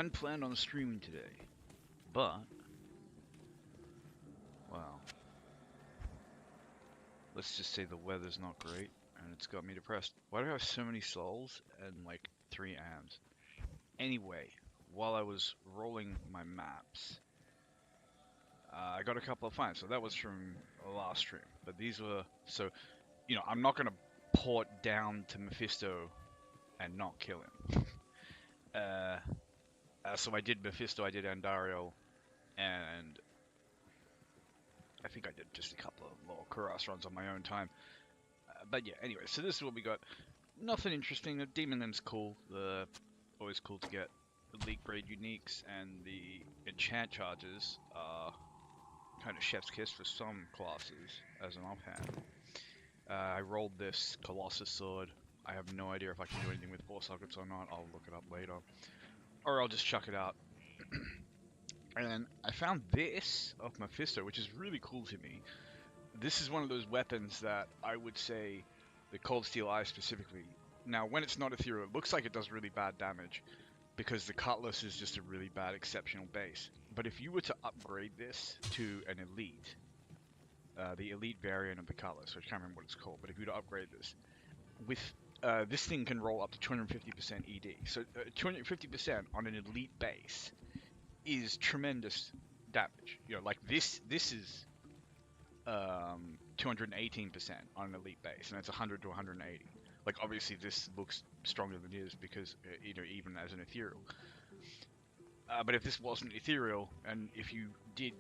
Hadn't planned on streaming today, but, well, let's just say the weather's not great, and it's got me depressed. Why do I have so many souls and like 3 AMs? Anyway, while I was rolling my maps, I got a couple of finds. So that was from last stream, but these were, so, I'm not gonna port down to Mephisto and not kill him. So I did Mephisto, I did Andariel, and I think I did just a couple of little Kurast runs on my own time. But yeah, anyway, so this is what we got. Nothing interesting. The Demon Limb's cool. Always cool to get elite grade uniques, and the enchant charges are kind of chef's kiss for some classes as an offhand. I rolled this Colossus sword. I have no idea if I can do anything with 4 sockets or not. I'll look it up later. Or I'll just chuck it out. And I found this of Mephisto, which is really cool to me. This is one of those weapons that I would say, the Cold Steel Eye specifically. Now, when it's not ethereal, it looks like it does really bad damage, because the Cutlass is just a really bad exceptional base. But if you were to upgrade this to an elite, the elite variant of the Cutlass, which I can't remember what it's called, but if you were to upgrade this, with this thing can roll up to 250% ED. So 250% on an elite base is tremendous damage. Like this is 218% on an elite base, and it's 100 to 180. Like, obviously this looks stronger than it is because, even as an ethereal. But if this wasn't ethereal, and if you did,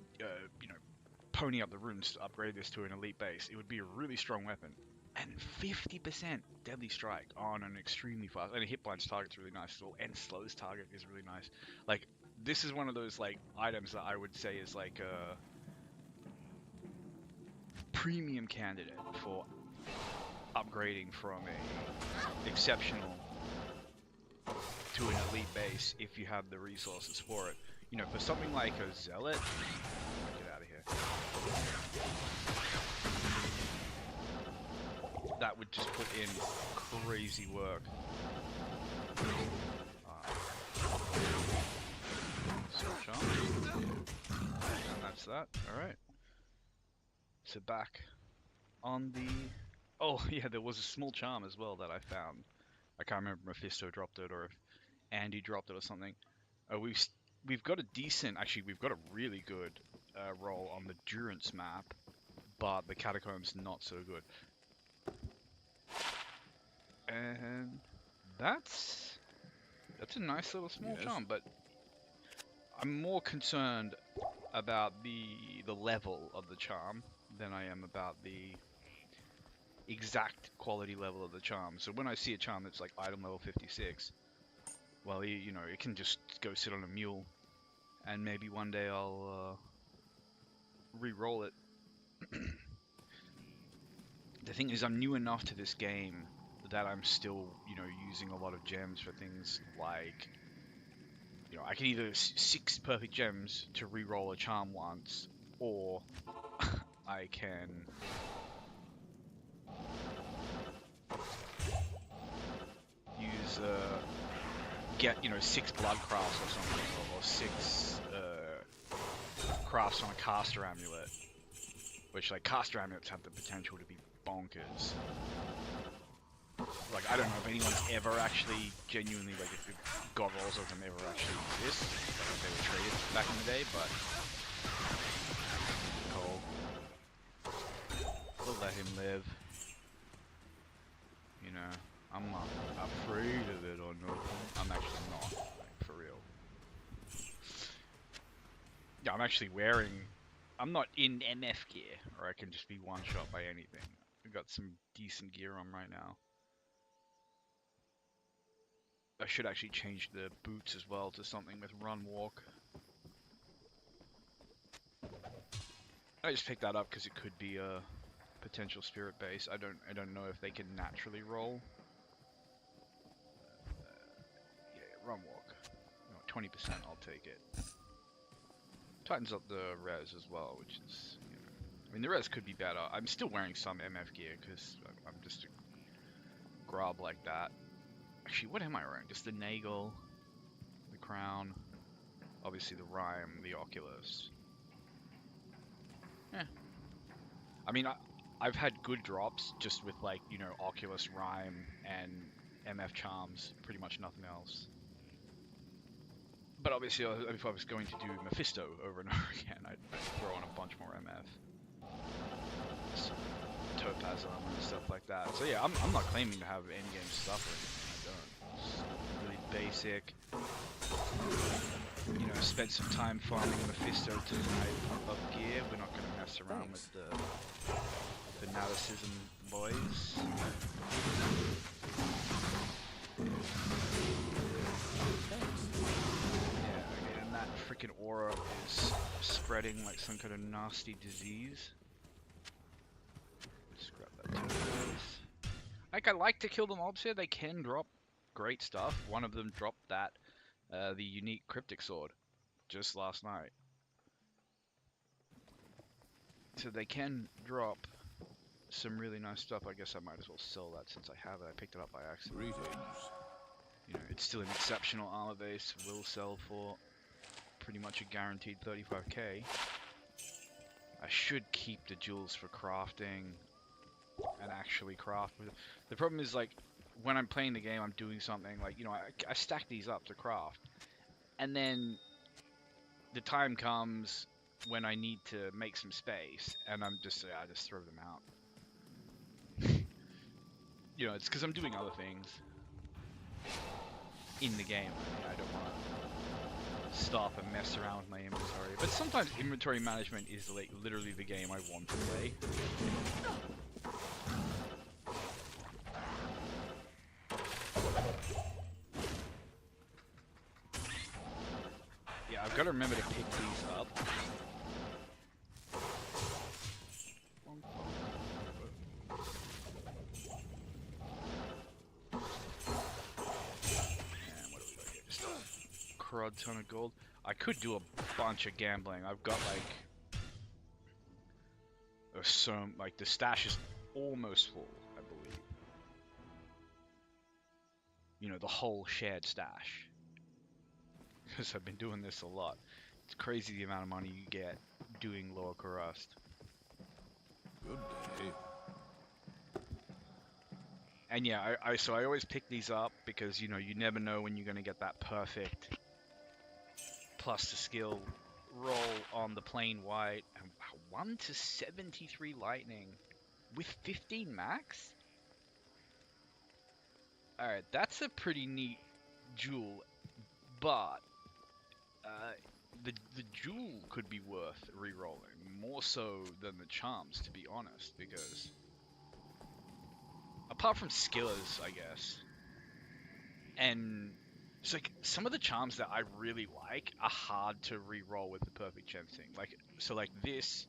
pony up the runes to upgrade this to an elite base, it would be a really strong weapon. And 50% deadly strike on an extremely fast, and a hit points target's really nice as well, and slows target is really nice. Like, this is one of those, like, items that I would say is like a premium candidate for upgrading from a exceptional to an elite base if you have the resources for it. For something like a zealot, get out of here. That would just put in crazy work. Skill charm. And that's that. Alright. So back on the... Oh, yeah, there was a small charm as well that I found. I can't remember if Mephisto dropped it or if Andy dropped it or something. We've got a decent... Actually, we've got a really good roll on the Durance map, but the Catacombs not so good. And that's a nice little small charm, but I'm more concerned about the level of the charm than I am about the exact quality level of the charm. So when I see a charm that's like item level 56, well, it can just go sit on a mule, and maybe one day I'll re-roll it. The thing is, I'm new enough to this game that I'm still, using a lot of gems for things like, I can either 6 perfect gems to re-roll a charm once, or I can use, get, 6 blood crafts or something, or 6 crafts on a caster amulet, which, like, caster amulets have the potential to be bonkers. Like, I don't know if anyone's ever actually genuinely, like, if the god rolls of them ever actually exist, like if they were traded back in the day, but cool. We'll let him live. I'm not afraid of it or nothing. I'm actually not, like, for real. Yeah, I'm actually wearing... I'm not in MF gear, or I can just be one-shot by anything. I've got some decent gear on right now. I should actually change the boots as well to something with run walk. I just picked that up because it could be a potential spirit base. I don't know if they can naturally roll. Yeah, run walk. 20%, I'll take it. Tightens up the res as well, which is, I mean, the res could be better. I'm still wearing some MF gear because I'm just a grub like that. Actually, what am I wearing? Just the Nagel, the crown. obviously the Rhyme, the Oculus. Yeah. I mean, I've had good drops just with like, you know, Oculus, Rhyme, and MF Charms, pretty much nothing else. But obviously, if I was going to do Mephisto over and over again, I'd throw on a bunch more MF. Some Topaz armor and stuff like that. So yeah, I'm not claiming to have endgame stuff or anything. I don't. It's really basic. You know, spent some time farming Mephisto to pump up gear. We're not going to mess around with the fanaticism boys. Yeah, okay, and that freaking aura is spreading like some kind of nasty disease. Let's grab that too. Like, I like to kill the mobs here. They can drop great stuff. One of them dropped that, the unique cryptic sword, just last night. So they can drop some really nice stuff. I guess I might as well sell that since I have it. I picked it up by accident. Greetings. You know, it's still an exceptional armor base. Will sell for pretty much a guaranteed 35k. I should keep the jewels for crafting and actually craft with it. The problem is, like, when I'm playing the game, I'm doing something like, you know, I stack these up to craft, and then the time comes when I need to make some space, and I just throw them out. You know, it's because I'm doing other things in the game. I don't want to stop and mess around with my inventory. But sometimes inventory management is like literally the game I want to play. Yeah, I've got to remember to pick these up. Crud ton of gold. I could do a bunch of gambling. I've got like the stash is almost full, I believe. You know, the whole shared stash. Because I've been doing this a lot. It's crazy the amount of money you get doing Lower Kurast. Good day. And yeah, so I always pick these up because, you know, you never know when you're going to get that perfect plus the skill roll on the plain white. And 1 to 73 lightning with 15 max? Alright, that's a pretty neat jewel, but the jewel could be worth re-rolling, more so than the charms, to be honest, because apart from skillers, I guess, and it's like some of the charms that I really like are hard to re-roll with the perfect gem thing. Like, so like this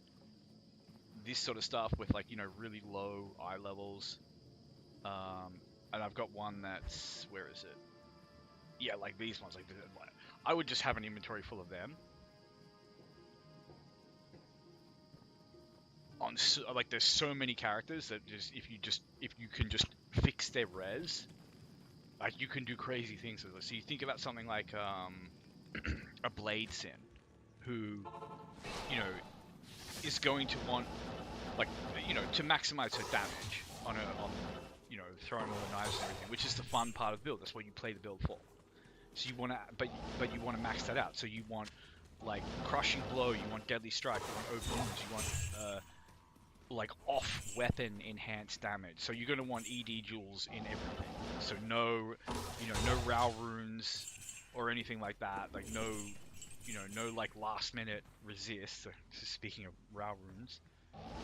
sort of stuff with, like, you know, really low eye levels. And I've got one that's, where is it? Yeah, like these ones. Like, I would just have an inventory full of them. Like, there's so many characters that just if you can just fix their res, like, you can do crazy things with it. So you think about something like a Blade Sin, who, you know, is going to want, like, you know, to maximize her damage on you know, throwing all the knives and everything, which is the fun part of the build. That's what you play the build for. So you want to, but you want to max that out. So you want, like, Crushing Blow, you want Deadly Strike, you want Open Wounds, you want like off weapon enhanced damage. So you're gonna want ED jewels in everything. So no, you know, no Rao runes or anything like that. Like no, you know, no like last minute resist. So speaking of Rao runes,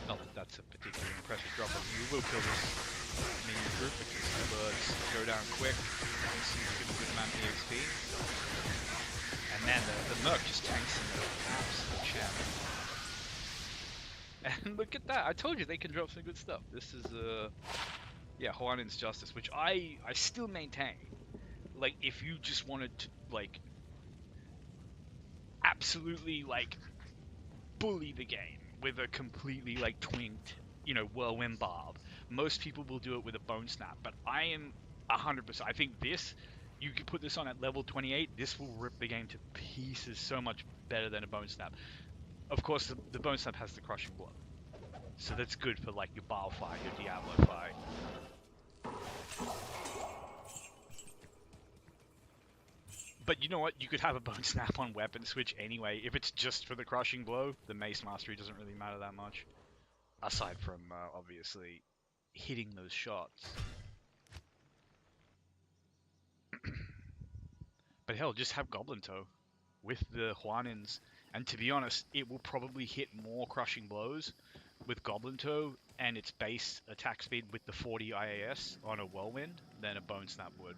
not that that's a particularly impressive drop, but you will kill this minion group because the birds go down quick and see a good amount of EXP. And man, the Merc just tanks in the absolute champ. And look at that! I told you they can drop some good stuff. This is yeah, Hawaiian's Justice, which I still maintain. Like, if you just wanted to, like, absolutely, like, bully the game with a completely, like, twinked, you know, Whirlwind Barb, most people will do it with a Bone Snap. But I am 100%. I think this You could put this on at level 28, this will rip the game to pieces so much better than a Bone Snap. Of course, the Bone Snap has the Crushing Blow, so that's good for like your Baal fight, your Diablo fight. But you know what? You could have a Bone Snap on weapon switch anyway. If it's just for the Crushing Blow, the Mace Mastery doesn't really matter that much. Aside from, obviously, hitting those shots. But hell, just have Goblin Toe with the Huanins. And to be honest, it will probably hit more Crushing Blows with Goblin Toe and its base attack speed with the 40 IAS on a Whirlwind than a Bone Snap would.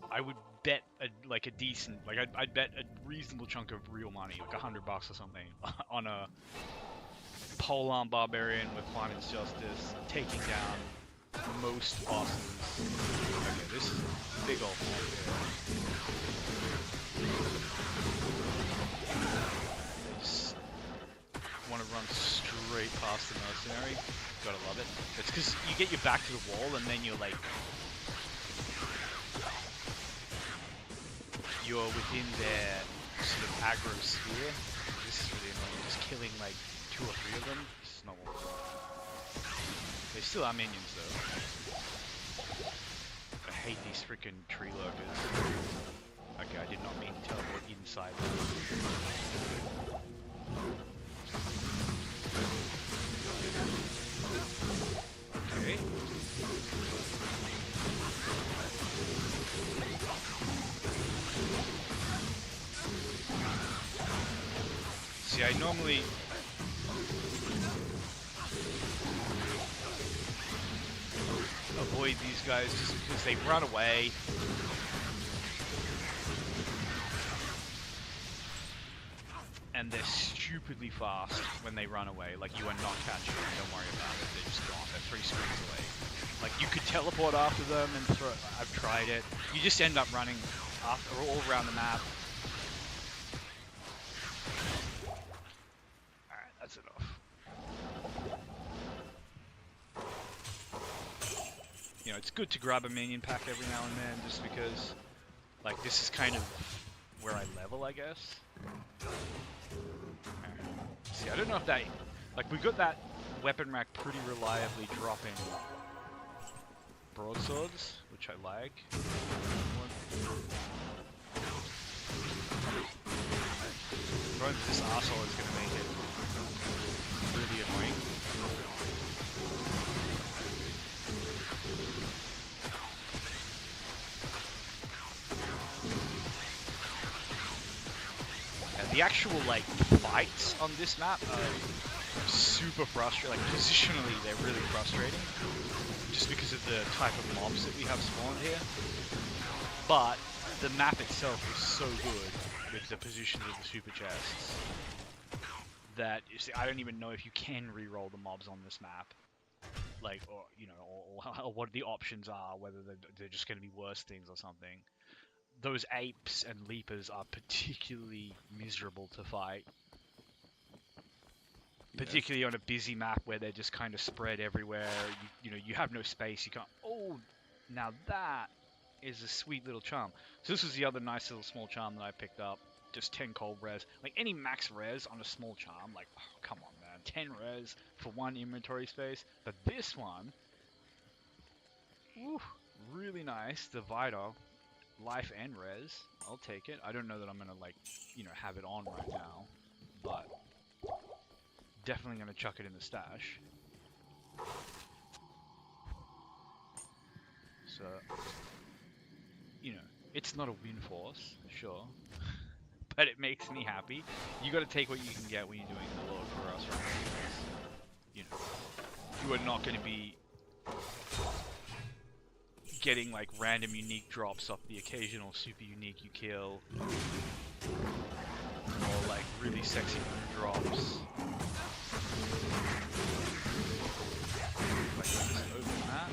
I would bet a decent, like I'd bet a reasonable chunk of real money, like $100 or something, on a Polearm Barbarian with Huanins Justice taking down most bosses. Okay, this is a big old mob here. They just want to run straight past the mercenary. Gotta love it. It's because you get your back to the wall and then you're like, you're within their sort of aggro sphere. This is really annoying, just killing like 2 or 3 of them. This is not what we want. They still are minions though. I hate these freaking tree lurkers. Okay, I did not mean to teleport inside them. Okay. See, I normally avoid these guys just because they run away. And they're stupidly fast when they run away. Like, you are not catching them, don't worry about it. They're just gone, they're 3 screens away. Like, you could teleport after them and throw, I've tried it. You just end up running after, all around the map. Alright, that's enough. You know, it's good to grab a minion pack every now and then, just because, like, this is kind of where I level, I guess. See, I don't know if that, like, we got that weapon rack pretty reliably dropping broadswords, which I like. Throwing this arsehole is going to make it really annoying. The actual, like, fights on this map are super frustrating. Like, positionally, they're really frustrating. Just because of the type of mobs that we have spawned here. But the map itself is so good with the positions of the super chests that, you see, I don't even know if you can re-roll the mobs on this map. Like, or, you know, or what the options are, whether they're just going to be worse things or something. Those apes and leapers are particularly miserable to fight. Particularly on a busy map where they're just kind of spread everywhere. You know, you have no space. You can't... Oh, now that is a sweet little charm. So this was the other nice little small charm that I picked up. Just 10 cold res. Like, any max res on a small charm, like, oh, come on, man. 10 res for 1 inventory space. But this one... Woo, really nice. The Vital. Life and res, I'll take it. I don't know that I'm gonna, like, you know, have it on right now, but definitely gonna chuck it in the stash. So, you know, it's not a win force, sure, but it makes me happy. You gotta take what you can get when you're doing the lower Kurast run. You know, you are not gonna be getting like random unique drops off the occasional super unique you kill, or like really sexy moon drops. Like, just open that,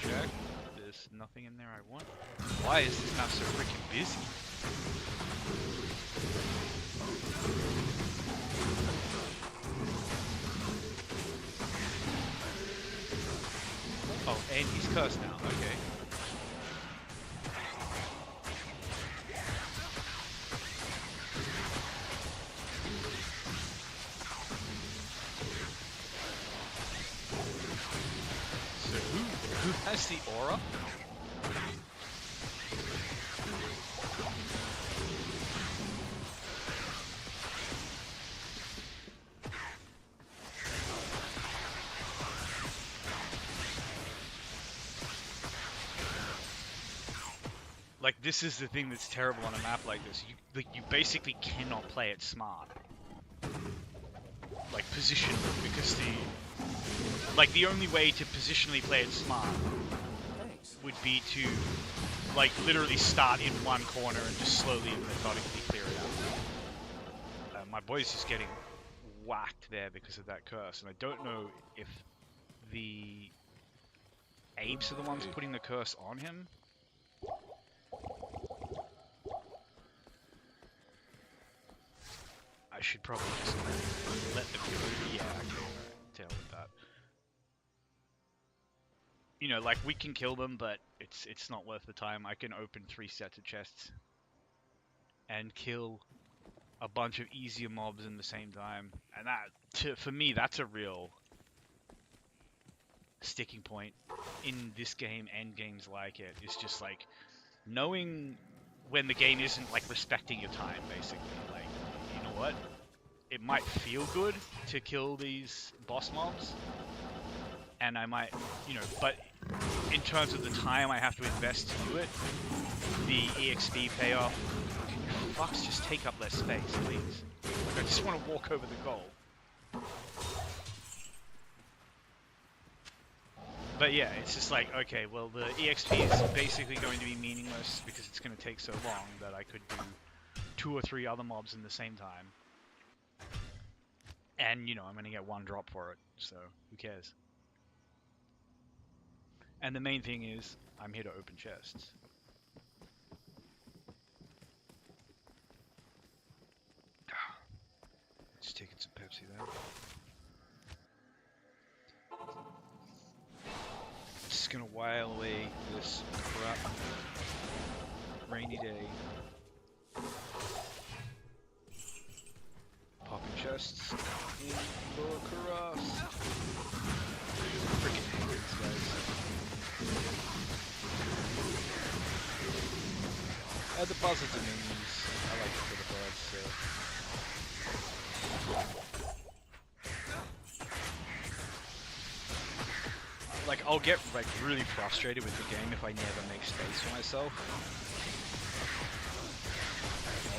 check. There's nothing in there I want. Why is this map so freaking busy? Oh, and he's cursed now, okay. That's the aura. Like, this is the thing that's terrible on a map like this. You basically cannot play it smart. Like, position, because the only way to positionally play it smart would be to, like, literally start in one corner and just slowly and methodically clear it out. My boy's just getting whacked there because of that curse, and I don't know if the apes are the ones putting the curse on him. I should probably just let them go. Yeah, I can tell with that. You know, like, we can kill them, but it's not worth the time. I can open 3 sets of chests and kill a bunch of easier mobs in the same time. And that, for me, that's a real sticking point in this game and games like it. It's just, like, knowing when the game isn't, like, respecting your time, basically. Like, you know what? It might feel good to kill these boss mobs, and I might, you know, but in terms of the time I have to invest to do it, the EXP payoff, can you fucks just take up less space, please? Like, I just want to walk over the goal. But yeah, it's just like, okay, well, the EXP is basically going to be meaningless because it's going to take so long that I could do 2 or 3 other mobs in the same time. And, you know, I'm going to get 1 drop for it, so who cares? And the main thing is, I'm here to open chests. Just taking some Pepsi there. Just gonna while away this crap rainy day. Popping chests in Lower Kurast. Freaking hate these guys. The buzzards are minions. I like it for the birds, so. Like, I'll get, like, really frustrated with the game if I never make space for myself.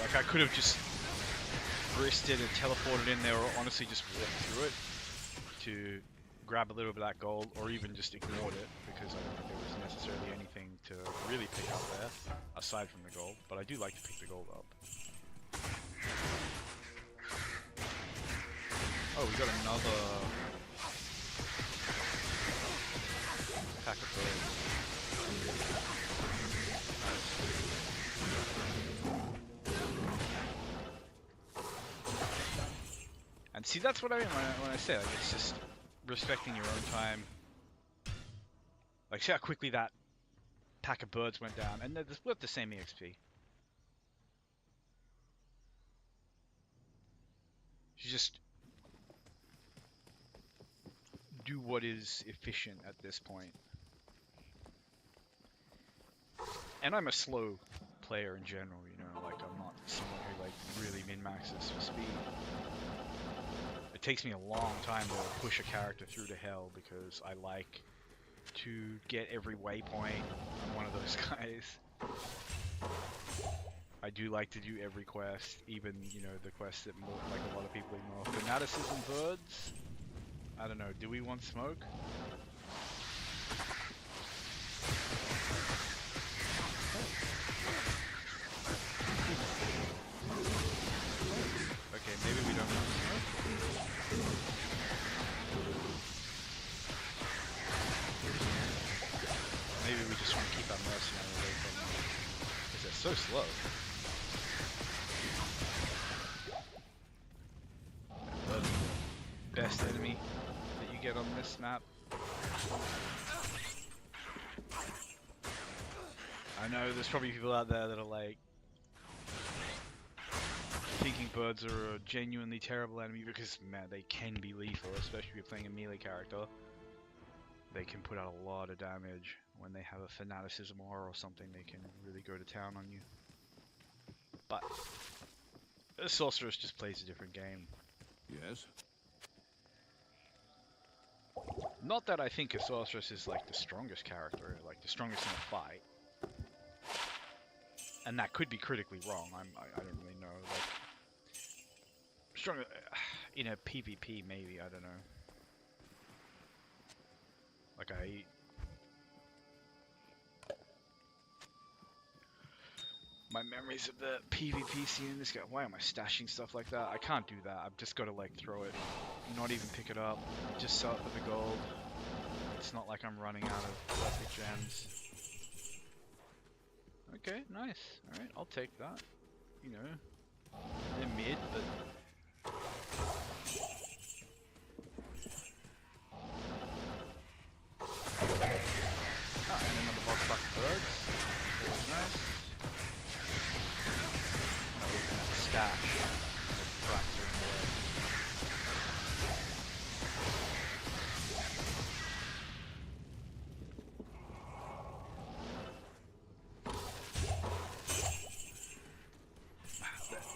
Like, I could have just bristed and teleported in there, or honestly just walked through it to grab a little bit of that gold, or even just ignored it, because I don't think there was necessarily anything to really pick up there, aside from the gold, but I do like to pick the gold up. Oh, we got another pack of birds. And see, that's what I mean when I say, like, it's just respecting your own time. Like, see how quickly that pack of birds went down, and they're worth the same EXP. You just do what is efficient at this point. And I'm a slow player in general, you know, like, I'm not someone who, like, really min-maxes for speed. It takes me a long time to push a character through to hell because I like to get every waypoint. I'm one of those guys. I do like to do every quest, even, you know, the quests that more, like, a lot of people ignore. Fanaticism birds? I don't know, do we want smoke? Okay, maybe we don't want smoke. Maybe we just want to keep our mercenary away from them, because they're so slow. The best enemy that you get on this map. I know there's probably people out there that are like thinking birds are a genuinely terrible enemy because, man, they can be lethal, especially if you're playing a melee character. they can put out a lot of damage. When they have a fanaticism aura or something, they can really go to town on you. But a sorceress just plays a different game. Yes? Not that I think a sorceress is like the strongest character, like the strongest in a fight. And that could be critically wrong. I don't really know. Like stronger in a PvP maybe, I don't know. Like my memories of the PvP scene in this guy. Why am I stashing stuff like that? I can't do that. I've just got to like throw it, not even pick it up. Just sell it for the gold. It's not like I'm running out of perfect gems. Okay, nice. All right, I'll take that. You know, they're mid, but. Ah, and another box back of birds. Always nice. Now we can stash. Fracture in the way.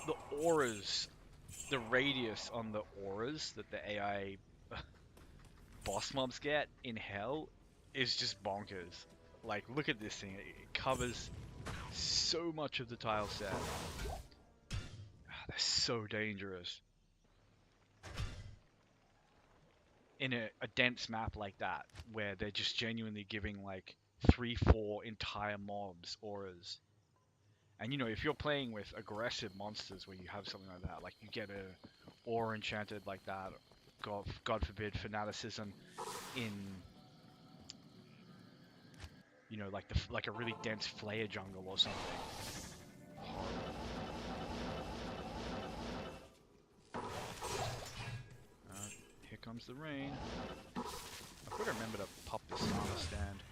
The auras, the radius on the auras that the AI boss mobs get in hell is just bonkers. Like, look at this thing. It covers so much of the tile set. They're so dangerous. In a dense map like that, where they're just genuinely giving like 3-4 entire mobs auras. And you know, if you're playing with aggressive monsters where you have something like that, like you get a aura enchanted like that, God forbid, fanaticism in, you know, like a really dense flare jungle or something. Horrible. Here comes the rain. I've got to remember to pop this armor stand.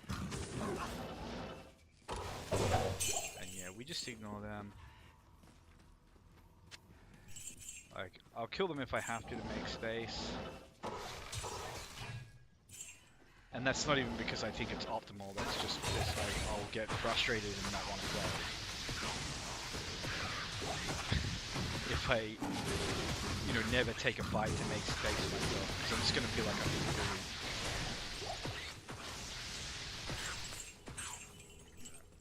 And yeah, we just ignore them. Like, I'll kill them if I have to make space. And that's not even because I think it's optimal, that's just because like, I'll get frustrated and not want to play. If I, you know, never take a fight to make space for myself, because I'm just going to feel like I'm bullied.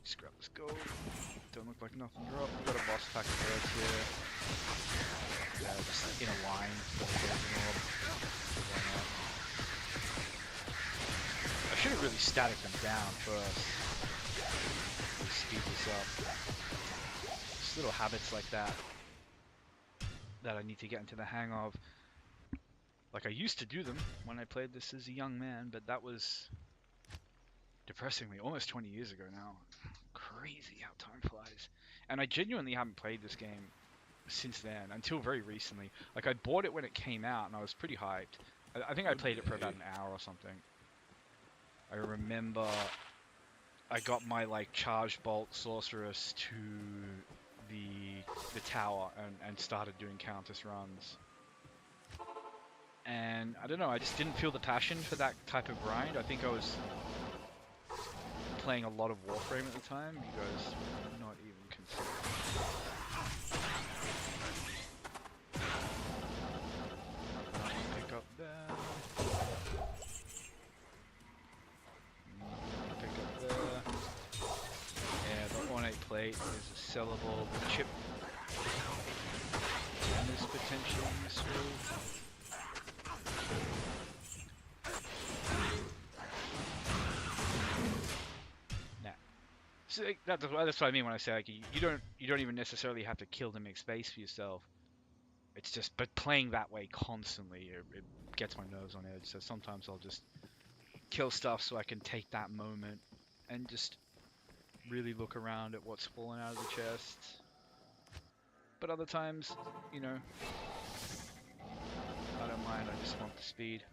Scrap this gold. Don't look like nothing dropped. We've got a boss pack of birds here. Yeah, just in a line. I should have really static them down first. Really speed this up. Just little habits like that I need to get into the hang of. Like, I used to do them when I played this as a young man, but that was depressingly almost 20 years ago now. Crazy how time flies. And I genuinely haven't played this game since then, until very recently. Like, I bought it when it came out and I was pretty hyped. I think I played it for about an hour or something. I remember I got my like charged bolt sorceress to the tower and started doing countess runs. And I don't know, I just didn't feel the passion for that type of grind. I think I was playing a lot of Warframe at the time. You guys not even consider. Pick up there. Pick up there. Yeah, the ornate plate is a sellable chip. And is potentially useful. So that's what I mean when I say like you don't even necessarily have to kill to make space for yourself. It's just, but playing that way constantly, it gets my nerves on edge. So sometimes I'll just kill stuff so I can take that moment and just really look around at what's falling out of the chest. But other times, you know, I don't mind. I just want the speed.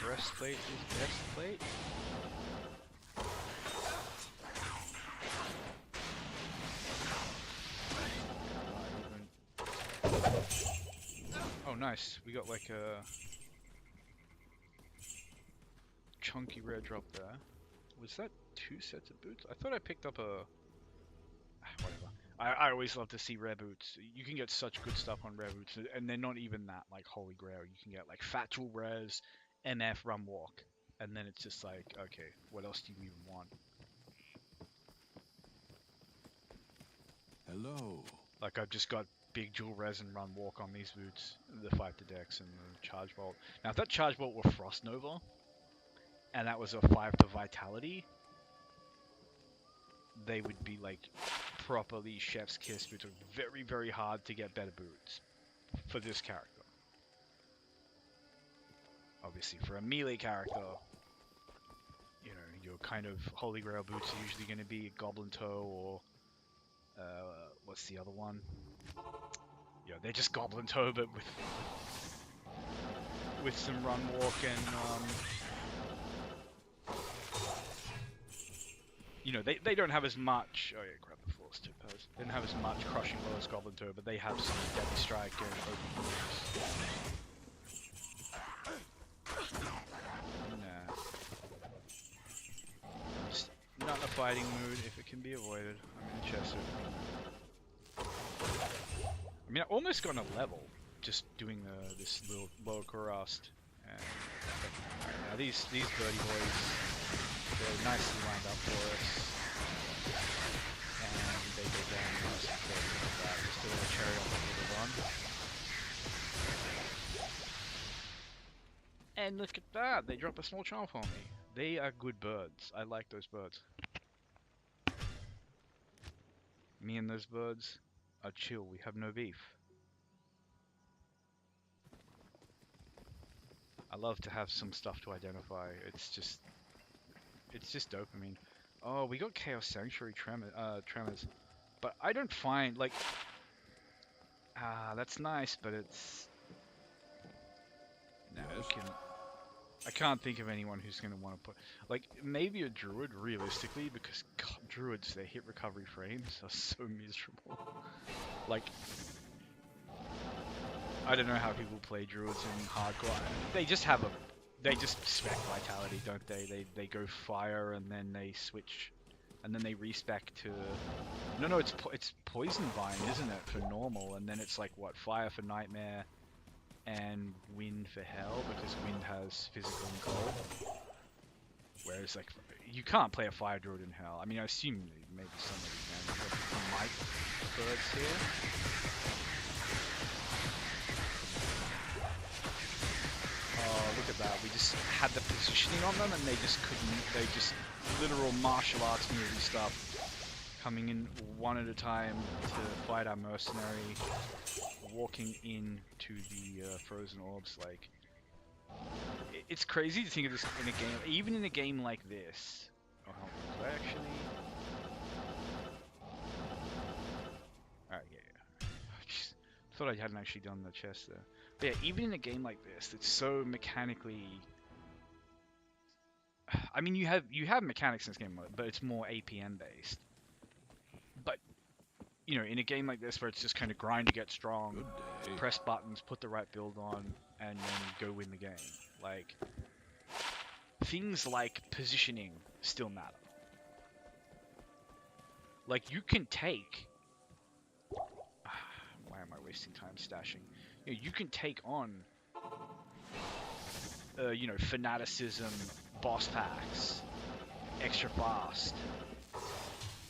Breastplate is best plate. Oh, nice. We got like a chunky rare drop there. Was that 2 sets of boots? I thought I picked up a... Whatever. I always love to see rare boots. You can get such good stuff on rare boots, and they're not even that like holy grail. You can get like factual rares, MF, run walk, and then it's just like, okay, what else do you even want? Hello. Like I've just got big jewel res and run walk on these boots, the fight to dex and the charge bolt. Now if that charge bolt were Frost Nova, and that was a 5 to vitality, they would be like properly chef's kiss boots. Very, very hard to get better boots for this character. Obviously for a melee character, you know, your kind of holy grail boots are usually going to be a goblin toe or what's the other one? Yeah, they're just goblin toe but with some run walk and you know, they don't have as much. Oh yeah, grab the force tip pose. They don't have as much crushing blow as goblin toe, but they have some deadly strike and open moves. Nah. I'm just not in a fighting mood if it can be avoided. I'm in Chester. I mean, I almost got a level just doing this little lower Kurast. And now these birdie boys, they're nicely lined up for us, and they go down nice and quick. Look at that, just a little cherry on top of the run. And look at that, they drop a small charm for me. They are good birds. I like those birds. Me and those birds are chill. We have no beef. I love to have some stuff to identify. It's just dopamine. Oh, we got Chaos Sanctuary Tremors. But I don't find, like... that's nice, but it's... No, Yes. I can't think of anyone who's going to want to put... Like, maybe a Druid, realistically, because God, Druids, their hit recovery frames are so miserable. Like... I don't know how people play Druids in hardcore. They just have a... They just spec vitality, don't they? They go fire and then they switch, and then they respec to. No, it's poison vine, isn't it, for normal? And then it's like what, fire for nightmare, and wind for hell, because wind has physical and cold. Whereas like you can't play a fire druid in hell. I mean, I assume maybe somebody can. We've got some might birds here. Oh, look at that. We just had the positioning on them and they just couldn't, they just literal martial arts movie stuff. Coming in one at a time to fight our mercenary, walking into the frozen orbs. Like, it's crazy to think of this in a game, even in a game like this. Oh, hold on. Do I actually... Alright, yeah. Just thought I hadn't actually done the chest there. But yeah, even in a game like this, it's so mechanically... I mean, you have mechanics in this game, but it's more APM based. But, you know, in a game like this where it's just kind of grind to get strong, press buttons, put the right build on, and then go win the game. Like, things like positioning still matter. Like, you can take... Why am I wasting time stashing? You know, you can take on, you know, fanaticism, boss packs, extra fast,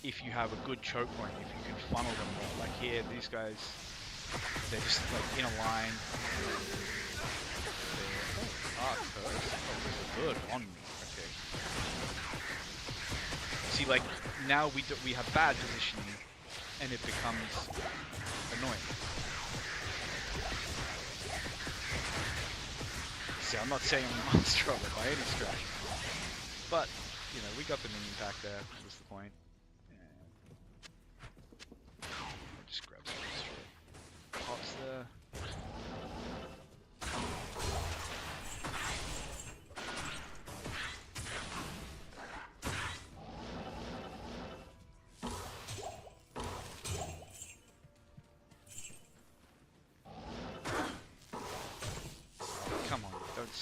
if you have a good choke point, if you can funnel them well. Like here, these guys, they're just like in a line. Oh, there's a bird on me. Okay. See, like now we have bad positioning, and it becomes annoying. See, I'm not saying I'm a monster of it by any stretch, but you know, we got the minion pack there. Was the point? And I'll just grab some extra pops there.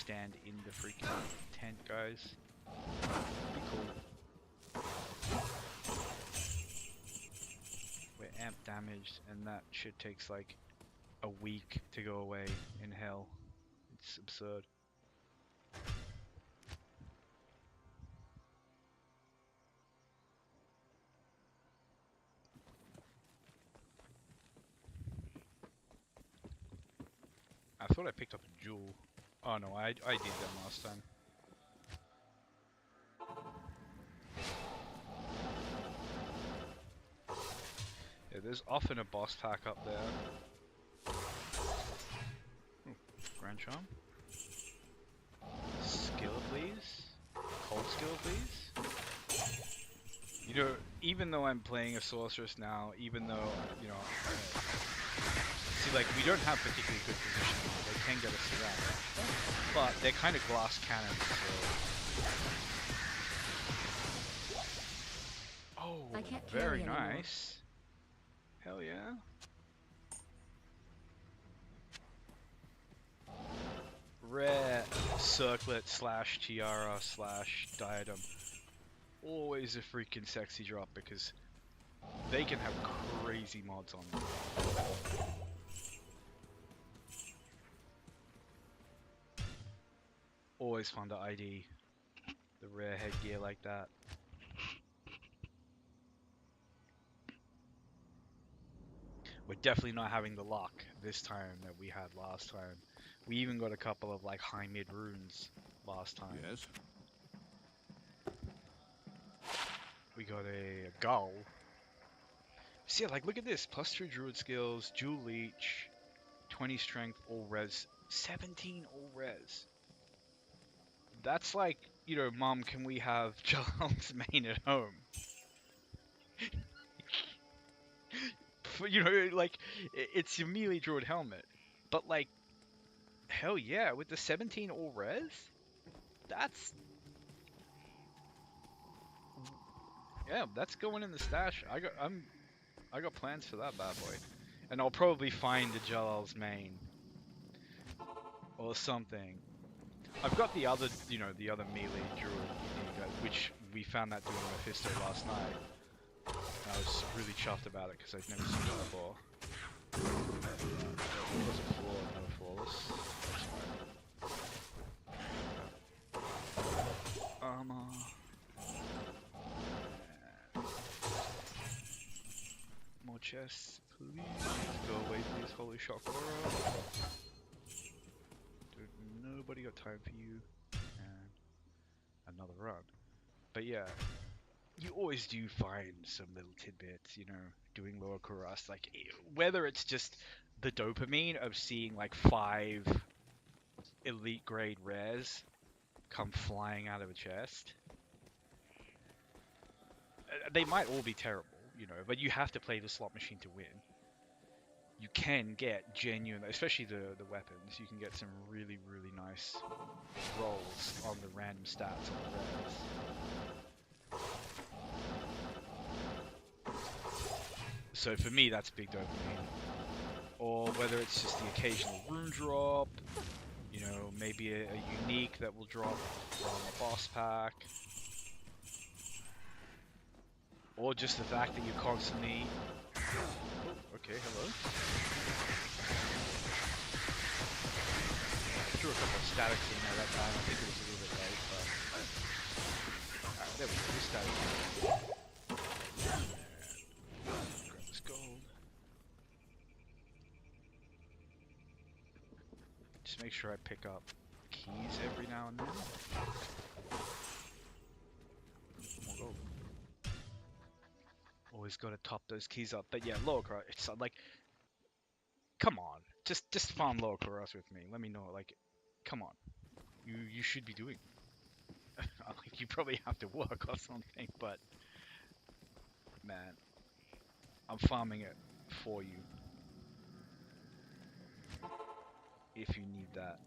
stand in the freaking tent, guys. Be cool. We're amp damaged, and that shit takes like a week to go away in hell. It's absurd. I thought I picked up a jewel. Oh no, I did that last time. Yeah, there's often a boss pack up there. Ooh, Grand Charm. Skill, please. Cold skill, please. You know, even though I'm playing a sorceress now, even though, you know, see, like, we don't have particularly good positioning. They can get us to that. But they're kind of glass cannons, so... Oh, very nice. Hell yeah. Rare circlet slash tiara slash diadem. Always a freaking sexy drop because they can have crazy mods on them. Always fun to ID the rare headgear like that. We're definitely not having the luck this time that we had last time. We even got a couple of like high mid runes last time. Yes. We got a gull. See, like, look at this. +2 druid skills, dual leech, 20 strength, all res, 17 all res. That's like, you know, Mom, can we have Charles Main at home? You know, like, it's your melee druid helmet. But, like, hell yeah, with the 17 all res? That's... Yeah, that's going in the stash. I got plans for that bad boy. And I'll probably find a Jalal's Main. Or something. I've got the other, you know, the other melee druid unique, which we found that doing Mephisto last night. And I was really chuffed about it because I'd never seen it before. It was a flaw, no flawless. Armor. More chests, please. Go away, please. Holy shock aura. Nobody got time for you. And another run. But yeah, you always do find some little tidbits, you know, doing lower Kurast. Like, whether it's just the dopamine of seeing like 5 elite grade rares come flying out of a chest. They might all be terrible, you know, but you have to play the slot machine to win. You can get genuine, especially the weapons, you can get some really, really nice rolls on the random stats on the rares. So for me, that's big dopamine. Or whether it's just the occasional rune drop, you know, maybe a unique that will drop from a boss pack. Or just the fact that you're constantly... Oh, okay, hello. I threw a couple of statics in there that time. I think it was a little bit late, but... Alright, there we go. This static. Grab this gold. Just make sure I pick up keys every now and then. More gold. Always got to top those keys up. But yeah, lower Kurast, it's like, come on, just farm lower Kurast with me. Let me know, like, come on, you should be doing. Like, you probably have to work or something, but man, I'm farming it for you if you need that.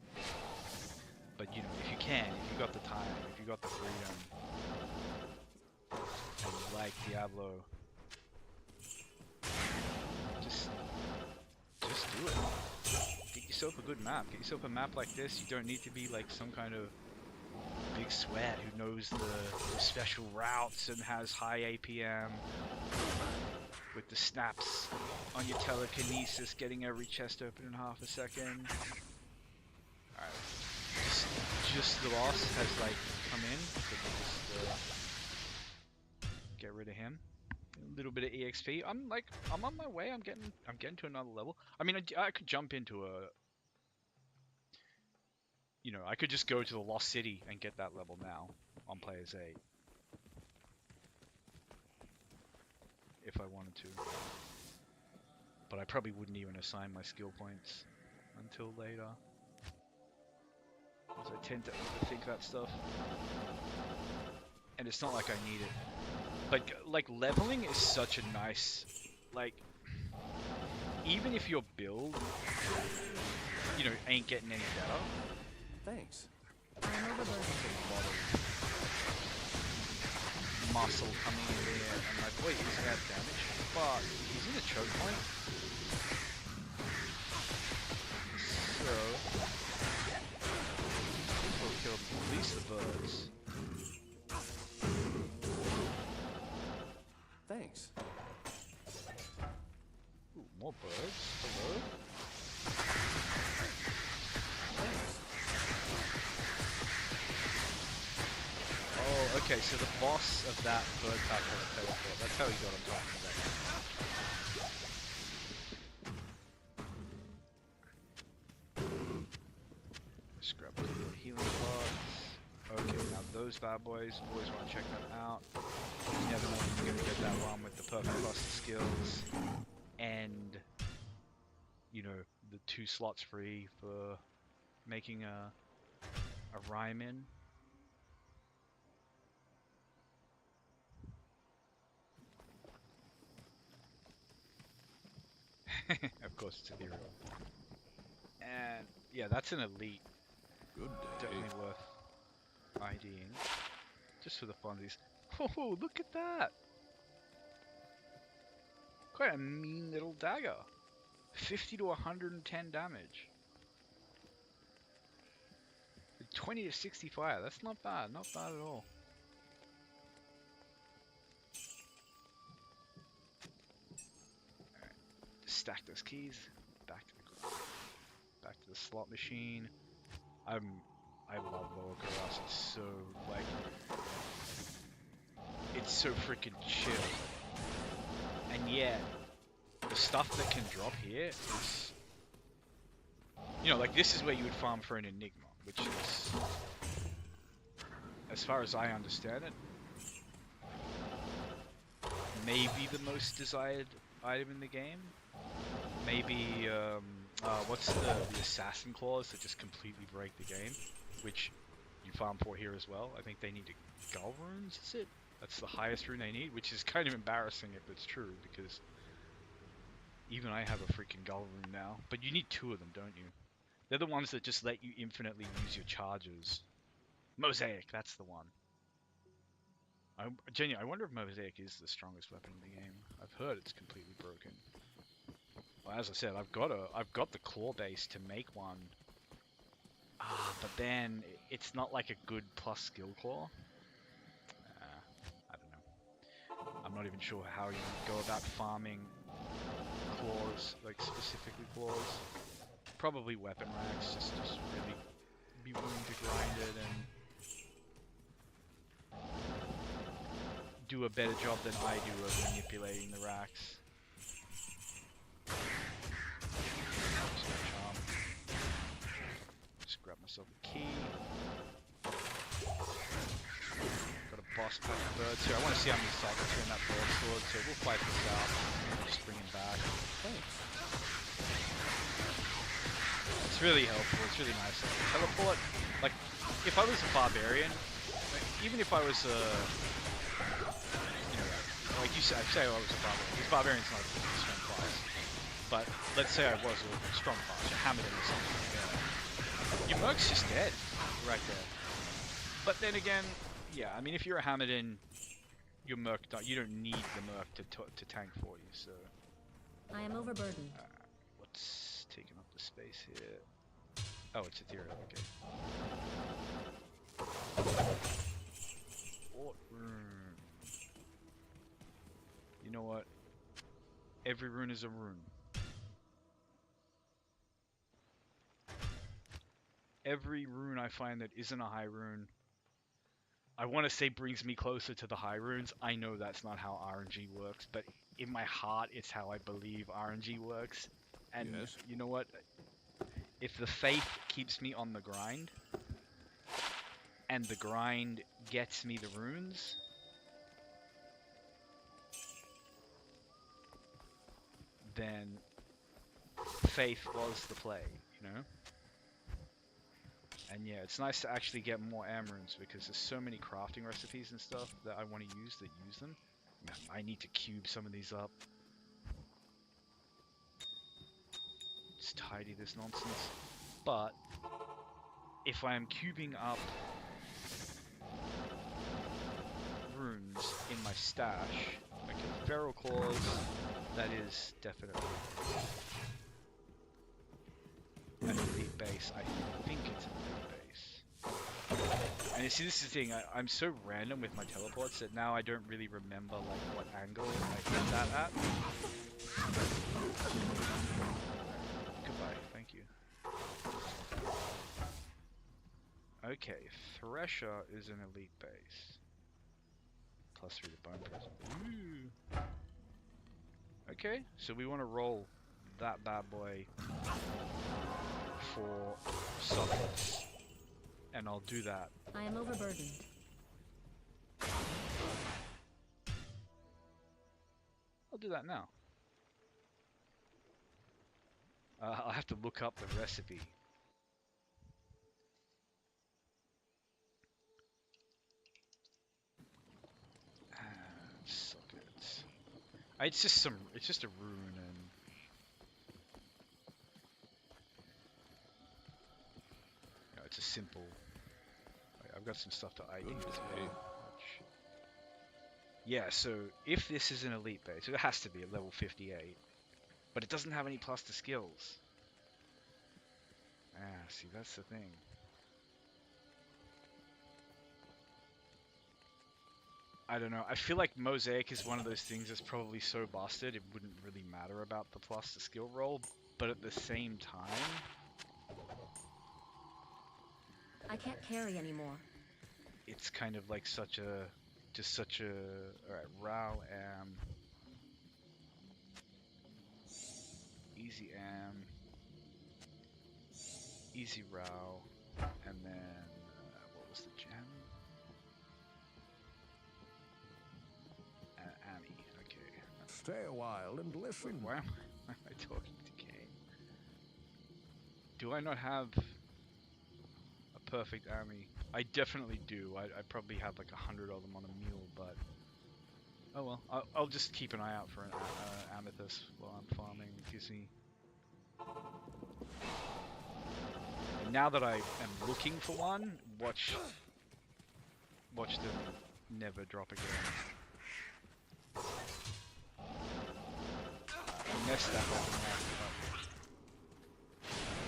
But you know, if you can, if you got the time, if you got the freedom, and you like Diablo. Just do it. Get your yourself a good map. Get yourself a map like this. You don't need to be like some kind of big sweat who knows the special routes and has high APM with the snaps on your telekinesis, getting every chest open in half a second. Alright, just the boss has like come in, so we'll just get rid of him. A little bit of EXP. I'm on my way. I'm getting to another level. I mean, I could jump into a, you know, I could just go to the Lost City and get that level now on Players 8 if I wanted to. But I probably wouldn't even assign my skill points until later, because I tend to overthink that stuff, and it's not like I need it. But like leveling is such a nice, like, even if your build, you know, ain't getting any better. Thanks. I remember there's a lot of muscle coming in there, and my boy is out of damage, but he's in a choke point. So we'll kill at least the birds. Thanks. Ooh, more birds. Hello? Thanks. Oh, okay, so the boss of that bird pack has teleport. That's how he got on top of that. Just grab a couple of healing pots. Okay, now those bad boys, always want to check them out. You never know when you're going to get that one with the perfect cluster skills. And, you know, the 2 slots free for making a rhyme in. Of course, it's a hero. And yeah, that's an elite. Good day. Definitely worth IDing. Just for the funsies. Oh, look at that! Quite a mean little dagger. 50 to 110 damage. 20 to 60 fire. That's not bad. Not bad at all. Alright. Stack those keys. Back to the slot machine. I love Lower Kurast. It's so like, it's so freaking chill. And yet, the stuff that can drop here is, you know, like this is where you would farm for an Enigma, which is, as far as I understand it, maybe the most desired item in the game. Maybe, what's the assassin claws that just completely break the game, which you farm for here as well. I think they need gull runes, is it? That's the highest rune they need, which is kind of embarrassing if it's true, because even I have a freaking gull rune now. But you need 2 of them, don't you? They're the ones that just let you infinitely use your charges. Mosaic, that's the one. Genuinely, I wonder if Mosaic is the strongest weapon in the game. I've heard it's completely broken. Well, as I said, I've got the claw base to make one. But then it's not like a good plus skill claw. I don't know. I'm not even sure how you go about farming claws, like specifically claws. Probably weapon racks, just really be willing to grind it and do a better job than I do of manipulating the racks. Just grab myself a key. Got a boss pack of birds here. I want to see how many sockets are in that bird sword, so we'll fight this out. Just bring him back. Thanks. It's really helpful. It's really nice. Teleport, like, if I was a barbarian, like, even if I was a, you know, like you said, I say I was a barbarian. Because barbarian's not a strong class. But let's say I was a strong class, a hammerman or something like that. Your merc's just dead, right there. But then again, yeah, I mean, if you're a hammerman, your merc, you don't need the merc to tank for you. So I am overburdened. what's taking up the space here. Oh, it's ethereal, okay. What rune? You know what? Every rune is a rune. Every rune I find that isn't a high rune, I want to say brings me closer to the high runes. I know that's not how RNG works, but in my heart, it's how I believe RNG works. And Yes. you know what? If the faith keeps me on the grind, and the grind gets me the runes, then faith was the play, you know? And yeah, it's nice to actually get more am runes because there's so many crafting recipes and stuff that I want to use that use them. Man, I need to cube some of these up. Just tidy this nonsense. But if I am cubing up runes in my stash, okay, Feral Claws, that is definitely an elite base. I think it's an elite base. And you see, this is the thing, I'm so random with my teleports that now I don't really remember like what angle I hit that at. Goodbye, thank you. Okay, Thresher is an elite base. +3 to Bone Prison. Ooh. Okay, so we want to roll that bad boy for sockets. And I'll do that. I am overburdened. I'll do that now. I'll have to look up the recipe. Sockets. It's just a rune and no, it's a simple. I've got some stuff to ID as well. Yeah, so if this is an elite base, it has to be at level 58, but it doesn't have any plus to skills. Ah, see, that's the thing. I don't know. I feel like Mosaic is one of those things that's probably so busted it wouldn't really matter about the plus to skill roll, but at the same time, I can't carry anymore. it's kind of like such a, alright, Ral Am, Easy Am, Easy Ral, and then, what was the gem? Ami, okay. Stay a while and listen. Why am I talking to Kane? Do I not have a perfect Ami? I definitely do. I probably have like 100 of them on a mule, but oh well. I'll just keep an eye out for an amethyst while I'm farming. It gives me. And now that I am looking for one, watch them never drop again. Unless that happened.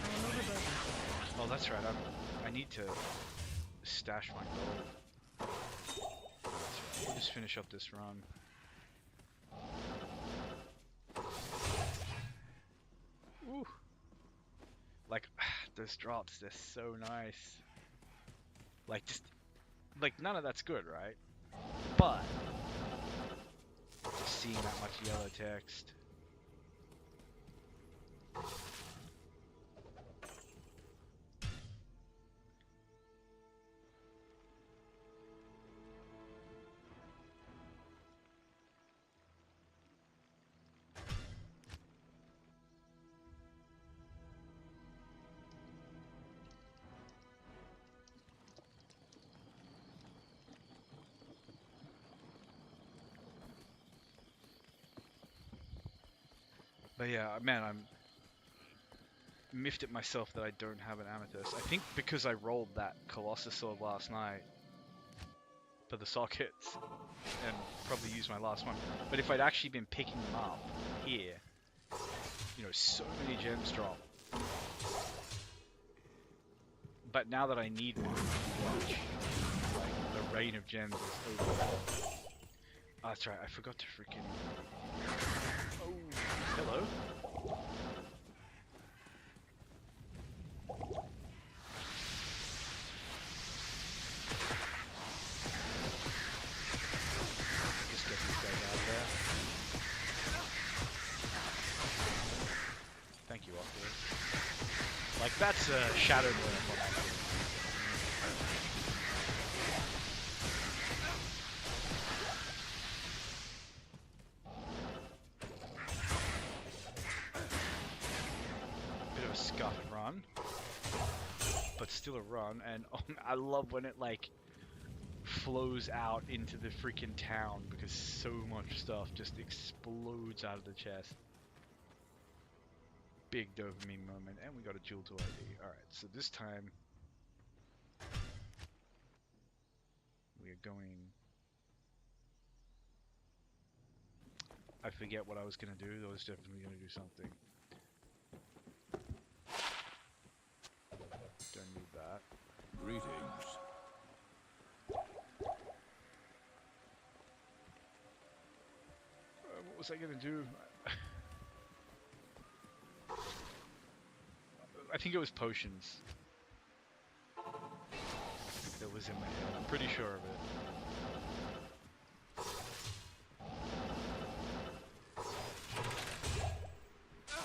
I am overburdened. Oh, that's right. I need to stash my gold. We'll just finish up this run. Ooh. Like, those drops, they're so nice. Like, just, like, none of that's good, right? But, just seeing that much yellow text. But yeah, man, I'm miffed at myself that I don't have an amethyst. I think because I rolled that Colossus sword last night for the sockets and probably used my last one. But if I'd actually been picking them up here, you know, so many gems drop. But now that I need one, watch, like, the rain of gems is over. Oh, that's right, I forgot to freaking... Oh, hello? Just get these guys out of there. Thank you, Oculus. Like, that's a shadow nerf on that thing. Bit of a scuffed run, but still a run, and I love when it, like, flows out into the freaking town because so much stuff just explodes out of the chest. Big dopamine moment, and we got a jewel to ID. Alright, so this time we are going... I forget what I was going to do. I was definitely going to do something. Don't need that. Greetings. What was I going to do? I think it was potions. That was in my head. I'm pretty sure of it.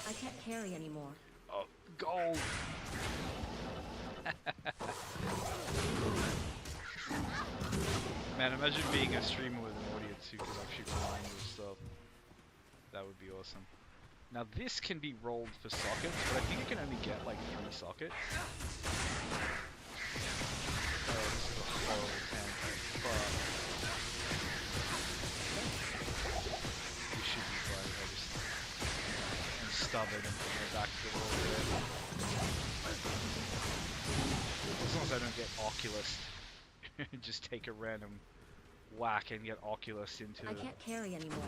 I can't carry anymore. Oh, gold! Man, imagine being a streamer with an audience who could actually remind you of stuff. That would be awesome. Now this can be rolled for sockets, but I think it can only get like 3 sockets. Oh, this is a horrible template, but we should be fine if I just am stubborn and bring it back to the world there. As long as I don't get Oculus, just take a random whack and get Oculus into I can't carry anymore.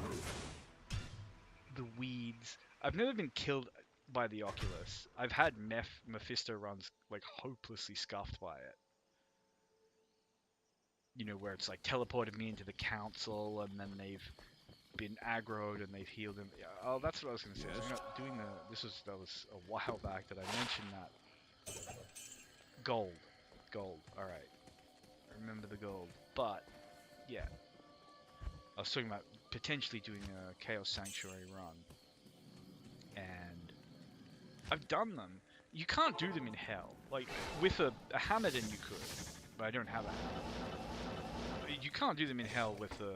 the weeds. I've never been killed by the Oculus. I've had Mephisto runs like hopelessly scuffed by it. You know, where it's like teleported me into the council and then they've been aggroed and they've healed him. Yeah, oh, that's what I was going to say. I was doing that was a while back that I mentioned that. Gold. Alright. I remember the gold. But, yeah. I was talking about potentially doing a Chaos Sanctuary run. And I've done them. You can't do them in Hell. Like, with a Hammerden you could. But I don't have a Hammerden. You can't do them in Hell with a...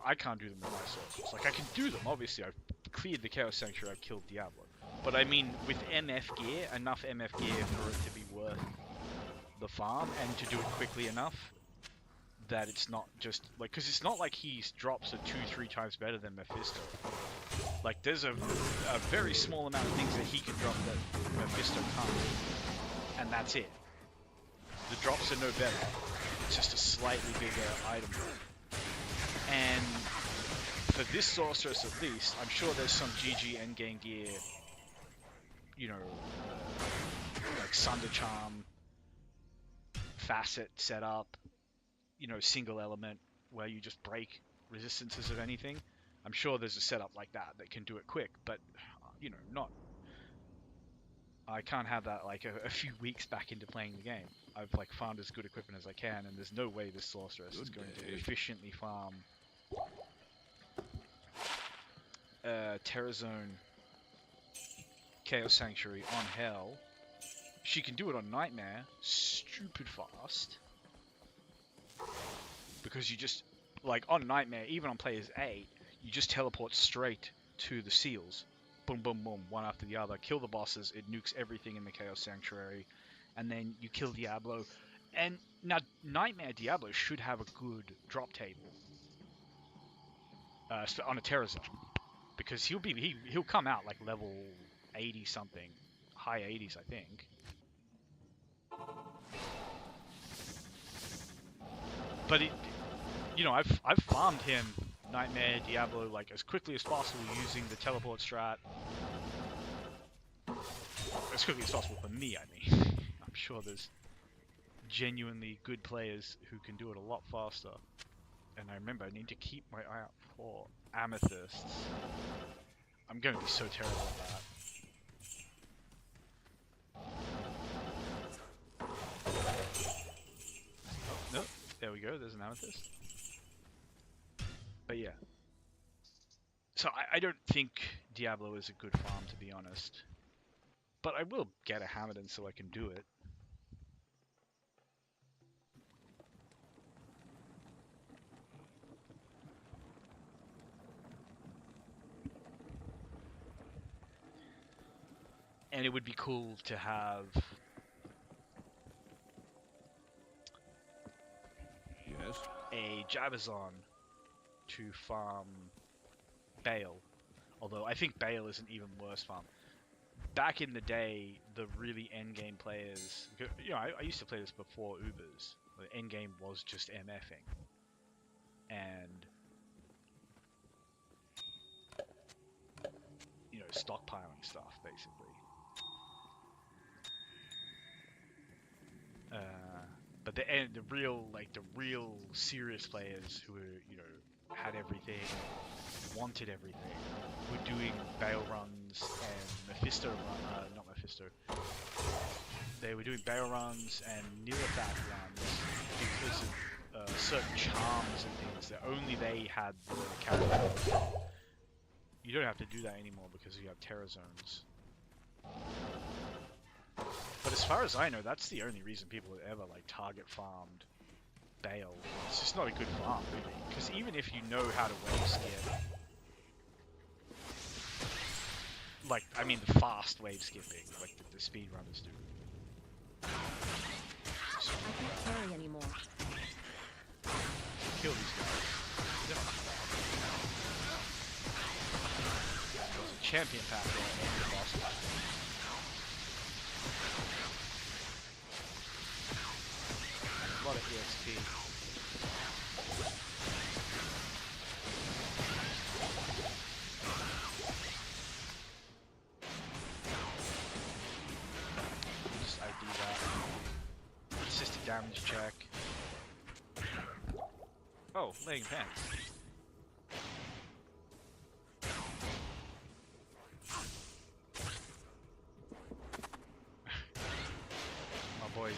I can't do them with my sorcerers. Like, I can do them, obviously. I've cleared the Chaos Sanctuary, I've killed Diablo. But I mean, with MF gear, enough MF gear for it to be worth the farm, and to do it quickly enough that it's not just, like, because it's not like he drops are 2-3 times better than Mephisto. Like, there's a very small amount of things that he can drop that Mephisto can't. And that's it. The drops are no better. It's just a slightly bigger item drop. And for this sorceress at least, I'm sure there's some GG endgame gear, you know, like Sunder Charm, Facet setup, you know, single element where you just break resistances of anything. I'm sure there's a setup like that that can do it quick, but, you know, not... I can't have that like a few weeks back into playing the game. I've like farmed as good equipment as I can, and there's no way this sorceress is going to efficiently farm Terrazone Chaos Sanctuary on Hell. She can do it on Nightmare stupid fast, because you just, like, on Nightmare, even on players 8, you just teleport straight to the seals. Boom, boom, boom, one after the other. Kill the bosses, it nukes everything in the Chaos Sanctuary, and then you kill Diablo. And now, Nightmare Diablo should have a good drop table on a Terrazone, because he'll come out like level 80 something, high 80s, I think. But it, you know, I've farmed him Nightmare Diablo like as quickly as possible using the teleport strat. As quickly as possible for me, I mean. I'm sure there's genuinely good players who can do it a lot faster. And I remember I need to keep my eye out for amethysts. I'm going to be so terrible at that. Oh, no. There we go. There's an amethyst. But yeah. So I don't think Diablo is a good farm, to be honest. But I will get a Hammerden so I can do it. And it would be cool to have... Yes. a Jabazon to farm Bale. Although I think Bale is an even worse farm. Back in the day, the really endgame players... You know, I used to play this before Ubers. The endgame was just MFing. And... you know, stockpiling stuff, basically. But the real serious players who were, you know, had everything, wanted everything, were doing Bale runs and Mephisto not Mephisto. They were doing Bale runs and Nilithat runs because of certain charms and things that only they had the character. You don't have to do that anymore because you have Terra Zones. But as far as I know, that's the only reason people have ever like target farmed Bale. It's just not a good farm, really. Because even if you know how to wave skip, like I mean the fast wave skipping, like the speedrunners do. I can't carry anymore. Kill these guys. They're not bad. There's a champion pack there and the boss pack. A lot of EXP. Just ID that. Assisted damage check. Oh, laying pens. My boy's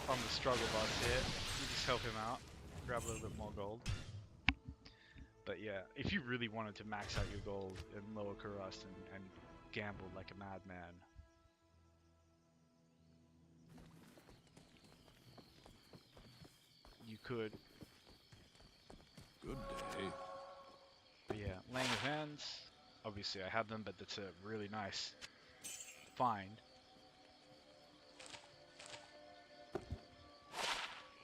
on the struggle bus here. You just help him out. Grab a little bit more gold. But yeah, if you really wanted to max out your gold and lower Kurast and gamble like a madman, you could. Good day. But yeah, laying of hands. Obviously I have them, but that's a really nice find.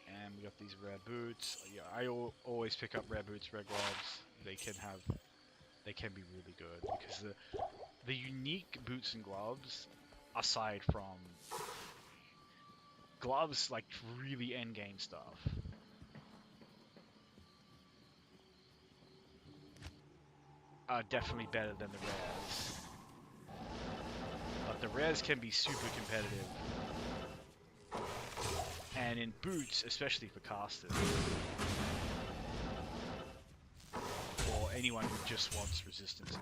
And we got these rare boots. Yeah, I always pick up rare boots, rare gloves. They can be really good because the unique boots and gloves, aside from gloves, like really endgame stuff, are definitely better than the rares. But the rares can be super competitive. And in boots, especially for casters, or anyone who just wants resistances,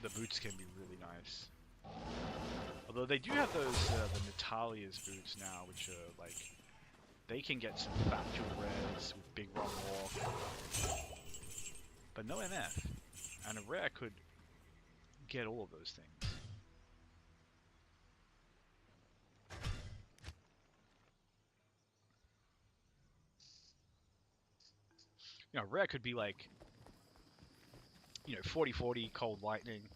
the boots can be really nice. Although they do have those, the Natalia's boots now, which are like, they can get some factual rares with Big Ron Walk, but no MF. And a rare could get all of those things. You know, rare could be like, you know, 40-40 Cold Lightning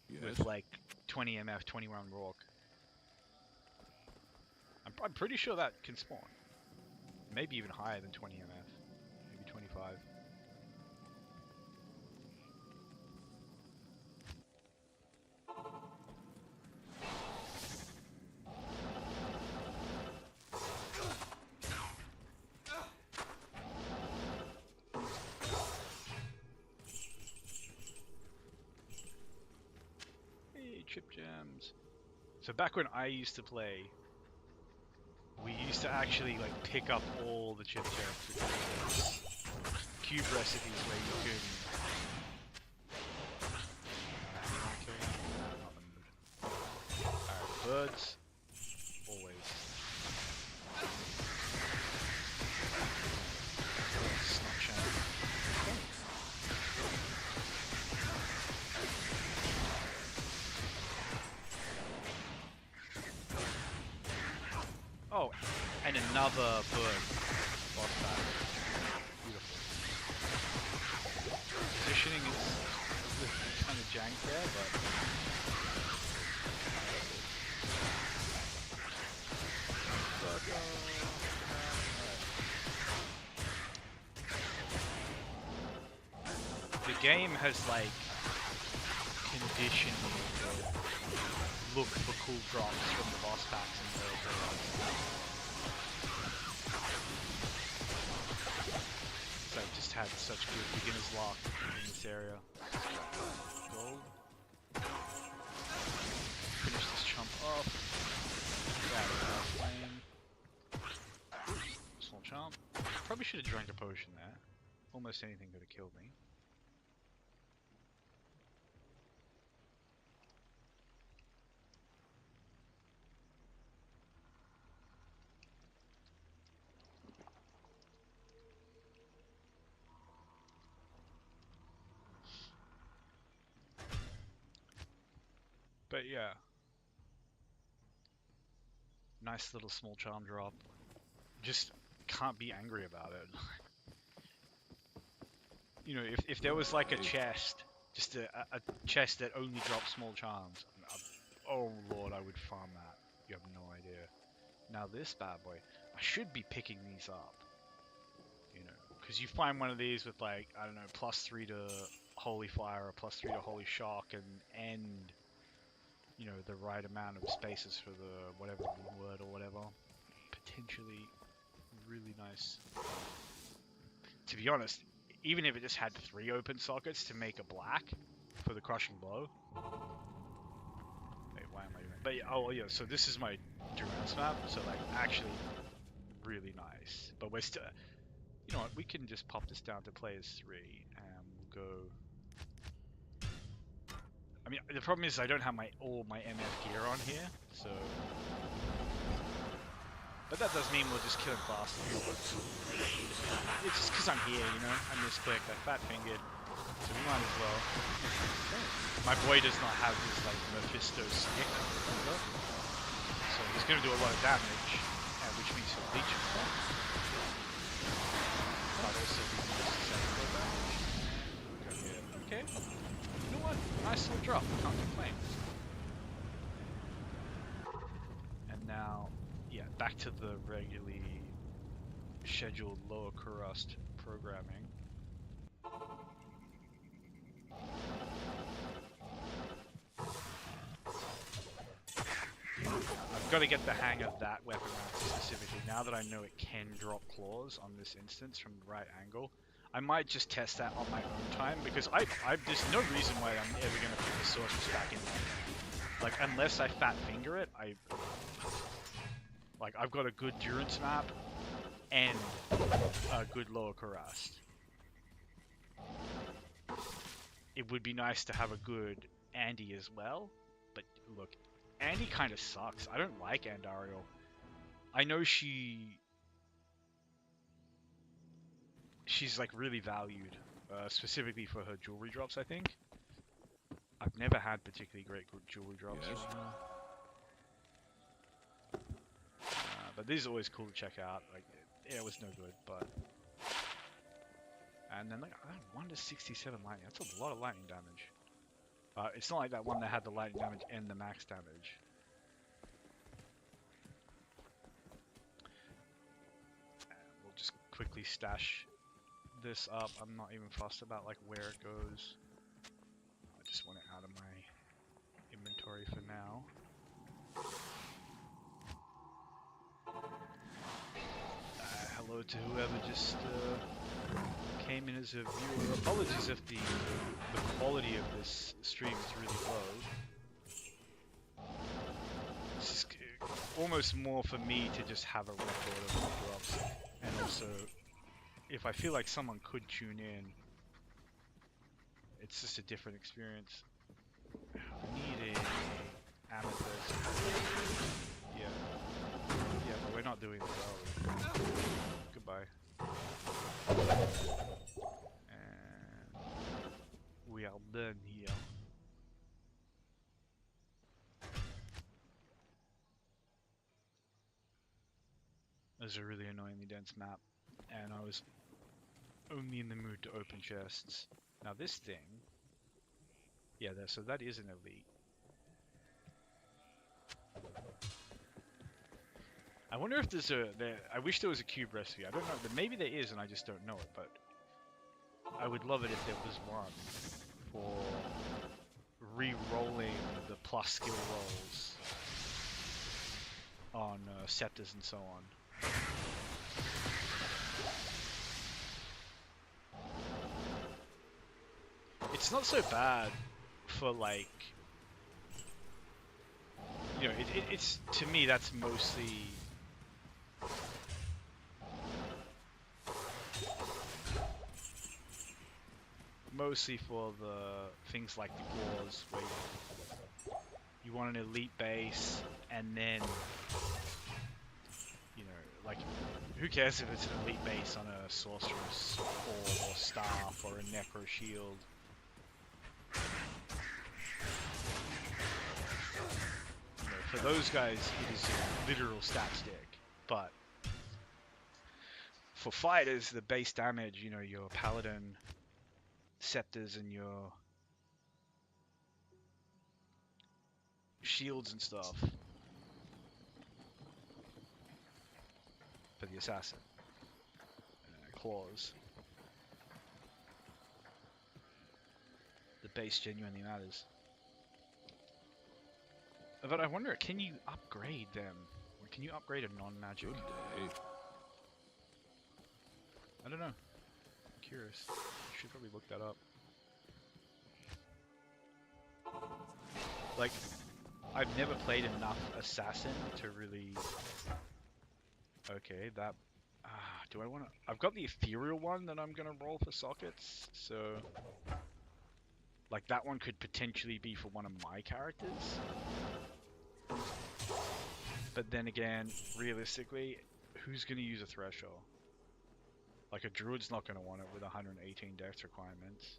Yes. with like 20 MF, 21 Rourke. I'm pretty sure that can spawn. Maybe even higher than 20 MF. Maybe 25. chip gems. So back when I used to play, we used to actually like pick up all the chip gems because there's cube recipes where you can. Alright, birds. Always. Oh, and another bird. Boss battle. Beautiful. Positioning is kind of jank there, but. The game has like conditioned me to look for cool drops from the boss packs and the so I've just had such good beginner's luck in this area. Gold. Finish this chump off. Flame. Small chump. Probably should have drank a potion there. Almost anything could have killed me. But yeah, nice little small charm drop. Just can't be angry about it. You know, if there was like a chest, just a chest that only drops small charms, oh lord, I would farm that. You have no idea. Now this bad boy, I should be picking these up. You know, because you find one of these with like, I don't know, +3 to Holy Fire or +3 to Holy Shock and you know, the right amount of spaces for the whatever word or whatever. Potentially really nice. To be honest, even if it just had 3 open sockets to make a black for the crushing blow. Wait, why am I doing that? But yeah, oh yeah, so this is my Durance map, so like actually really nice. But we're still, you know what, we can just pop this down to players 3 and we'll go. I mean, the problem is I don't have all my MF gear on here, so. But that does mean we'll just kill him faster. It's just because I'm here, you know? I misclicked, I fat-fingered. So we might as well. My boy does not have his, like, Mephisto stick. So he's going to do a lot of damage, which means he'll leech him. But also he needs to damage. Okay. You know what? Nice little drop. Can't complain. And now... yeah, back to the regularly scheduled lower Kurast programming. I've got to get the hang of that weapon specifically. Now that I know it can drop claws on this instance from the right angle, I might just test that on my own time because there's no reason why I'm ever going to put the sorceress back in there. Like, unless I fat finger it, like, I've got a good Durance map and a good lower Kurast. It would be nice to have a good Andy as well, but look, Andy kind of sucks. I don't like Andariel. I know she's like really valued, specifically for her jewelry drops, I think. I've never had particularly great jewelry drops. Yes. But these are always cool to check out. Like, yeah, it was no good, but. And then like 1 to 67 lightning. That's a lot of lightning damage. It's not like that one that had the lightning damage and the max damage. We'll just quickly stash this up. I'm not even fussed about like where it goes. I just want it out of my inventory for now. Hello to whoever just came in as a viewer. Apologies if the quality of this stream is really low. almost more for me to just have a record of what drops, and also if I feel like someone could tune in, it's just a different experience. I need a amethyst. Yeah. Yeah, but we're not doing that, are we? Goodbye. And we are done here. This is a really annoyingly dense map, and I was only in the mood to open chests. Now this thing, yeah, so that is an elite. I wonder if there's I wish there was a cube recipe. I don't know, maybe there is and I just don't know it, but I would love it if there was one for re-rolling the plus skill rolls on scepters and so on. It's not so bad for, like, you know, it's to me that's mostly for the things like the claws, where you want an elite base, and then, you know, like, who cares if it's an elite base on a sorceress or staff or a necro shield? You know, for those guys, it is a literal stat stick, but for fighters, the base damage, you know, your paladin scepters and your shields and stuff for the assassin, claws, the base genuinely matters. But I wonder, can you upgrade them? Or can you upgrade a non-magic? Good day. I don't know. I'm curious. I should probably look that up. Like, I've never played enough assassin to really... Okay, that... do I want to... I've got the ethereal one that I'm going to roll for sockets, so... Like, that one could potentially be for one of my characters. But then again, realistically, who's going to use a threshold? Like, a druid's not going to want it with 118 dex requirements.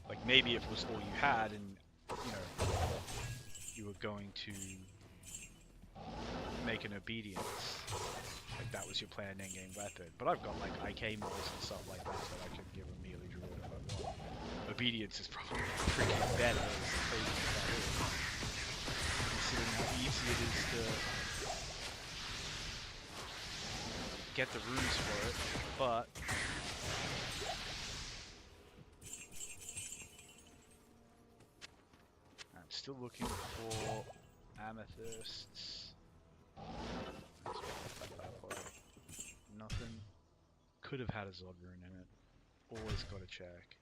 Like, maybe if it was all you had and, you know, you were going to make an obedience. Like, that was your planned endgame weapon. But I've got, like, IK models and stuff like that that I can give a melee druid if I want. Obedience is probably freaking better, as crazy as that is. Considering how easy it is to get the runes for it, but... I'm still looking for amethysts. Nothing. Could have had a Zod rune in it. Always gotta check.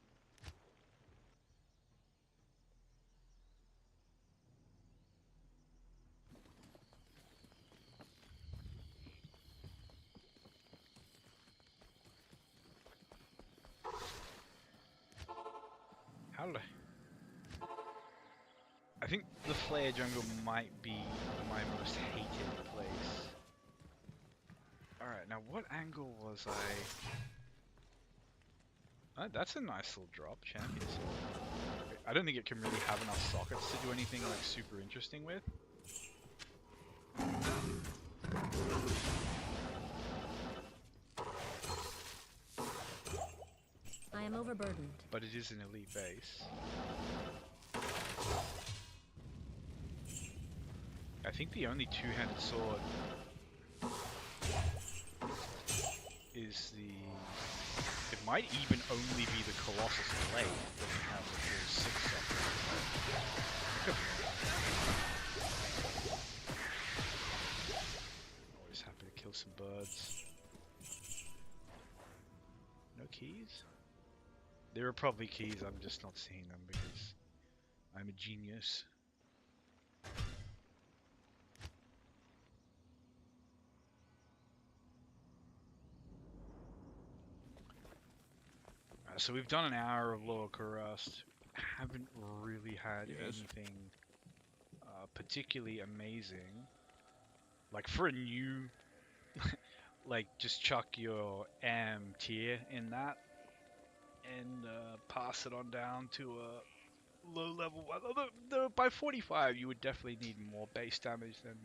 How did I think the Flare Jungle might be my most hated place. Alright, now what angle was I... Oh, that's a nice little drop, Champion Sword. I don't think it can really have enough sockets to do anything like super interesting with. I am overburdened. But it is an elite base. I think the only two-handed sword is the... It might even only be the Colossus Blade that doesn't have the full 6 sockets. Always happy to kill some birds. No keys? There are probably keys, I'm just not seeing them because I'm a genius. So we've done an hour of Lower Kurast. Haven't really had Yes. anything particularly amazing. Like for a new, like just chuck your AM tier in that and pass it on down to a low level one. Although by 45 you would definitely need more base damage than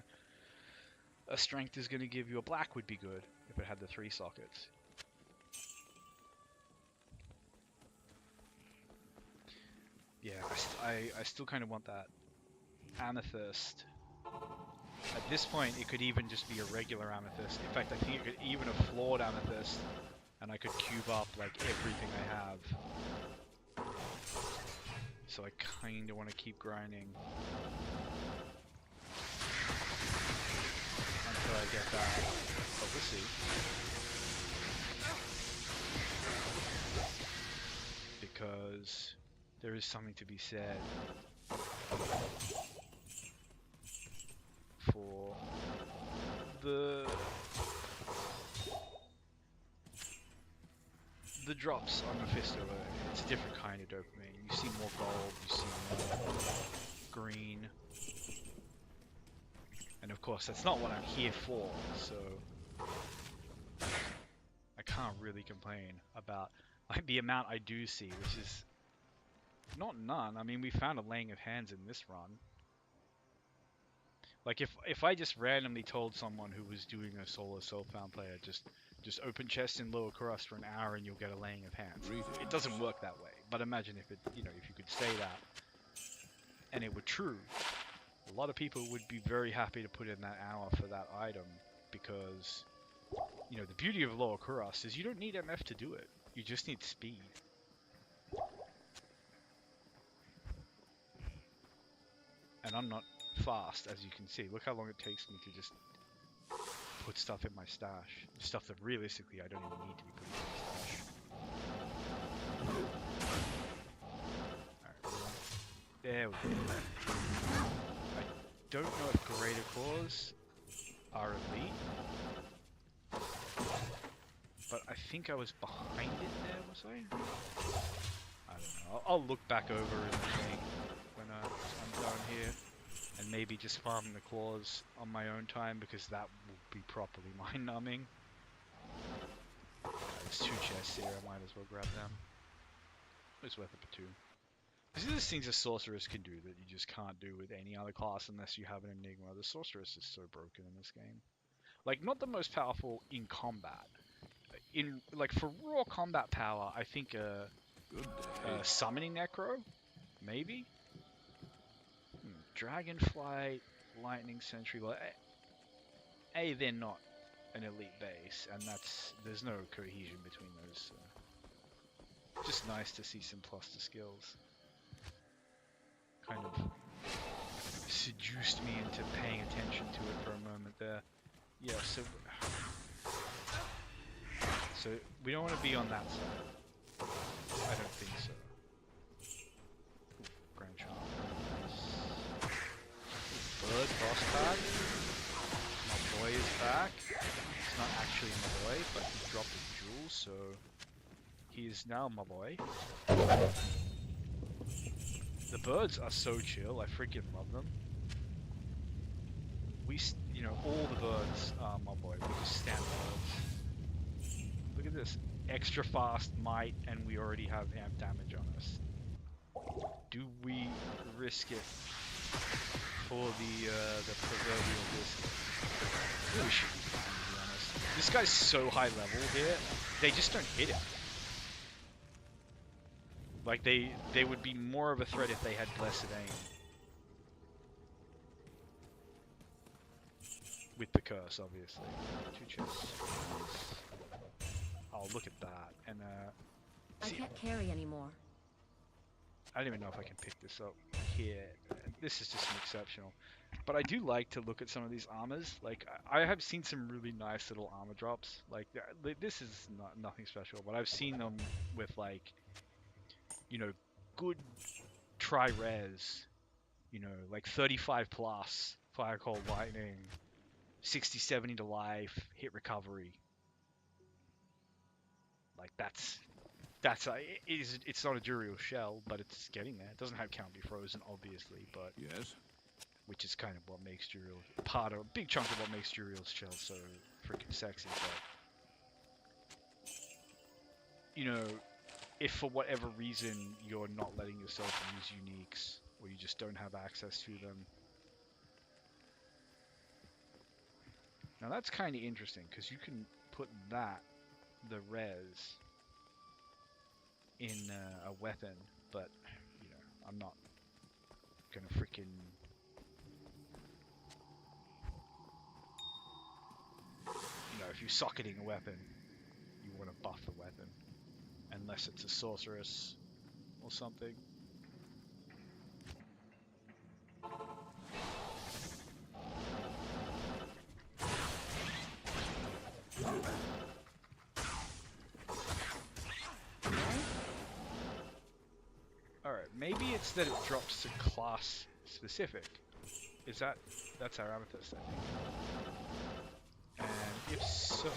a strength is going to give you. A black would be good if it had the 3 sockets. Yeah, I still kind of want that amethyst. At this point, it could even just be a regular amethyst. In fact, I think it could even a flawed amethyst, and I could cube up like everything I have. So I kind of want to keep grinding until I get that. But we'll see. Because there is something to be said for the drops on Mephisto. It's a different kind of dopamine. You see more gold, you see more green, and of course that's not what I'm here for, so I can't really complain about like the amount I do see, which is not none. I mean, we found a laying of hands in this run. Like if I just randomly told someone who was doing a solo Soulbound player just open chest in Lower Kurast for an hour and you'll get a laying of hands. It doesn't work that way. But imagine if it, you know, if you could say that and it were true, a lot of people would be very happy to put in that hour for that item because, you know, the beauty of Lower Kurast is you don't need MF to do it. You just need speed. And I'm not fast, as you can see. Look how long it takes me to just put stuff in my stash. Stuff that realistically I don't even need to be putting in my stash. Alright, there we go. I don't know if Greater Cores are elite, but I think I was behind it there, was I? I don't know. I'll look back over in the thing when I'm done here. And maybe just farming the claws on my own time because that will be properly mind-numbing. There's 2 chests here, I might as well grab them. It's worth it for 2. These things a sorceress can do that you just can't do with any other class unless you have an Enigma. The sorceress is so broken in this game. Like, not the most powerful in combat. In like for raw combat power, I think summoning Necro, maybe. Dragonflight, Lightning Sentry. Well, they're not an elite base, and there's no cohesion between those. So. Just nice to see some plus to skills. Kind of seduced me into paying attention to it for a moment there. Yeah, so we don't want to be on that side. I don't think so. Grand Charm. Bird boss pack. My boy is back. It's not actually my boy, but he dropped a jewel, so he is now my boy. The birds are so chill. I freaking love them. You know, all the birds are my boy. We just stand birds. Look at this. Extra fast might, and we already have amp damage on us. Do we risk it for the proverbial biscuit? We should be fine, to be honest. This guy's so high level here, they just don't hit him. Like, they would be more of a threat if they had blessed aim. With the curse, obviously. 2 chests. Oh, look at that. And, I can't carry anymore. I don't even know if I can pick this up here. This is just exceptional. But I do like to look at some of these armors. Like, I have seen some really nice little armor drops. Like, this is nothing special, but I've seen them with, like, you know, good tri-res, you know, like 35 plus, fire cold lightning, 60, 70 to life, hit recovery. Like that's it's not a Duriel shell, but it's getting there. It doesn't have Can't Be Frozen, obviously, but Yes. which is kind of what makes Duriel a big chunk of what makes Duriel's shell so freaking sexy. But you know, if for whatever reason you're not letting yourself use uniques, or you just don't have access to them, now that's kind of interesting because you can put the res, in a weapon, but you know, I'm not gonna freaking. You know, if you're socketing a weapon, you want to buff the weapon, unless it's a sorceress or something. Alright, maybe it's that it drops to class specific. That's our amethyst, I think. And if so,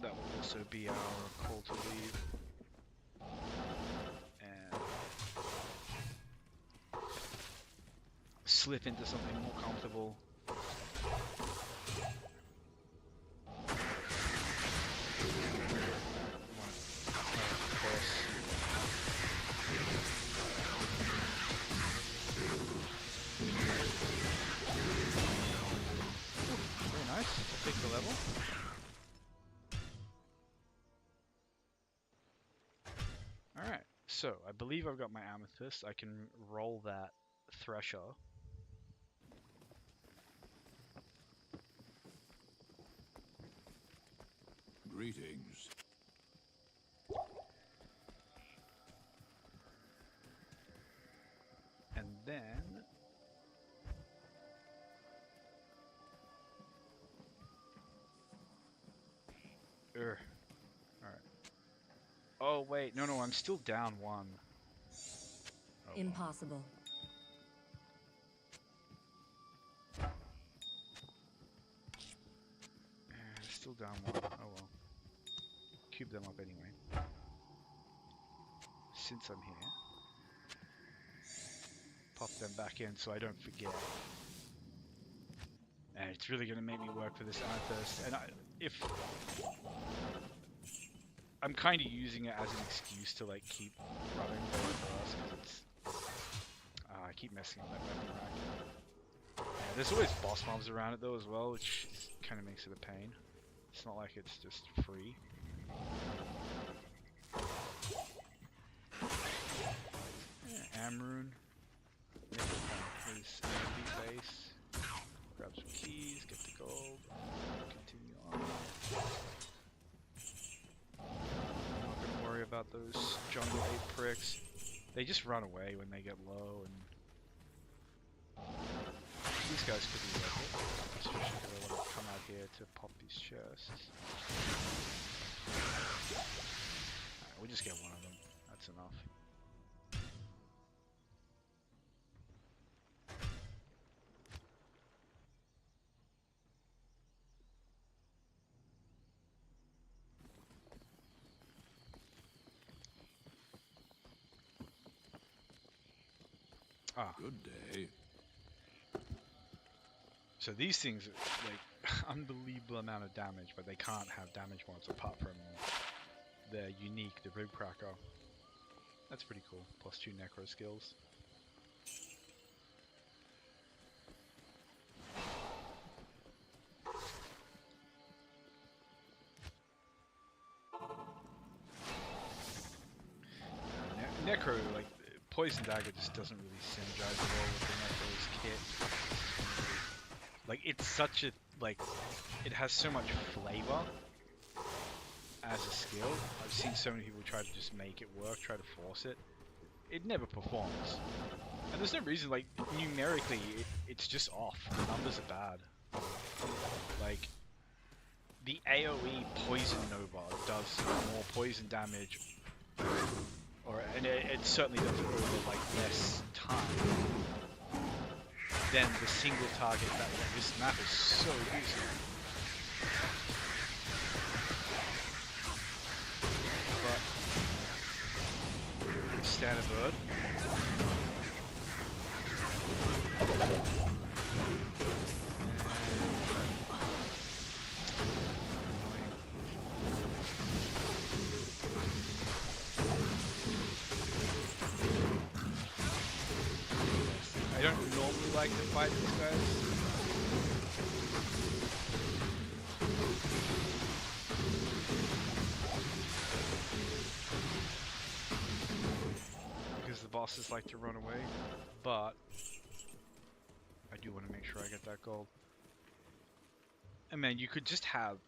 that will also be our call to leave. And slip into something more comfortable. Very nice. I'll take the level. Alright, so I believe I've got my amethyst. I can roll that thresher. Greetings. And then alright. Oh wait, no, I'm still down one. Oh, Impossible. Still down one. Oh well. Cube them up anyway. Since I'm here. Pop them back in so I don't forget. And it's really going to make me work for this amethyst. And I'm kind of using it as an excuse to like keep running because it's I keep messing up that weapon rack. Yeah, there's always boss mobs around it though as well, which kind of makes it a pain. It's not like it's just free. Yeah, Amrune. His enemy base. Grab some keys, get the gold, continue on. I'm not gonna worry about those jungle 8 pricks. They just run away when they get low, and these guys could be worth it, especially because I want to come out here to pop these chests. Alright, we'll just get one of them. That's enough. Ah. Good day. So these things are like unbelievable amount of damage, but they can't have damage mods apart from their unique, the Rib Cracker. That's pretty cool. +2 necro skills. Necro, like, Poison Dagger just doesn't really synergize at all with the Necro's kit. Like, it's such a, like, it has so much flavor as a skill. I've seen so many people try to just make it work, try to force it. It never performs. And there's no reason, like, numerically, it's just off. The numbers are bad. Like, the AoE Poison Nova does more poison damage and it certainly does it over like less time than the single target that this map is so easy. But stand a bird. I don't normally like to fight these guys. Because the bosses like to run away, but I do want to make sure I get that gold. And man, you could just have,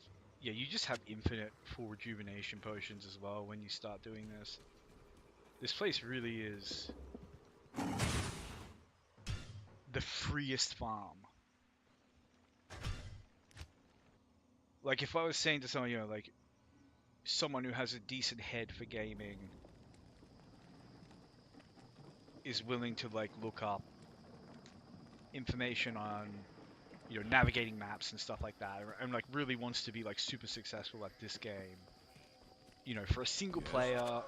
yeah, you just have infinite full rejuvenation potions as well when you start doing this. This place really is the freest farm. Like if I was saying to someone, you know, like someone who has a decent head for gaming is willing to like look up information on, you know, navigating maps and stuff like that, and like really wants to be like super successful at this game, you know, for a single player,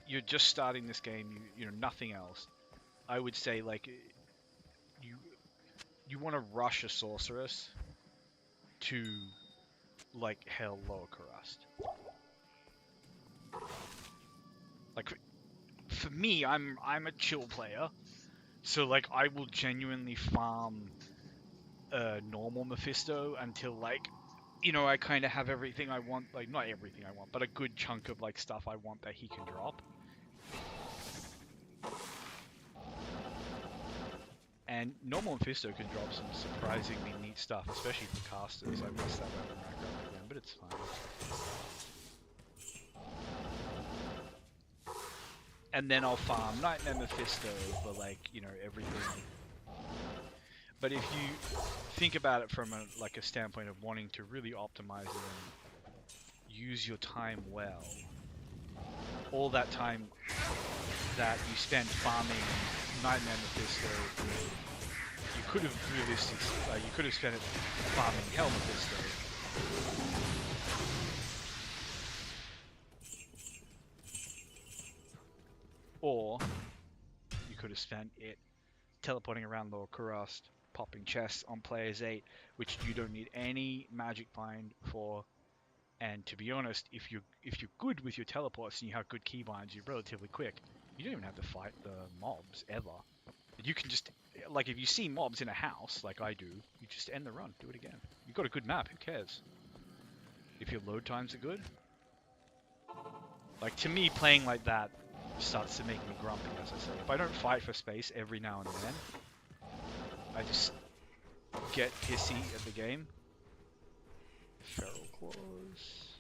you're just starting this game, you know, nothing else, I would say like you want to rush a sorceress to like hell lower Kurast. Like for me, I'm a chill player, so like I will genuinely farm normal Mephisto until like, you know, I kind of have everything I want, like not everything I want, but a good chunk of like stuff I want that he can drop. And normal Mephisto can drop some surprisingly neat stuff, especially for casters. I messed that weapon rack up again, but it's fine. And then I'll farm Nightmare Mephisto for like, you know, everything. But if you think about it from a standpoint of wanting to really optimize it and use your time well, all that time that you spend farming Nightmare Mephisto, you could have you could have spent it farming Hell Mephisto. Or you could have spent it teleporting around Lower Kurast, popping chests on players 8, which you don't need any magic find for. And to be honest, if you're good with your teleports and you have good keybinds, you're relatively quick. You don't even have to fight the mobs ever. You can just, like, if you see mobs in a house, like I do, you just end the run, do it again. You've got a good map, who cares? If your load times are good. Like, to me, playing like that starts to make me grumpy, as I say. If I don't fight for space every now and then, I just get pissy at the game. Feral Claws.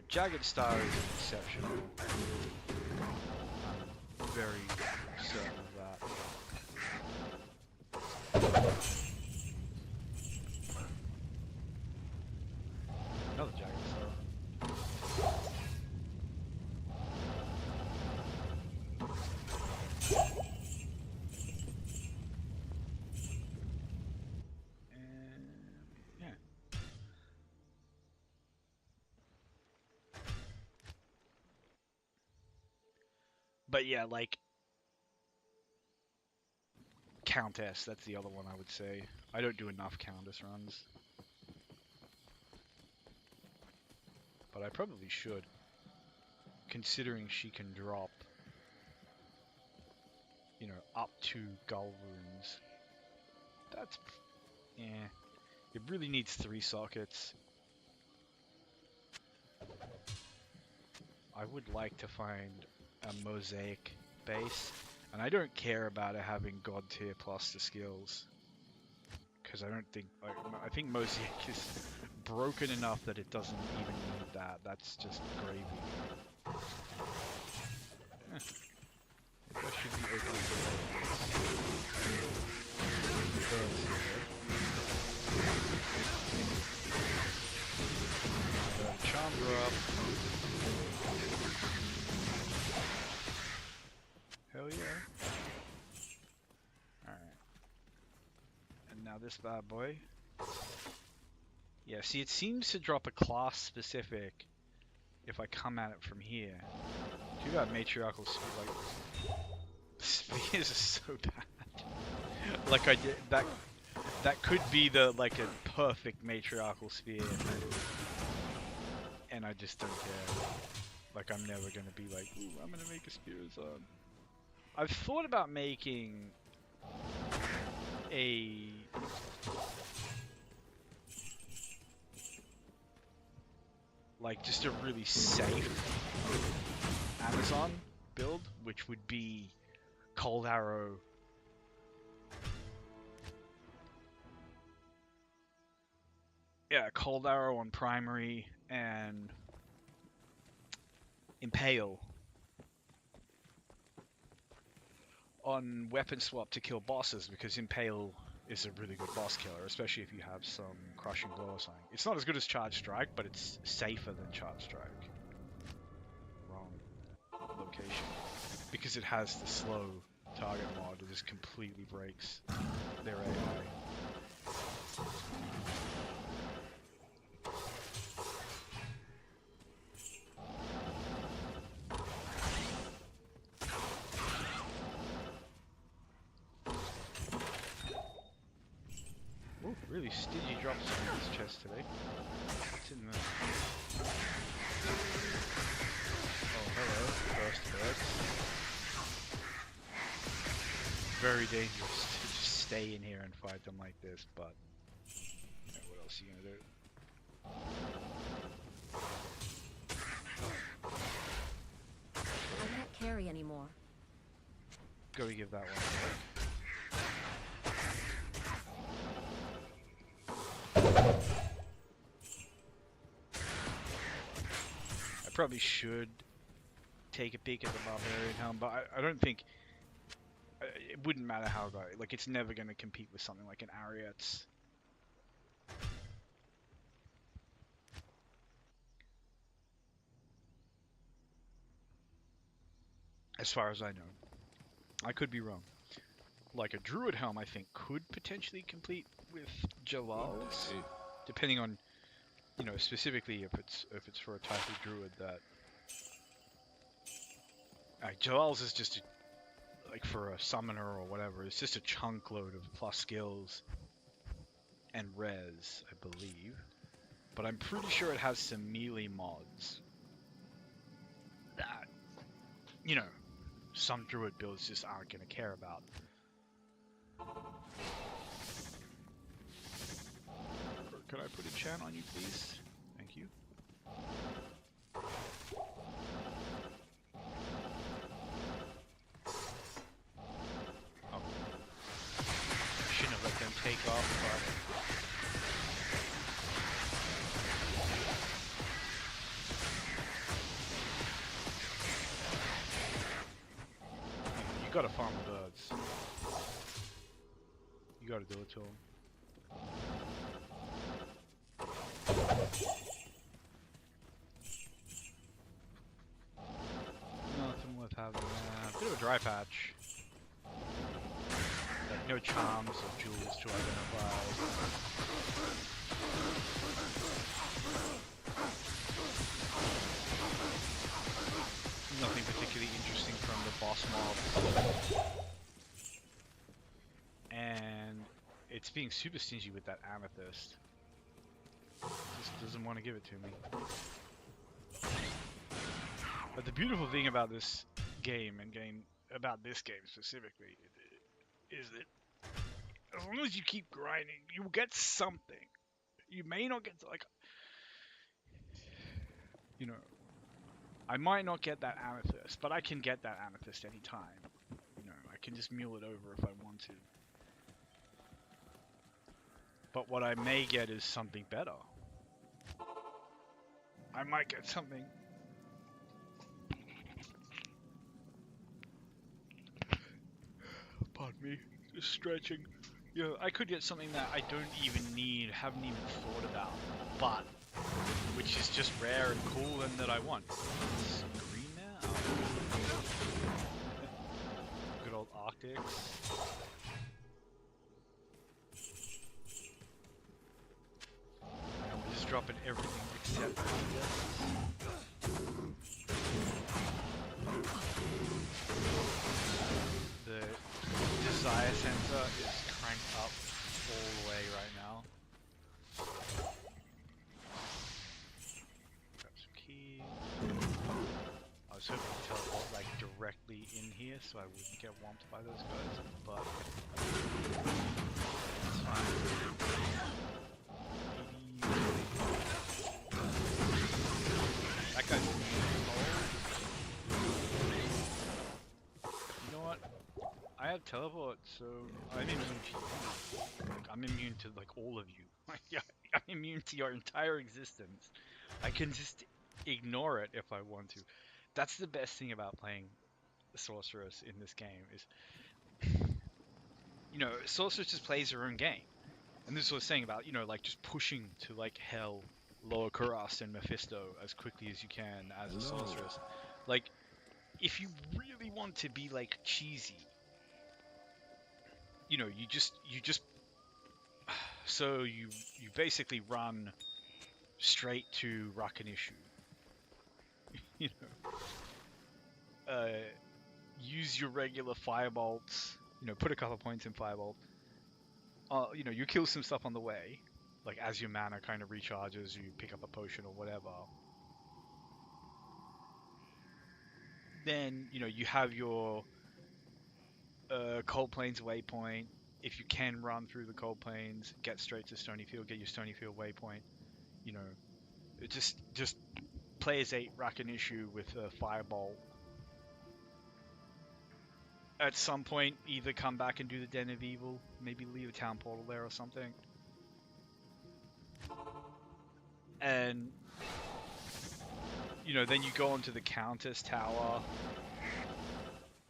Jagged Star is exceptional. I'm very certain of that. Another Jagged Star. But yeah, like Countess, that's the other one I would say. I don't do enough Countess runs. But I probably should, considering she can drop, you know, up to Gull Runes. That's, yeah. It really needs 3 sockets. I would like to find a Mosaic base, and I don't care about it having God tier plus the skills, because I don't think, I think Mosaic is broken enough that it doesn't even need that. That's just gravy. Maybe I should be opening Charm drop. Now this bad boy. Yeah, see, it seems to drop a class specific if I come at it from here. Too bad matriarchal spear, like, spears are so bad. Like I did that. That could be the like a perfect matriarchal spear, and I just don't care. Like I'm never gonna be like, ooh, I'm gonna make a spear zone. I've thought about making a like just a really safe Amazon build, which would be Cold Arrow. Yeah, Cold Arrow on primary and Impale on weapon swap to kill bosses, because Impale is a really good boss killer, especially if you have some Crushing Blow or something. It's not as good as Charge Strike, but it's safer than Charge Strike. Wrong location. Because it has the slow target mod, it just completely breaks their AI. Ooh, really stingy drops in this chest today. What's in there? Oh, hello. First birds. Very dangerous to just stay in here and fight them like this, but you know, what else are you gonna do? I can't carry anymore. Gotta give that one a break. I probably should take a peek at the Barbarian Helm, but I don't think it wouldn't matter how good. Like, it's never going to compete with something like an Ariat's. As far as I know. I could be wrong. Like a Druid Helm, I think, could potentially compete with Jalal's, depending on, you know, specifically if it's for a type of Druid that. Jalal's is just like for a summoner or whatever. It's just a chunk load of plus skills and res, I believe. But I'm pretty sure it has some melee mods that, you know, some Druid builds just aren't going to care about. Can I put a chant on you, please? Thank you. Oh. Shouldn't have let them take off, but... You gotta farm the birds. You gotta do it to them. Nothing worth having. A bit of a dry patch. Like no charms or jewels to identify. Nothing particularly interesting from the boss mob. And it's being super stingy with that amethyst. Just doesn't want to give it to me. But the beautiful thing about this game, and about this game specifically, is that as long as you keep grinding, you will get something. You may not get, like, you know, I might not get that amethyst, but I can get that amethyst anytime. You know, I can just mule it over if I want to. But what I may get is something better. I might get something. Pardon me, just stretching. Yeah, I could get something that I don't even need, haven't even thought about, but which is just rare and cool and that I want. It's green now? Oh. Good old Arctics. everything except the desire sensor is cranked up all the way right now. Grab some keys. I was hoping to teleport like directly in here so I wouldn't get whomped by those guys, but it's fine. That guy's you know what? I have teleport, so I'm immune to you. Like, I'm immune to like all of you. Yeah, I'm immune to your entire existence. I can just ignore it if I want to. That's the best thing about playing the Sorceress in this game is, you know, Sorceress just plays her own game. And this is what I was saying about, you know, like just pushing to like hell, lower Kurast and Mephisto as quickly as you can as a Sorceress. Like, if you really want to be like cheesy, you know, you just so you basically run straight to Rakanishu. You know, use your regular firebolts. You know, put a couple points in firebolt. You know, you kill some stuff on the way, like as your mana kind of recharges, you pick up a potion or whatever. Then, you know, you have your Cold Plains waypoint. If you can run through the Cold Plains, get straight to Stonyfield, get your Stonyfield waypoint. You know, it just play as 8 Rakanishu with a Firebolt. At some point, either come back and do the Den of Evil, maybe leave a town portal there or something. And, you know, then you go onto the Countess Tower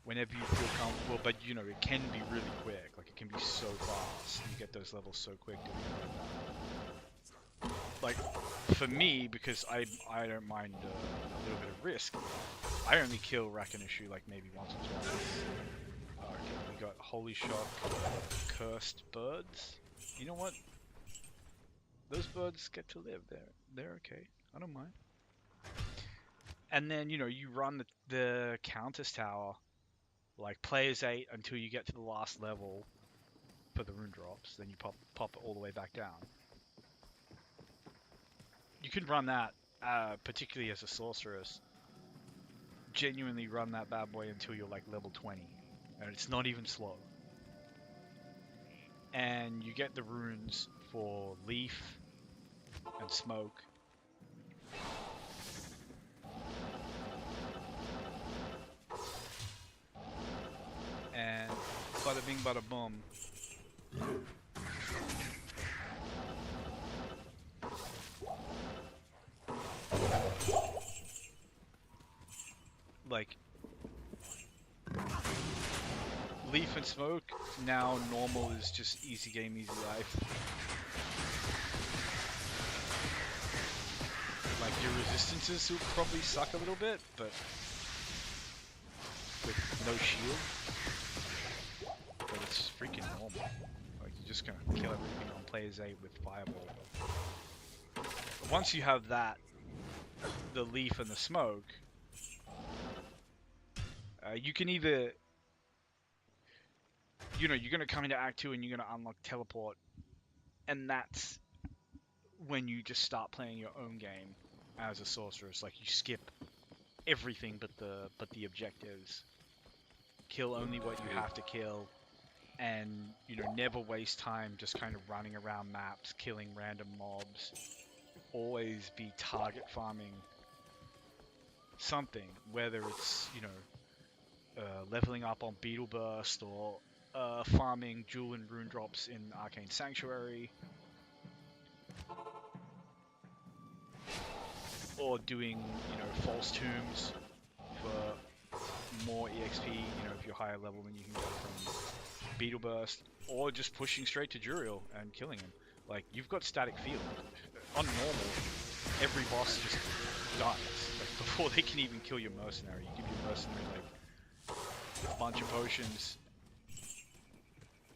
whenever you feel comfortable, but, you know, it can be really quick. Like, it can be so fast. You get those levels so quick doing it like that. Like, for me, because I don't mind a little bit of risk, I only kill Rakanishu like maybe once or twice. Okay, we got Holy Shock, Cursed Birds. You know what? Those birds get to live. They're okay. I don't mind. And then, you know, you run the Countess Tower, like play as 8 until you get to the last level for the rune drops. Then you pop it all the way back down. You can run that, particularly as a sorceress. Genuinely run that bad boy until you're like level 20, and it's not even slow. And you get the runes for Leaf and Smoke. And bada bing bada boom. Like, Leaf and Smoke, now normal is just easy game, easy life. Like, your resistances will probably suck a little bit, but with no shield. But it's freaking normal. Like, you're just gonna kill everything on players 8 with Fireball. But once you have that, the Leaf and the Smoke, you can either, you know, you're going to come into Act 2 and you're going to unlock Teleport, and that's when you just start playing your own game as a sorceress. Like, you skip everything but the objectives, kill only what you have to kill, and, you know, never waste time just kind of running around maps, killing random mobs. Always be target farming something, whether it's, you know, leveling up on Beetle Burst, or farming jewel and rune drops in Arcane Sanctuary, or doing, you know, false tombs for more EXP. You know, if you're higher level, then you can go from Beetle Burst, or just pushing straight to Juriel and killing him. Like, you've got static field. On normal, every boss just dies. Like, before they can even kill your mercenary, you give your mercenary like a bunch of potions.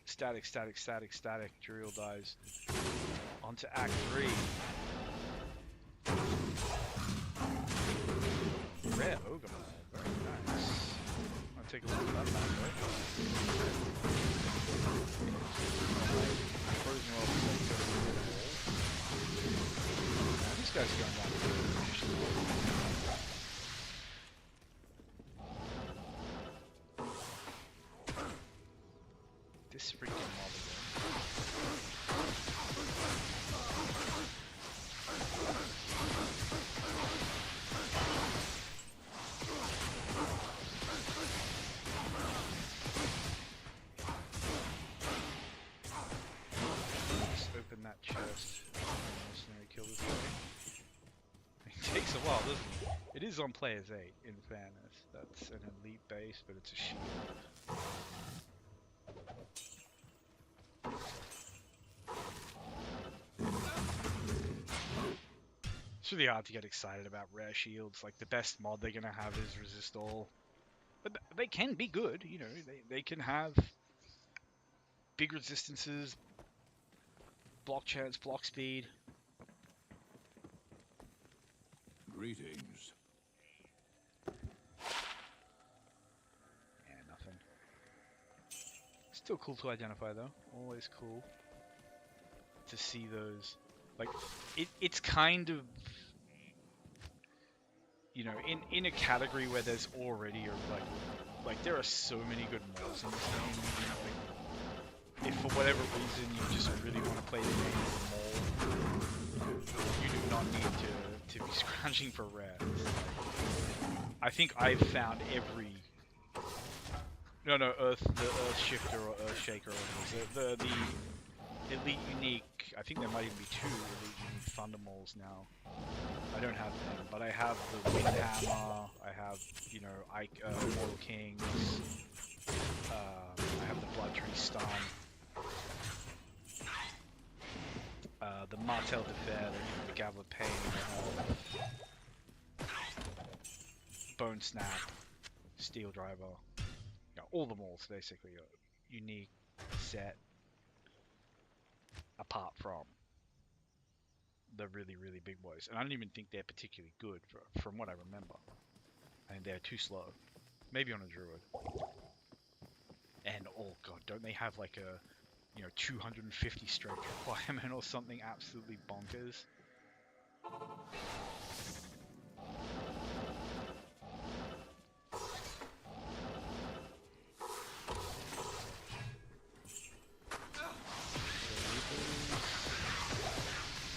Static, static, static, static. Juriel dies. On to Act 3. take a look at that bad boy. Frozen roll, this guy's going down to this freaking mob again. Let's open that chest. Mercenary kill this guy. It takes a while, doesn't it? It is on players 8, in fairness. That's an elite base, but it's a shield. It's really hard to get excited about rare shields. Like, the best mod they're gonna have is resist all. But they can be good, you know, they can have big resistances, block chance, block speed. Greetings. Yeah, nothing. Still cool to identify though. Always cool to see those. Like, it's kind of, you know, in a category where there's already a like there are so many good mods in this game. You know, like, if for whatever reason you just really want to play the game more, you do not need to be scrounging for rares. I think I've found every the Earth Shifter or Earth Shaker, or the Elite Unique. I think there might even be 2 Elite Unique Thunder Mauls now. I don't have them, but I have the Wind Hammer. I have, you know, Mortal Kings. I have the Blood Tree Stun. The Martel de Fer, the Gavel of Pain, Bone Snap, Steel Driver. You know, all the Mauls basically are unique set apart from the really, really big boys. And I don't even think they're particularly good from what I remember. I mean, they're too slow. Maybe on a Druid. And, oh god, don't they have like a, you know, 250 strength requirement or something absolutely bonkers?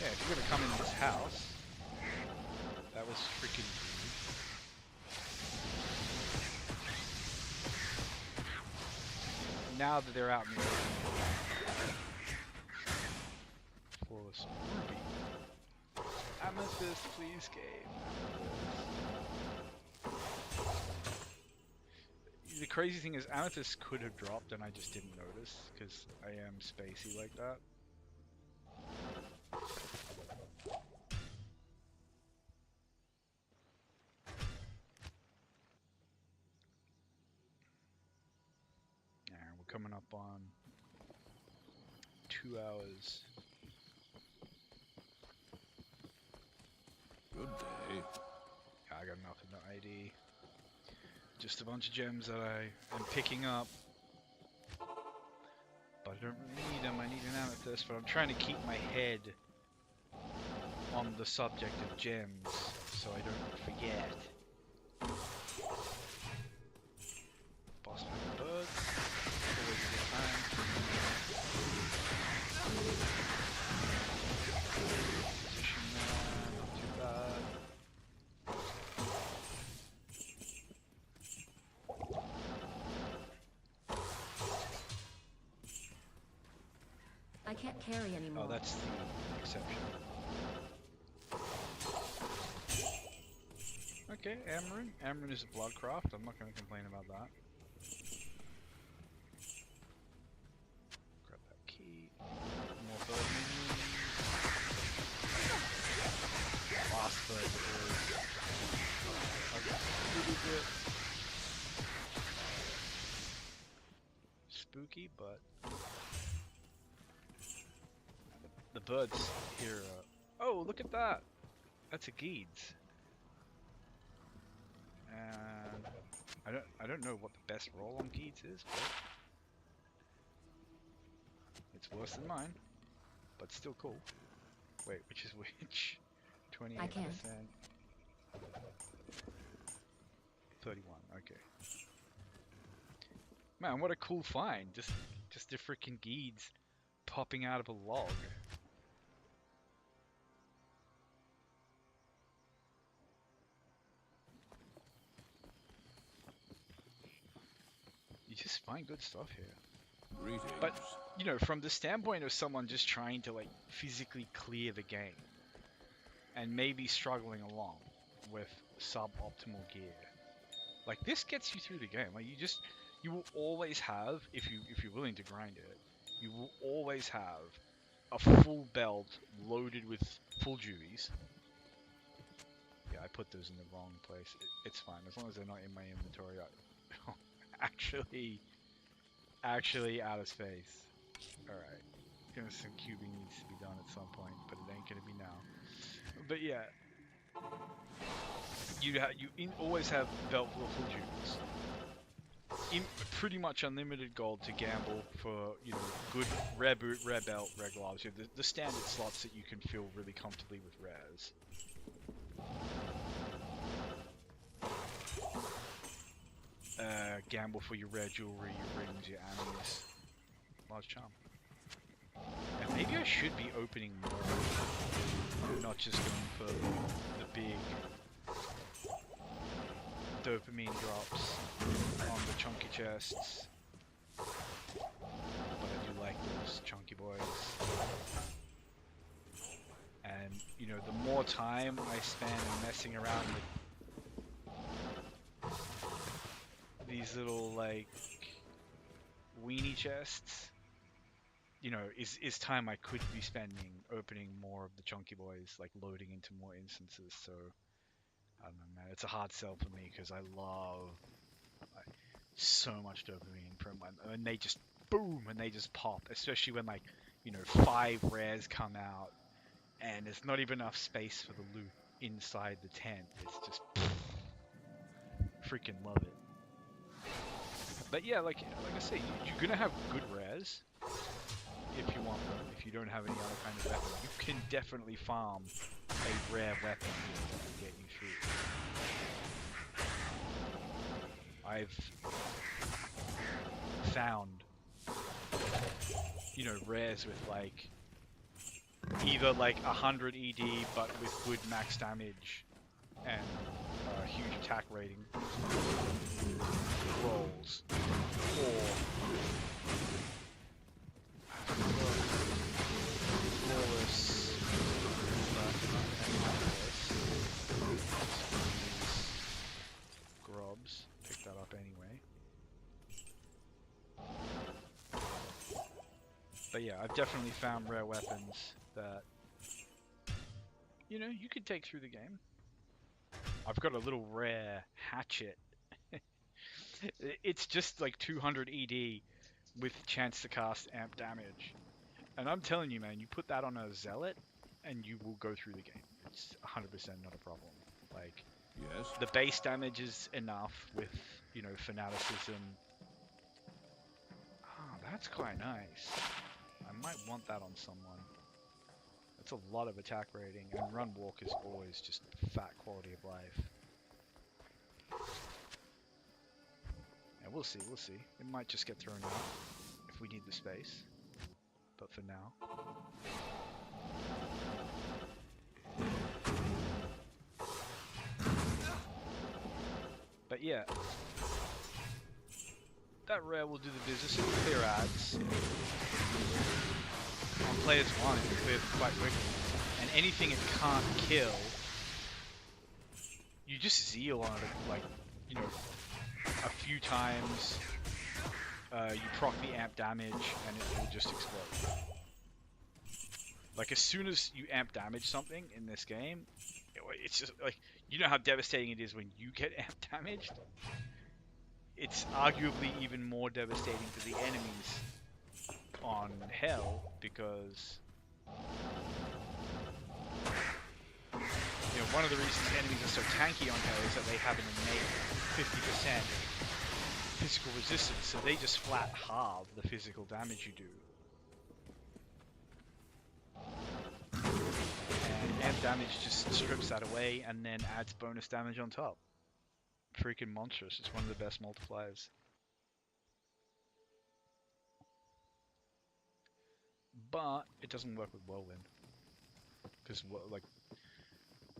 Yeah, if you're gonna come in this house, that was freaking rude. Now that they're out in the open, flawless ruby. Amethyst, please, game. The crazy thing is, Amethyst could have dropped and I just didn't notice, because I am spacey like that. Coming up on 2 hours. Good day. Yeah, I got nothing to ID. Just a bunch of gems that I am picking up. But I don't really need them. I need an amethyst, but I'm trying to keep my head on the subject of gems so I don't forget. Boss pack of birds. Always a good time. Position there, not too bad. I can't carry anymore. Oh, that's the exception. Okay, Amarin. Amarin is a bloodcraft. I'm not going to complain about that. Grab that key. More bird minions. Last bird is a little bit spooky, but the birds here. Oh, look at that! That's a Geeds. And I I don't know what the best roll on Geeds is, but it's worse than mine. But still cool. Wait, which is which? 28%. I can. 31. Okay. Man, what a cool find! Just the freaking Geeds popping out of a log. You just find good stuff here. Greetings. But, you know, from the standpoint of someone just trying to, like, physically clear the game, and maybe struggling along with suboptimal gear, like, this gets you through the game. Like, you will always have, if you're willing to grind it, you will always have a full belt loaded with full juvies. Yeah, I put those in the wrong place. It's fine, as long as they're not in my inventory. Actually out of space. Alright. Some cubing needs to be done at some point, but it ain't gonna be now. But yeah. Always have belt full of full juvies. Pretty much unlimited gold to gamble for, you know, good rare boot, rare belt, rare gloves. You know, the standard slots that you can fill really comfortably with rares. Gamble for your rare jewelry, your rings, your ammies. Large charm. And maybe I should be opening more, not just going for the big dopamine drops on the chunky chests. But I do like those chunky boys. And, you know, the more time I spend messing around with these little, like, weenie chests, you know, is time I could be spending opening more of the chunky boys, like loading into more instances. So I don't know, man, it's a hard sell for me because I love so much dopamine from when, and they just boom and they just pop, especially when, like, you know, 5 rares come out and there's not even enough space for the loot inside the tent. It's just freaking love it. But yeah, like I say, you're gonna have good rares if you want them. If you don't have any other kind of weapon, you can definitely farm a rare weapon to get you through. I've found, you know, rares with like either like 100 ED but with good max damage and huge attack rating rolls, or flawless grubs. Pick that up anyway. But yeah, I've definitely found rare weapons that, you know, you could take through the game. I've got a little rare hatchet. It's just like 200 ED with chance to cast amp damage. And I'm telling you, man, you put that on a zealot and you will go through the game. It's 100% not a problem. Like, Yes. the base damage is enough with, you know, fanaticism. Ah, that's quite nice. I might want that on someone. That's a lot of attack rating, and run walk is always just fat quality of life. And we'll see, we'll see. It might just get thrown out if we need the space. But for now. But yeah. That rare will do the business. It'll clear ads. On players 1, it clears quite quickly. And anything it can't kill, you just zeal on it, like, you know, a few times. You proc the amp damage and it will just explode. Like, as soon as you amp damage something in this game, it's just like, you know how devastating it is when you get amp damaged? It's arguably even more devastating to the enemies on Hell, because You know, one of the reasons enemies are so tanky on her is that they have an innate 50% physical resistance, so they just flat halve the physical damage you do. And amp damage just strips that away and then adds bonus damage on top. Freaking monstrous. It's one of the best multipliers. But it doesn't work with Whirlwind. Because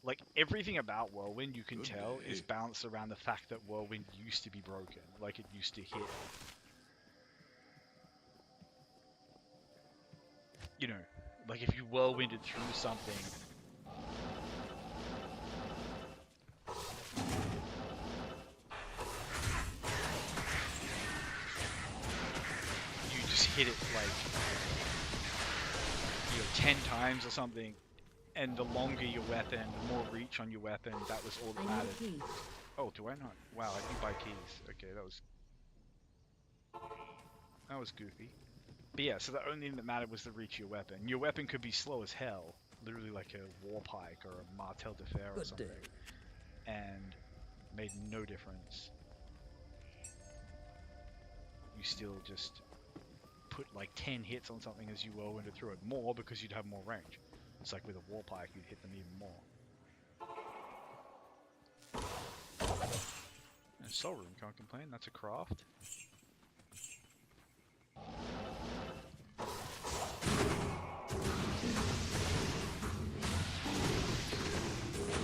like everything about Whirlwind you can tell is balanced around the fact that Whirlwind used to be broken. Like it used to hit. You know, like if you Whirlwinded through something. You just hit it like, you know, 10 times or something. And the longer your weapon, the more reach on your weapon, that was all that mattered. Oh, do I not? Wow, I didn't buy keys. Okay, that was goofy. But yeah, so the only thing that mattered was the reach of your weapon. Your weapon could be slow as hell, literally like a war pike or a martel de fer or something, and made no difference. You still just put like 10 hits on something as you whirlwinded through it, more because you'd have more range. It's like with a war pike, you'd hit them even more. And Soul Room, can't complain, that's a craft.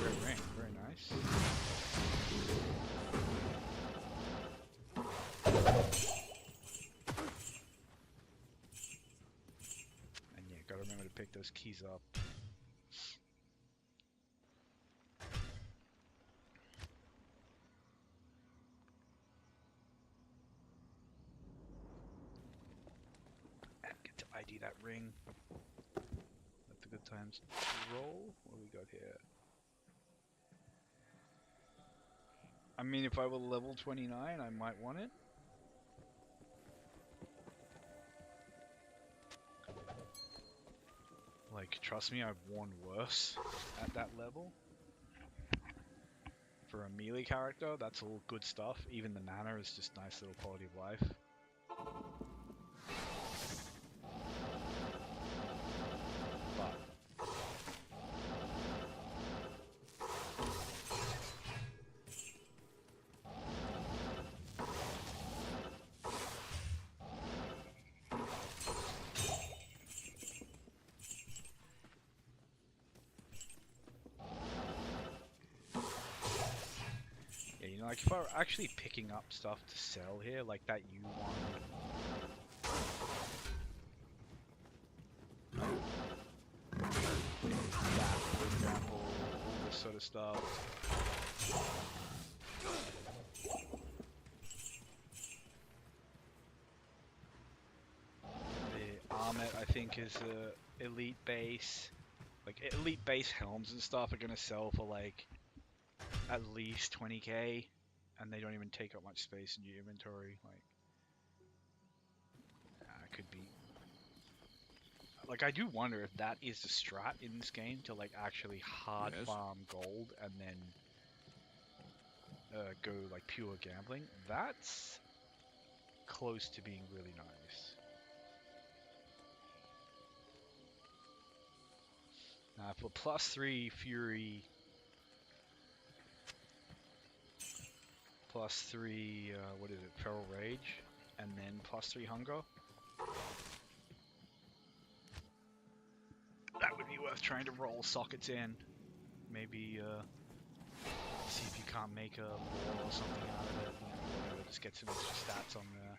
Great range, very nice. And yeah, gotta remember to pick those keys up. ID that ring. Let the good times roll. What do we got here? I mean, if I were level 29, I might want it. Like, trust me, I've worn worse at that level. For a melee character, that's all good stuff. Even the mana is just nice little quality of life. Like, if I were actually picking up stuff to sell here, like that U1. That, for example, all this sort of stuff. The Armet, I think, is a elite base. Like, elite base helms and stuff are gonna sell for, like, at least 20k. And they don't even take up much space in your inventory. Like, could be. Like, I do wonder if that is the strat in this game to like actually hard farm gold and then go like pure gambling. That's close to being really nice. For +3 Fury. +3, what is it, Feral Rage, and then +3 Hunger. That would be worth trying to roll sockets in. Maybe, see if you can't make a lore or something out of it, you know, whatever, just get some extra stats on there.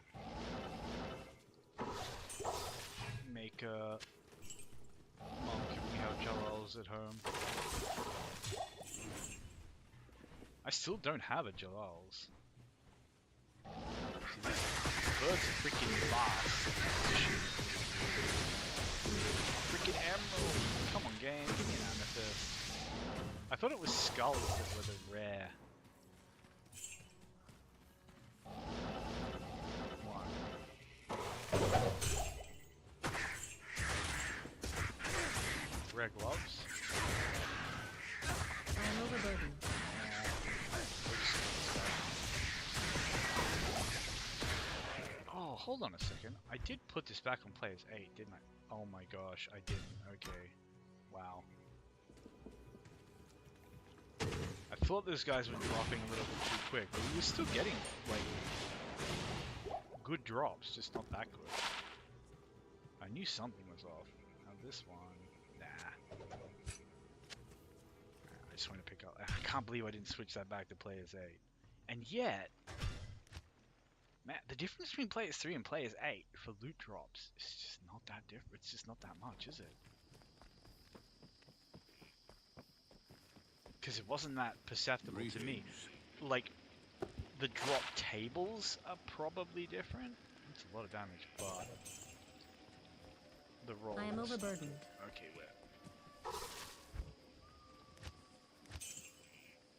Make a monk if we have Jalals at home. I still don't have a Jalal's. See, these birds are freaking fast. Freaking emerald! Come on, game, give me an amethyst. I thought it was skulls that were the rare. One. Rare gloves. hold on a second. I did put this back on players 8, didn't I? Oh my gosh, I didn't. Okay. Wow. I thought those guys were dropping a little bit too quick, but we were still getting, like, good drops, just not that good. I knew something was off. Now this one, nah. I just want to pick up. I can't believe I didn't switch that back to players 8. And yet, man, the difference between players 3 and players 8 for loot drops is just not that different. It's just not that much, is it? Because it wasn't that perceptible to me. Like, the drop tables are probably different. It's a lot of damage, but the rolls. I am overburdened. Okay, we're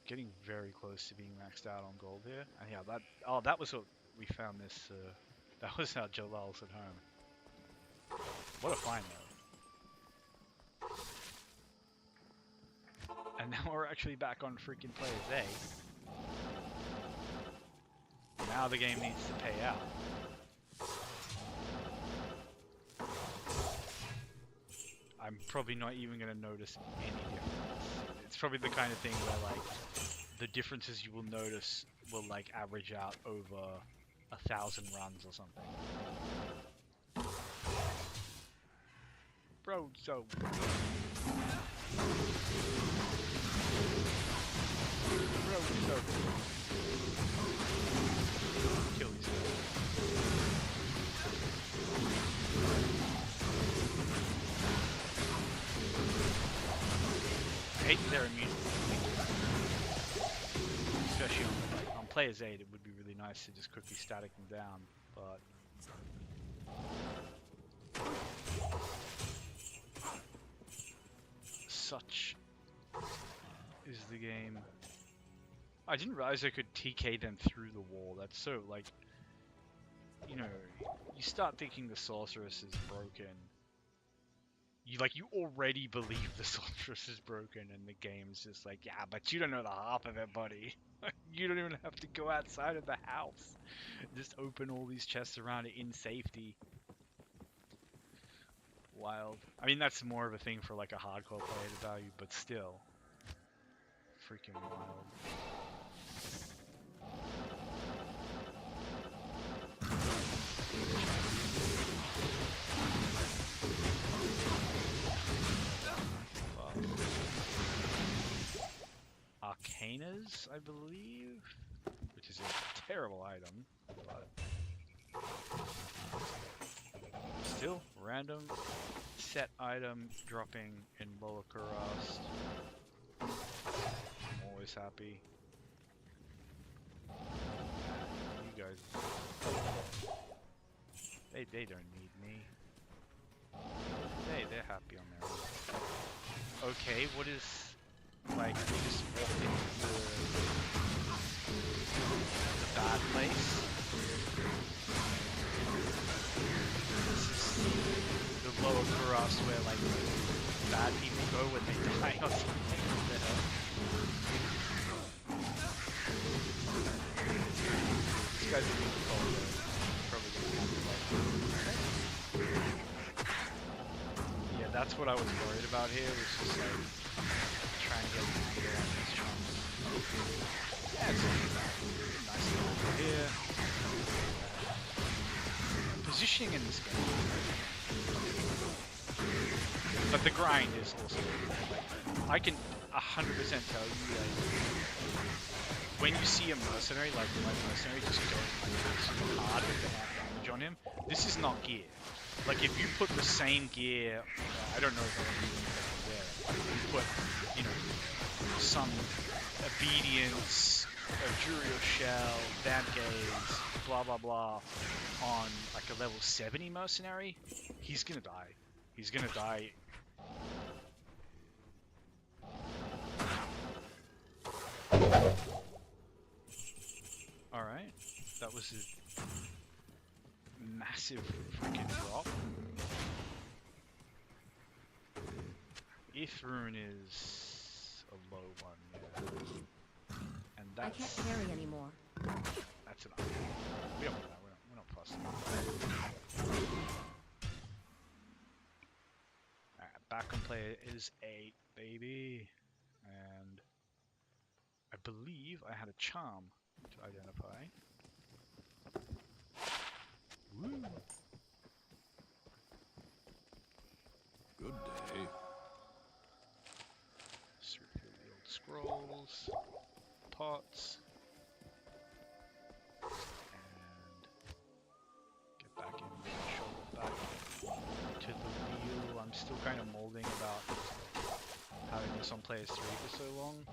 getting very close to being maxed out on gold here. And yeah, that was what we found this. That was how Jalal's at home. What a find though. And now we're actually back on freaking players 8. Now the game needs to pay out. I'm probably not even going to notice any difference. It's probably the kind of thing where, like, the differences you will notice will, like, average out over 1,000 runs or something. Bro, so... Bro, so... Kill these guys. I hate their immunity. Especially on players 8, it would be really nice to just quickly static them down, but... Such is the game. I didn't realize I could TK them through the wall. That's so, like... You know, you start thinking the sorceress is broken. You already believe the sorceress is broken, and the game's just like, yeah, but you don't know the half of it, buddy. You don't even have to go outside of the house. Just open all these chests around it in safety. Wild. I mean, that's more of a thing for like a hardcore player to value, but still. Freaking wild. Arcanas, I believe, which is a terrible item, but still random set item dropping in lower Kurast. I'm always happy. You guys, they don't need me. They're happy on their own. Okay, what is... Like, we just walked into the bad place. This is the lower Kurast where, like, bad people go when they die or something. What the hell? This guy's a bit cold, though. Probably gonna have to, like... Yeah, that's what I was worried about here, was just, like... trying to get an angle on these chunks. Yeah, it's nice little over here. Positioning in this game, but the grind is also like, I can 100% tell you, like, when you see a mercenary like my mercenary just going like super hard with the amp damage on him, this is not gear. Like, if you put the same gear, I don't know if they're using it there, like, if you put, you know, some obedience, a Juriel shell, bad gaze, blah blah blah, on like a level 70 mercenary, he's gonna die. He's gonna die. Alright, that was a massive freaking drop. Ithrune is a low one, yeah. And that's... I can't carry anymore. That's an... We don't want that, we're not fussed awesome. Alright, back on player is 8, baby. And I believe I had a charm to identify. Woo. Good day. Search for the old scrolls, pots, and get back in there, shoulder back to the wheel. I'm still kind of molding about having this on Players 3 for so long.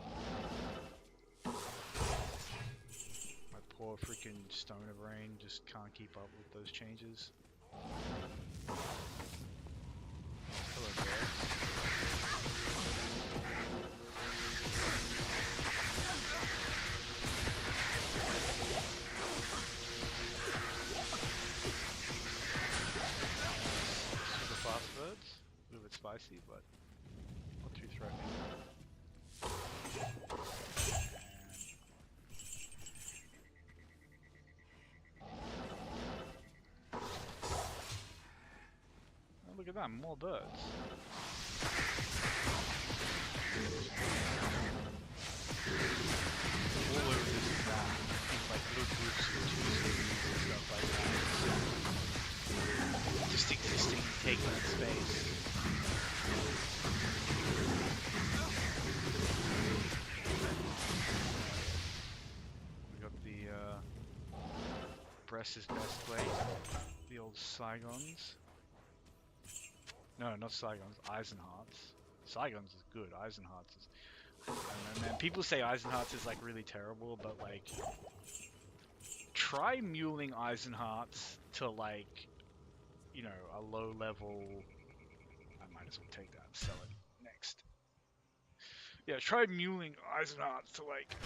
My poor freaking stoner brain just can't keep up with those changes. Hello there. Super fast birds. A little bit spicy, but not too threatening. Oh, look at that, more birds. All over this map, these like little groups of twos and stuff like that. Just existing, taking up space. We got the Breast is best plate, the old Saigons. No, not Saigons, Eisenharts. Saigons is good, Eisenharts is... I don't know, man. People say Eisenharts is like really terrible, but like... Try muling Eisenharts to like... You know, a low level... I might as well take that and sell it next. Yeah, try muling Eisenharts to like...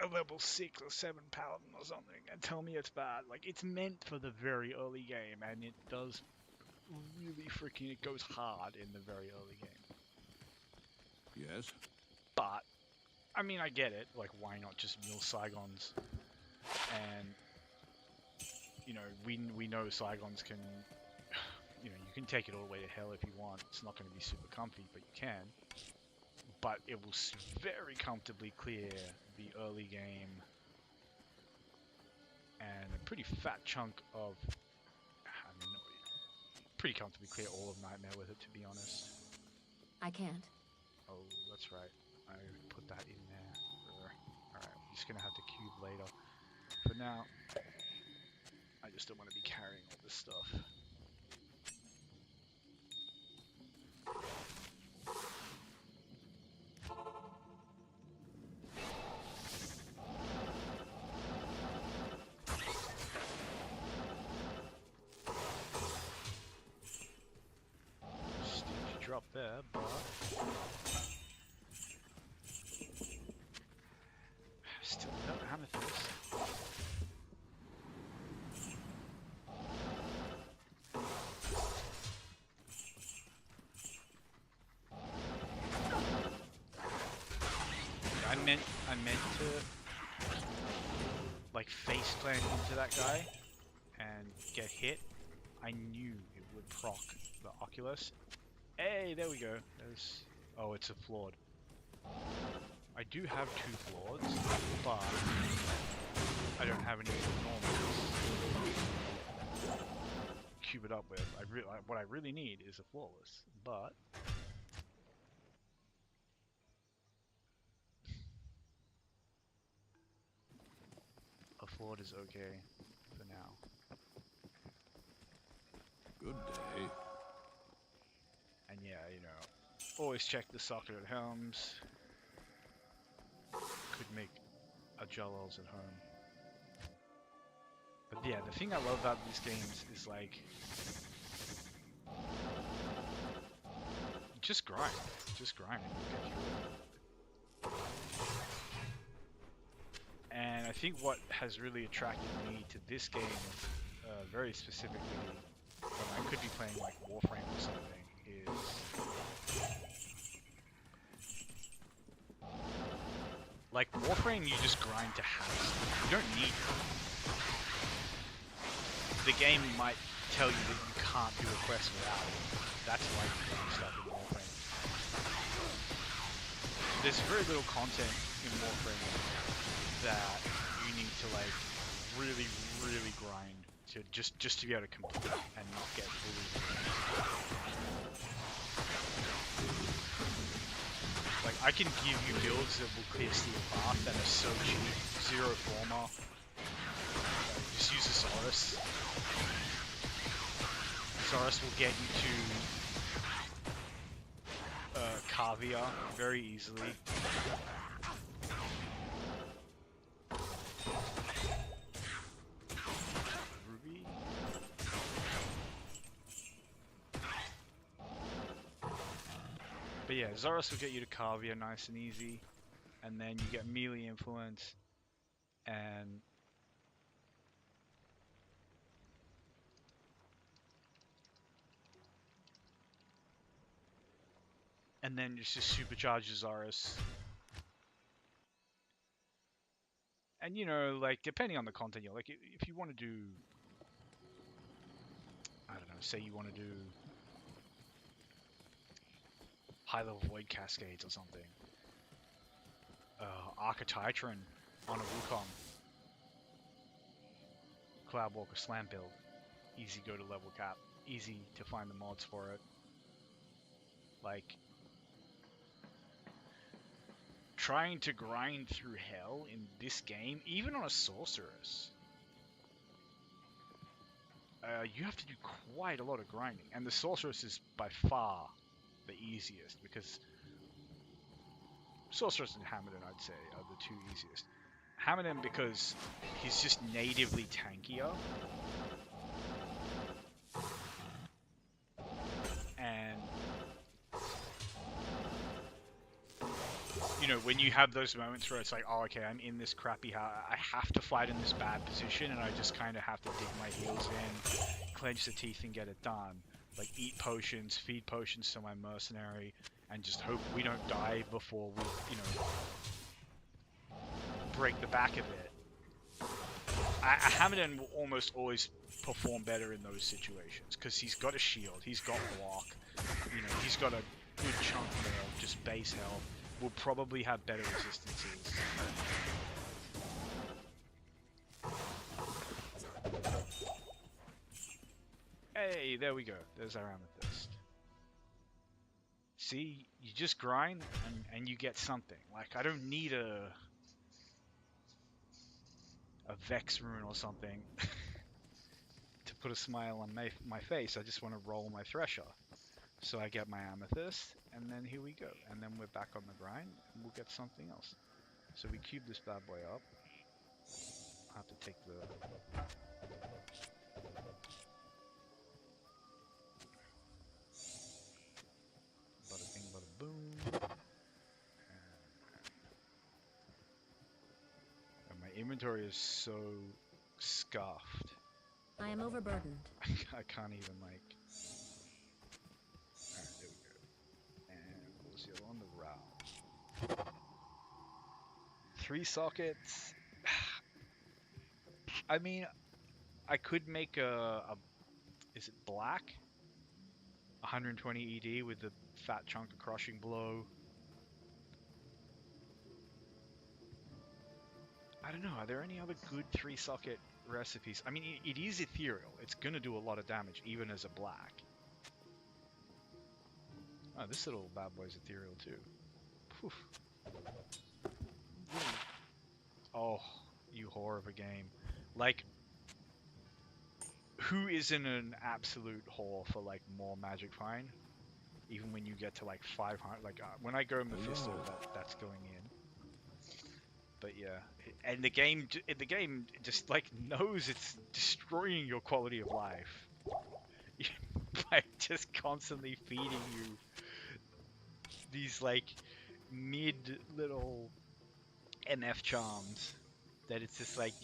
a level 6 or 7 paladin or something, and tell me it's bad. Like, it's meant for the very early game, and it does... really freaking, it goes hard in the very early game. Yes? But, I mean, I get it. Like, why not just mule Saigons? And, you know, we know Saigons can, you know, you can take it all the way to hell if you want. It's not going to be super comfy, but you can. But it will very comfortably clear the early game and a pretty fat chunk of, I mean, pretty comfortably clear all of Nightmare with it, to be honest. I can't. Oh, that's right. I put that in there. Alright, I'm just gonna have to cube later. For now, I just don't want to be carrying all this stuff. Stingy drop there, but... Still no amethyst. I meant to like face plant into that guy and get hit. I knew it would proc the Oculus. Hey, there we go. Oh, it's a flawed. I do have 2 flaweds, but I don't have any normals. Cube it up with. What I really need is a flawless, but a flawed is okay for now. Good day. And yeah, you know, always check the socket at helms. Could make a Jellals at home. But yeah, the thing I love about these games is like, just grind. Just grind and you'll get through it. And I think what has really attracted me to this game, very specifically, when I could be playing like Warframe or something, is like Warframe, you just grind to have stuff. You don't need it. the game might tell you that you can't do a quest without it. That's why you do stuff in Warframe. There's very little content in Warframe that you need to like really, really grind to just to be able to complete and not get bullied. Like I can give you builds that will clear Steel Path that are so cheap. Zero Former. Just use a Zorus. Zorus will get you to Kavia very easily. Ruby. But yeah, Zorus will get you to Kavia nice and easy. And then you get melee influence and then just supercharge Zorus. And you know, like depending on the content, you're like if you want to do, I don't know, say you want to do high level void cascades or something. Archititron on a Wukong. Cloudwalker slam build. Easy go to level cap. Easy to find the mods for it. Like trying to grind through hell in this game, even on a sorceress, you have to do quite a lot of grinding, and the sorceress is by far the easiest because sorceress and Hammerden, I'd say, are the two easiest. Hammerden because he's just natively tankier, and you know, when you have those moments where it's like, oh, okay, I'm in this crappy house, I have to fight in this bad position, and I just kind of have to dig my heels in, clench the teeth and get it done. Like, eat potions, feed potions to my mercenary, and just hope we don't die before we, you know, break the back of it. Hammerden will almost always perform better in those situations, because he's got a shield, he's got block, you know, he's got a good chunk more of just base health. Will probably have better resistances. Hey, there we go. There's our amethyst. See, you just grind and you get something. Like, I don't need a Vex rune or something to put a smile on my face. I just want to roll my Thresher. So I get my amethyst, and then here we go. And then we're back on the grind, and we'll get something else. So we cube this bad boy up. I have to take the... Bada bing, bada boom. And my inventory is so scuffed. I am overburdened. I can't even, like... Alright, there we go. And we'll see on the round. 3 sockets. I mean, I could make a is it black? 120 ED with the fat chunk of crushing blow. I don't know, are there any other good 3 socket recipes? I mean, it is ethereal. It's gonna do a lot of damage, even as a black. Oh, this little bad boy's ethereal too. Poof. Oh, you whore of a game. Like, who isn't an absolute whore for, like, more magic find? Even when you get to, like, 500. Like, when I go Mephisto, that's going in. But yeah, and the game just, like, knows it's destroying your quality of life. By just constantly feeding you these, like, mid little MF charms that it's just like,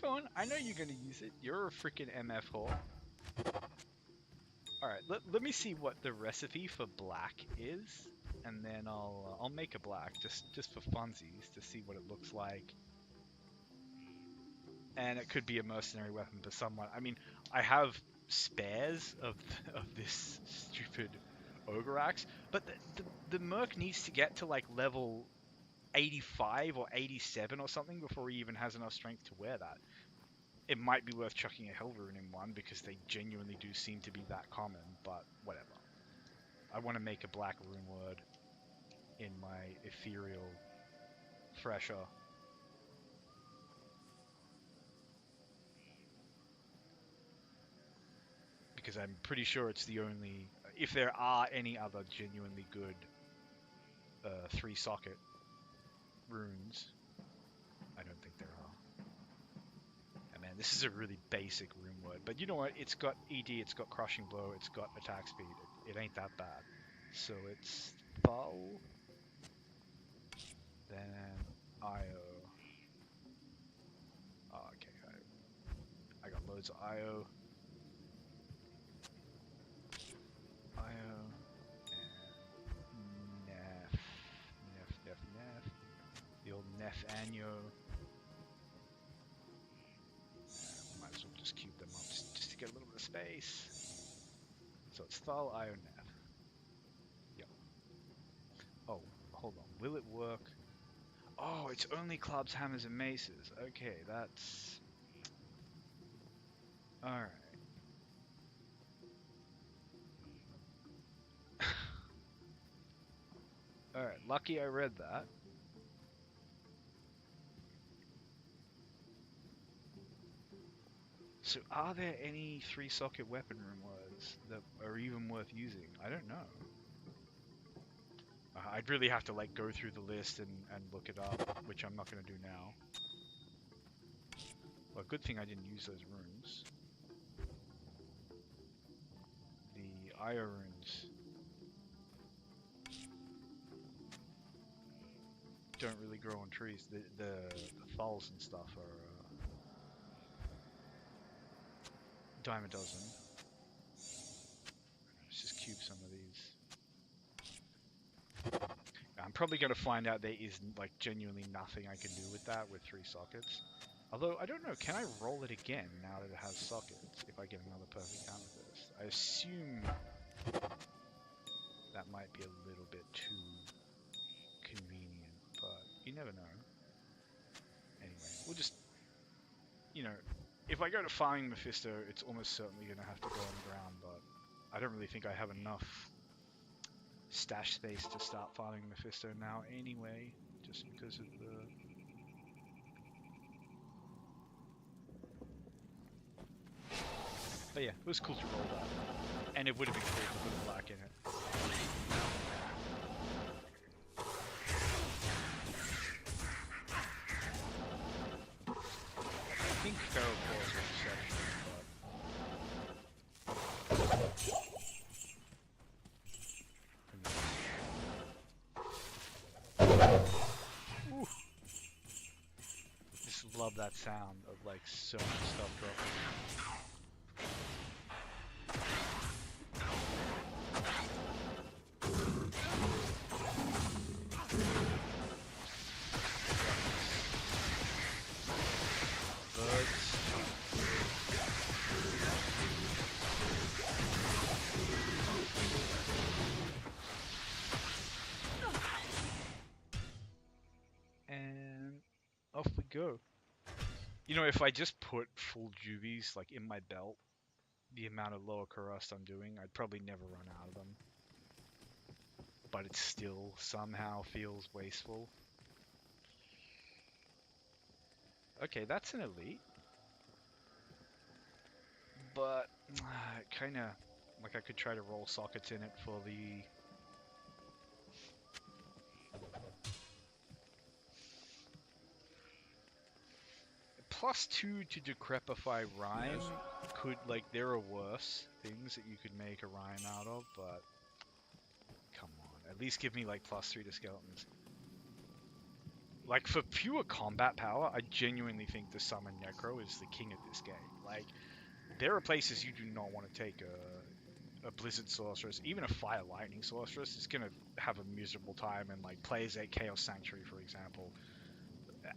come on, I know you're gonna use it. You're a freaking MF whore. Alright, let me see what the recipe for black is, and then I'll make a black just for funsies to see what it looks like. and it could be a mercenary weapon for someone. I mean, I have spares of of this stupid ogre axe, but the merc needs to get to like level 85 or 87 or something before he even has enough strength to wear that. It might be worth chucking a hell rune in one because they genuinely do seem to be that common, but whatever. I want to make a black rune word in my ethereal fresher. Because I'm pretty sure it's the only... If there are any other genuinely good 3-socket runes, I don't think there are. And man, this is a really basic rune word. But you know what? It's got ED, it's got Crushing Blow, it's got attack speed. It ain't that bad. So it's Thal, then IO. Oh, okay, I got loads of IO. IO. And Neff. The old Neff Anyo. Might as well just cube them up just to get a little bit of space. So it's Thal, IO, Neff. Yep. Oh, hold on. Will it work? Oh, it's only clubs, hammers, and maces. Okay, that's... Alright. Alright, lucky I read that. So are there any 3-socket weapon room words that are even worth using? I don't know. I'd really have to like go through the list and look it up, which I'm not going to do now. Well, good thing I didn't use those runes. The IO runes don't really grow on trees. The thals and stuff are dime a dozen. Let's just cube some of these. I'm probably going to find out there is like genuinely nothing I can do with that with 3 sockets. Although, I don't know, can I roll it again now that it has sockets if I get another perfect amethyst? I assume that might be a little bit too convenient, but you never know. Anyway, we'll just, you know, if I go to farming Mephisto, it's almost certainly going to have to go on the ground, but I don't really think I have enough stash space to start farming Mephisto now anyway, just because of the... But yeah, it was cool to roll that. And it would have been cool to put black in it. I think Feral Claws were exceptional, but... Ooh. Just love that sound of like so much stuff dropping. And off we go. You know, if I just put full juvies like in my belt, the amount of lower Kurast I'm doing, I'd probably never run out of them. But it still somehow feels wasteful. Okay, that's an elite. But kind of like I could try to roll sockets in it for the... +2 to Decrepify Rhyme could, like, there are worse things that you could make a Rhyme out of, but come on, at least give me, like, +3 to Skeletons. Like, for pure combat power, I genuinely think the Summon Necro is the king of this game. Like, there are places you do not want to take a Blizzard Sorceress, even a Fire Lightning Sorceress is going to have a miserable time, and, like, players at Chaos Sanctuary, for example,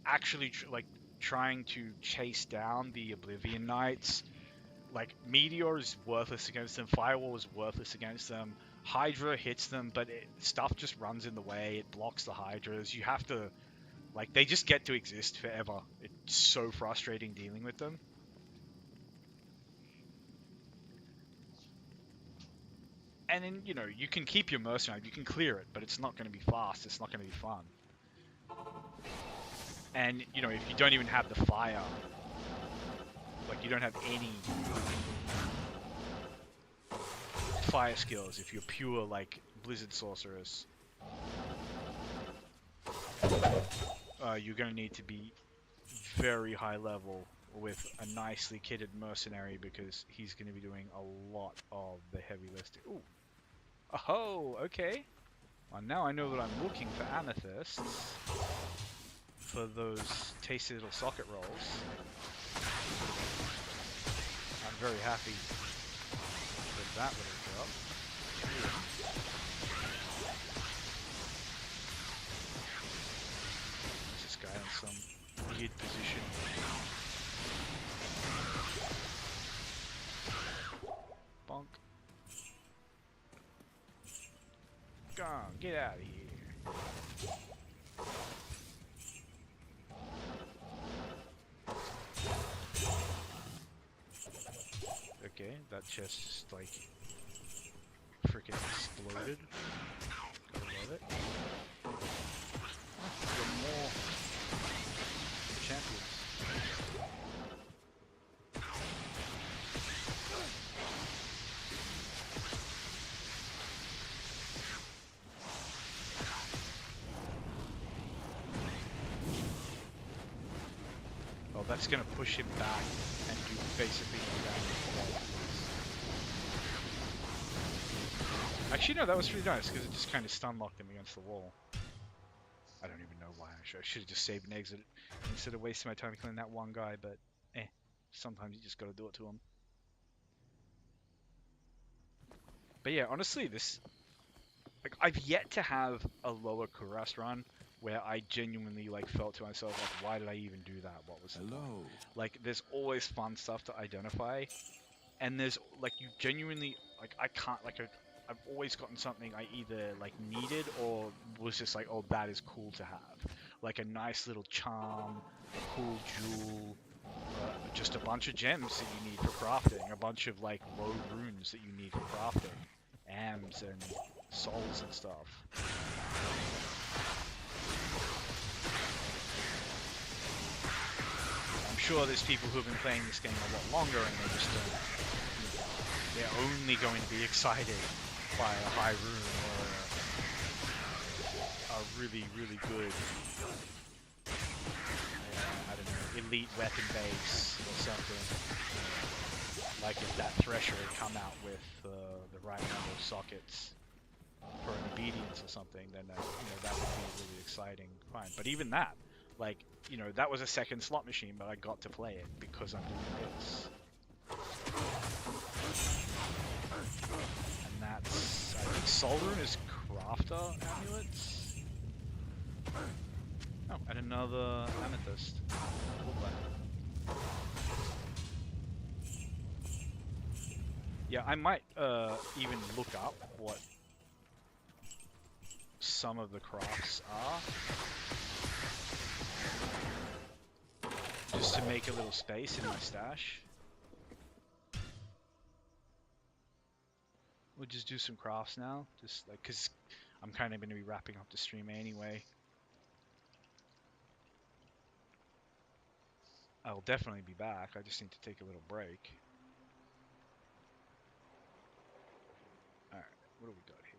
actually, like, trying to chase down the Oblivion Knights. Like, Meteor is worthless against them, Firewall is worthless against them, Hydra hits them, but stuff just runs in the way, it blocks the Hydras. You have to, like, they just get to exist forever. It's so frustrating dealing with them. And then, you know, you can keep your mercenary, you can clear it, but it's not going to be fast, it's not going to be fun. And, you know, if you don't even have the fire, like, you don't have any fire skills, if you're pure, like, Blizzard Sorceress, you're going to need to be very high level with a nicely kitted mercenary, because he's going to be doing a lot of the heavy lifting. Ooh. Oh, okay. Well, now I know that I'm looking for amethysts for those tasty little socket rolls. I'm very happy with that little drop. This guy in some weird position. Bonk. Gone, get out of here. Okay, that chest just like freaking exploded. Gotta love it. Oh, there are more champions. Well, that's gonna push him back and do basically no damage. Actually, no, that was pretty nice because it just kind of stun locked him against the wall. I don't even know why. I should have just saved an exit instead of wasting my time killing that one guy, but sometimes you just gotta do it to him. But yeah, honestly, this, like, I've yet to have a lower Kurast run where I genuinely, like, felt to myself, like, why did I even do that? What was the point? Like, there's always fun stuff to identify, and there's, like, you genuinely, like, I can't, like, I've always gotten something I either, like, needed or was just like, oh, that is cool to have. Like a nice little charm, a cool jewel, just a bunch of gems that you need for crafting, a bunch of, like, low runes that you need for crafting, AMs and souls and stuff. I'm sure there's people who have been playing this game a lot longer and they just don't, they're only going to be excited by a high rune or a really, really good, I don't know, elite weapon base or something. Like if that Thresher had come out with the right number of sockets for an obedience or something, then you know, that would be really exciting. Fine, but even that, like, you know, that was a second slot machine, but I got to play it because I'm doing this. And that's, I think Soul Rune is Crafter Amulets. Oh, and another Amethyst. Yeah, I might even look up what some of the crafts are, just to make a little space in my stash. We'll just do some crafts now, just like, because I'm kind of going to be wrapping up the stream anyway. I'll definitely be back, I just need to take a little break. Alright, what do we got here?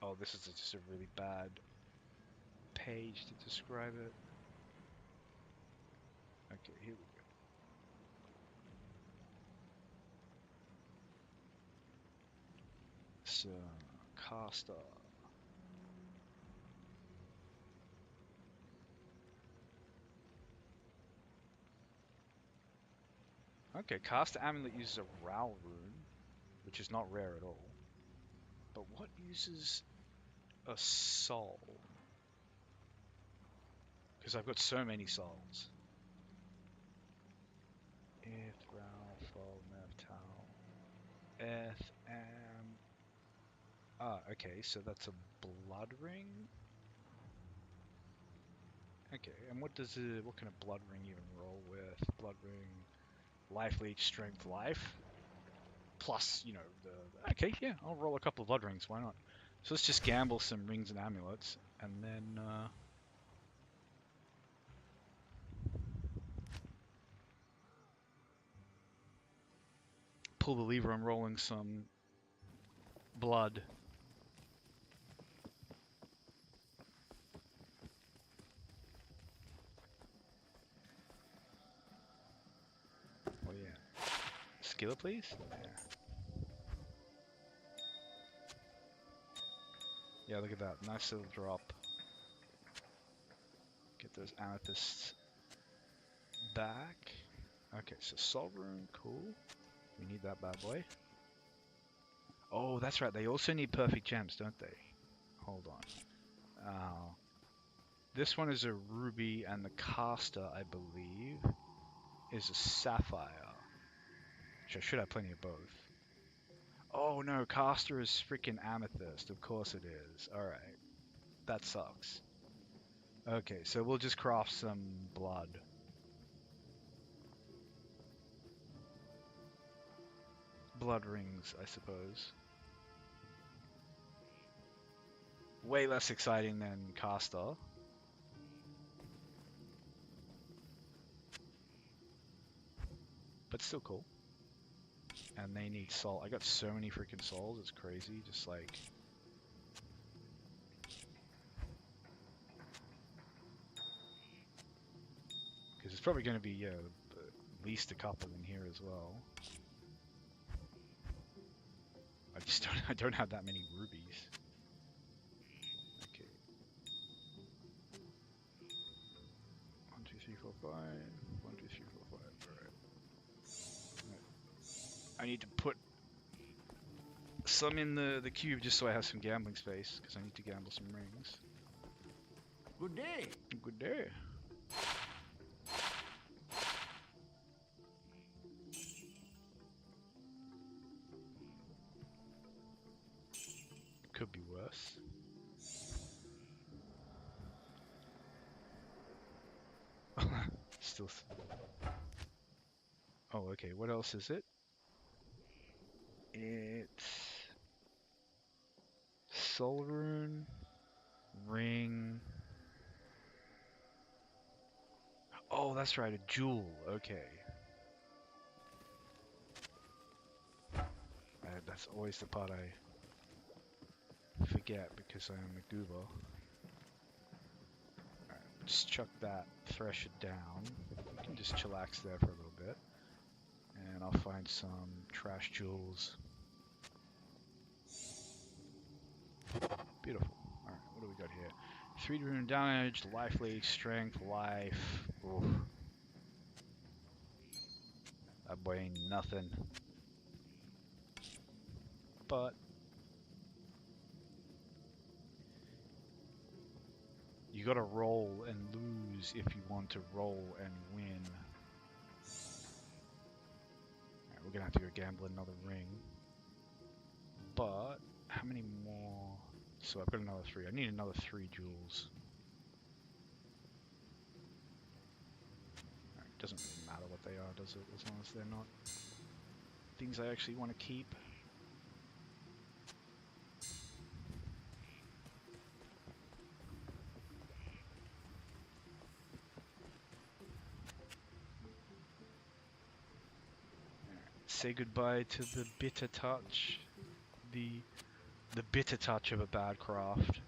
Oh, this is just a really bad page to describe it. Okay, here we go. So, caster. Okay, caster amulet uses a Ral rune, which is not rare at all. But what uses a soul? Because I've got so many souls. Eth, Ral, Fol, Mev, Tal. Eth, Am. Ah, okay, so that's a blood ring. Okay, and what kind of blood ring even roll with? Blood ring, life leech, strength, life. Plus, you know, okay, yeah, I'll roll a couple of blood rings, why not? So let's just gamble some rings and amulets, and then, pull the lever on rolling some blood. Oh yeah. Skillet, please? Yeah. Yeah, look at that. Nice little drop. Get those amethysts back. Okay, so soul rune, cool. We need that bad boy. Oh, that's right. They also need perfect gems, don't they? Hold on. This one is a ruby, and the caster, I believe, is a sapphire. Which I should have plenty of both. Oh no, caster is freaking amethyst. Of course it is. Alright. That sucks. Okay, so we'll just craft some blood. Blood rings, I suppose. Way less exciting than caster. But still cool. And they need soul. I got so many freaking souls, it's crazy. Just like... Because it's probably going to be at least a couple in here as well. I don't have that many rubies. Okay. 1, 2, 3, 4, 5. 1, 2, 3, 4, 5. Alright. I need to put some in the cube just so I have some gambling space, because I need to gamble some rings. Good day. Good day. Could be worse. Still. Oh, okay. What else is it? It's soul rune, ring. Oh, that's right, a jewel. Okay. That's always the part I forget because I am a goober. Alright, just chuck that, thresh it down. You can just chillax there for a little bit. And I'll find some trash jewels. Beautiful. Alright, what do we got here? 3 rune damage, life leech, strength, life. Oof. That boy ain't nothing. But you gotta roll and lose if you want to roll and win. Alright, we're gonna have to go gamble another ring. But how many more? So I've got another 3. I need another 3 jewels. Alright, doesn't really matter what they are, does it? As long as they're not things I actually want to keep. Say goodbye to the bitter touch. The bitter touch of a bad craft.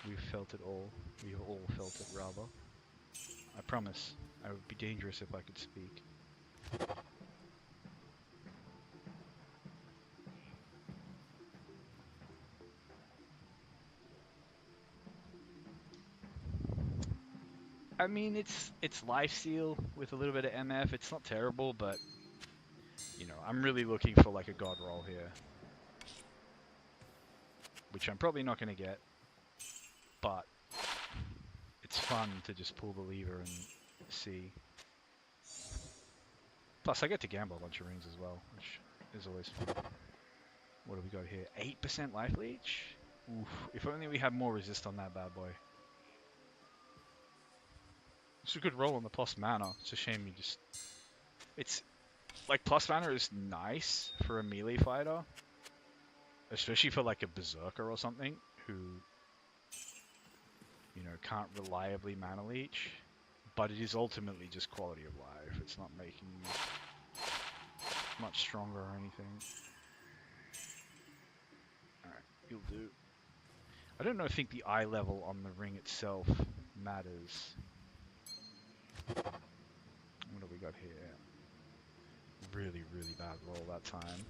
We've felt it all. We've all felt it, rather. I promise. I would be dangerous if I could speak. I mean, it's lifesteal with a little bit of MF. It's not terrible, but you know, I'm really looking for like a god roll here, which I'm probably not going to get, but it's fun to just pull the lever and see. Plus, I get to gamble a bunch of rings as well, which is always fun. What do we got here? 8% life leech? Oof, if only we had more resist on that bad boy. It's a good roll on the plus mana. It's a shame you just... It's... Like, plus mana is nice for a melee fighter. Especially for, like, a berserker or something, who... You know, can't reliably mana leech. But it is ultimately just quality of life. It's not making you much stronger or anything. Alright, you'll do. I don't know, I think the eye level on the ring itself matters. What do we got here? Really, really bad roll that time.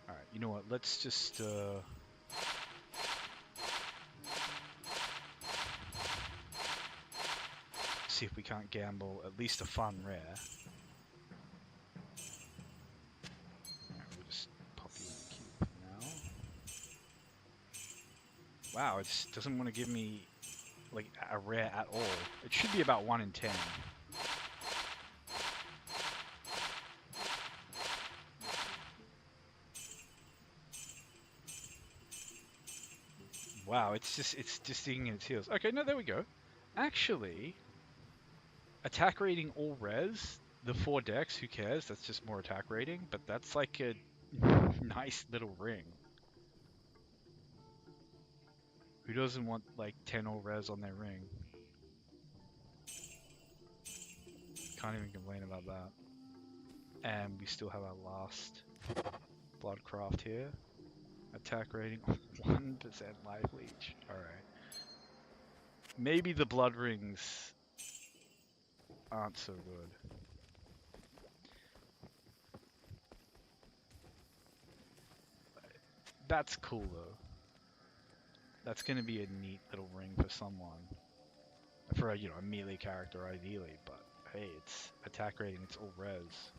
Alright, you know what, let's just see if we can't gamble at least a fun rare. Alright, we'll just pop you in the queue for now. Wow, it just doesn't want to give me like a rare at all. It should be about 1 in 10. Wow, it's just digging in its heels. Okay, no, there we go. Actually, attack rating all res, the 4 decks, who cares? That's just more attack rating, but that's like a nice little ring. Who doesn't want like 10 all res on their ring? Can't even complain about that. And we still have our last Bloodcraft here. Attack rating 1% life leech. Alright. Maybe the blood rings aren't so good. That's cool though. That's gonna be a neat little ring for someone. For a, you know, a melee character ideally, but hey, it's attack rating, it's all res.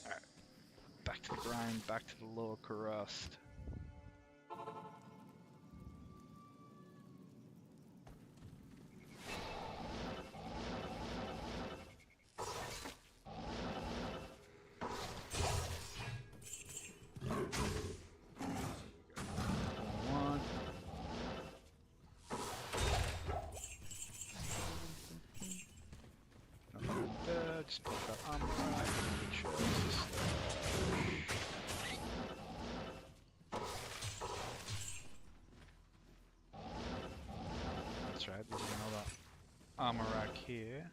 Alright. Back to the grind, back to the lower Kurast. Just put that on right, make sure this is that's right, there's another armor rack here.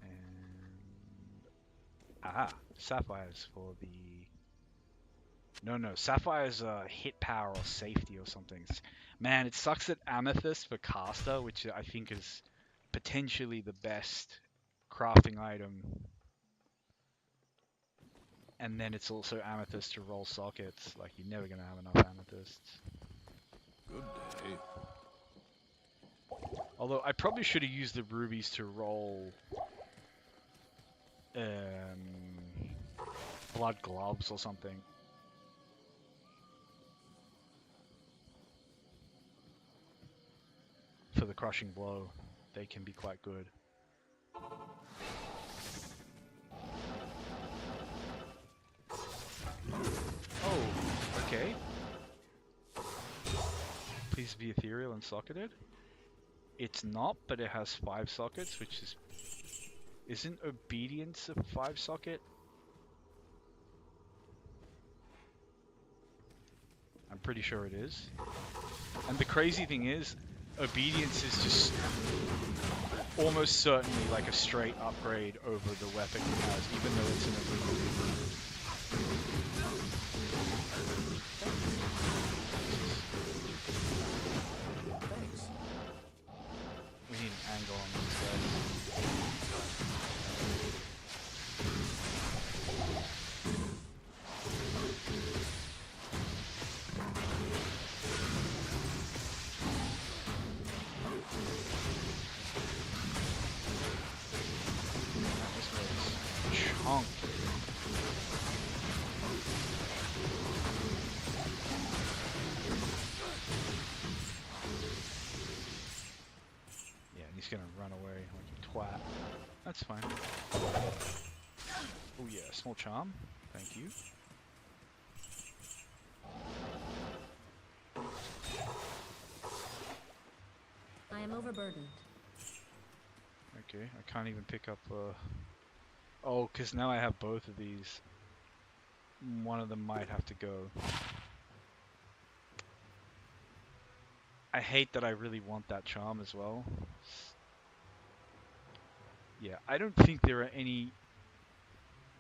And aha, sapphires for the No, Sapphire's hit power or safety or something. Man, it sucks that Amethyst for caster, which I think is potentially the best crafting item. And then it's also Amethyst to roll sockets. Like, you're never going to have enough Amethysts. Good day. Although, I probably should have used the rubies to roll blood gloves or something. For the crushing blow, they can be quite good. Oh, okay. Please be ethereal and socketed. It's not, but it has 5 sockets, which is... Isn't obedience a 5 socket? I'm pretty sure it is. And the crazy thing is, obedience is just almost certainly like a straight upgrade over the weapon he has, even though it's an obedience. Thanks. We need an angle on these guys. he's gonna run away like a twat. That's fine. Oh yeah, small charm. Thank you. I am overburdened. Okay, I can't even pick up. Oh, because now I have both of these. One of them might have to go. I hate that I really want that charm as well. Yeah, I don't think there are any...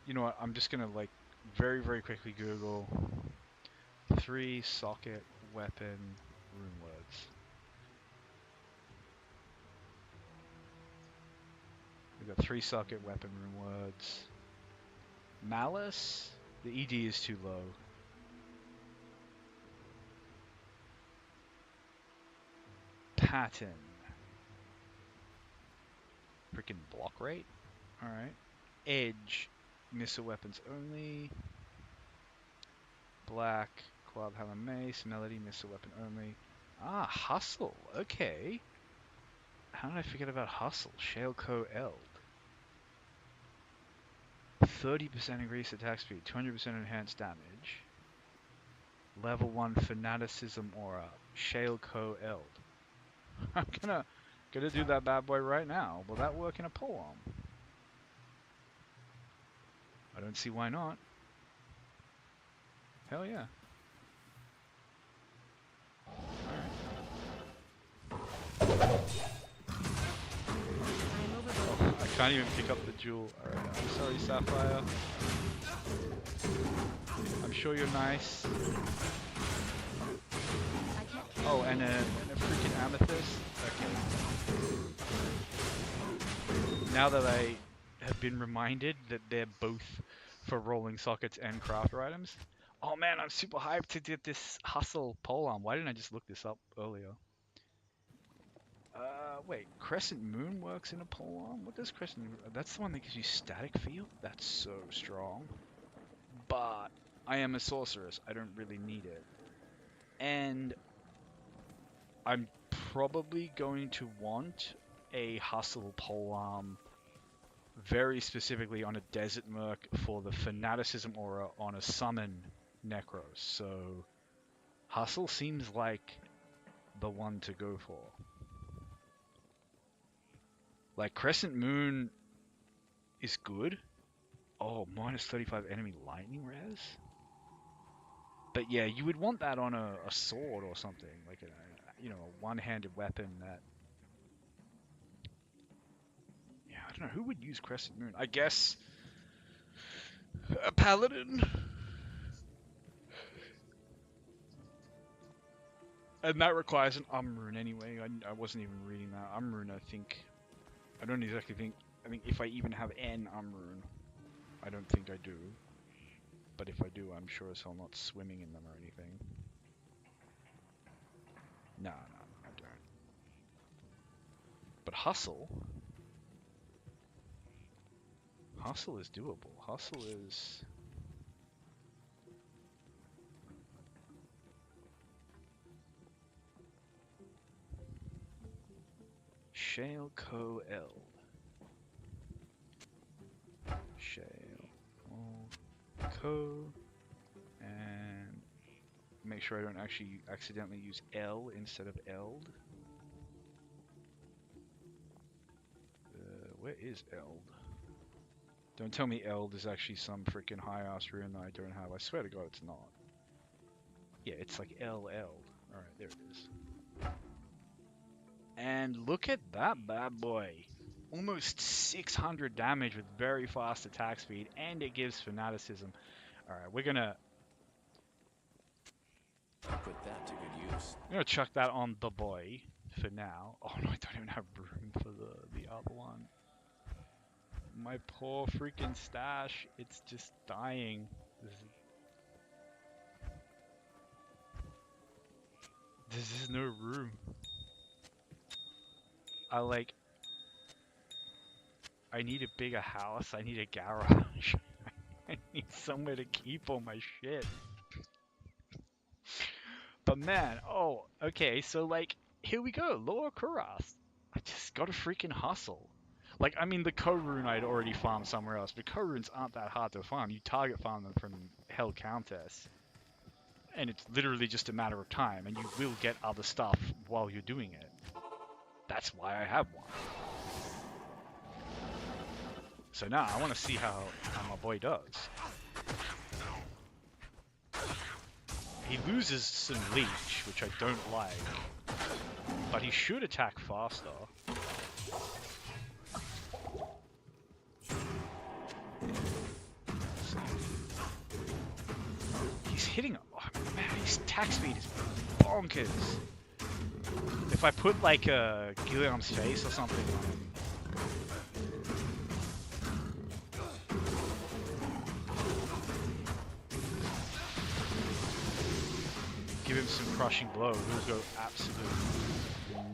You know what, I'm just gonna like very, very quickly Google 3 socket weapon rune words. We've got 3 socket weapon rune words. Malice? The ED is too low. Pattern. Freaking block rate? Alright. Edge. Missile weapons only. Black. Club hammer mace. Melody. Missile weapon only. Ah, hustle. Okay. How did I forget about hustle? Shaleco Eld. 30% increased attack speed. 200% enhanced damage. Level 1 fanaticism aura. Shaleco Eld. I'm gonna do that bad boy right now. Will that work in a polearm? I don't see why not. Hell yeah. I am overburdened. I can't even pick up the jewel. Alright, I'm sorry, Sapphire. I'm sure you're nice. I can't carry Oh, and a freaking amethyst? Okay. Now that I have been reminded that they're both for rolling sockets and crafter items. Oh man, I'm super hyped to get this hustle polearm. Why didn't I just look this up earlier? Wait, Crescent Moon works in a polearm? What does Crescent Moon... That's the one that gives you static field? That's so strong. But I am a sorceress. I don't really need it. And I'm probably going to want a hustle polearm very specifically on a Desert Merc for the Fanaticism aura on a summon Necros. So hustle seems like the one to go for. Like Crescent Moon is good. Oh, minus 35 enemy lightning res. But yeah, you would want that on a sword or something, like a, you know, a one-handed weapon that... Yeah, I don't know, who would use Crescent Moon? I guess a paladin? And that requires an rune anyway. I wasn't even reading that. Rune, I think... I don't exactly think... I think if I even have an rune, I don't think I do. But if I do, I'm sure as hell not swimming in them or anything. No, I don't. But hustle... Hustle is doable. Hustle is... Shale Co. Eld. Shale Co. And make sure I don't actually accidentally use L instead of Eld. Where is Eld? Don't tell me Eld is actually some freaking high-ass rune that I don't have. I swear to God it's not. Yeah, it's like Eld. Alright, there it is. And look at that bad boy. Almost 600 damage with very fast attack speed, and it gives fanaticism. Alright, we're gonna Put that to good use. I'm gonna chuck that on the boy for now. Oh no, I don't even have room for the other one. My poor freaking stash, it's just dying. There's just no room. I need a bigger house, I need a garage. I need somewhere to keep all my shit. But man, oh, okay, so like, here we go, Lower Kurast. I just gotta freaking hustle. Like, I mean, the Co-Rune I'd already farmed somewhere else, but Co-Runes aren't that hard to farm. You target farm them from Hell Countess, and it's literally just a matter of time, and you will get other stuff while you're doing it. That's why I have one. So now I want to see how my boy does. He loses some leech, which I don't like, but he should attack faster. He's hitting. Oh man, his attack speed is bonkers. If I put like a Guillaume's face or something on him. Give him some crushing blow, he'll go absolutely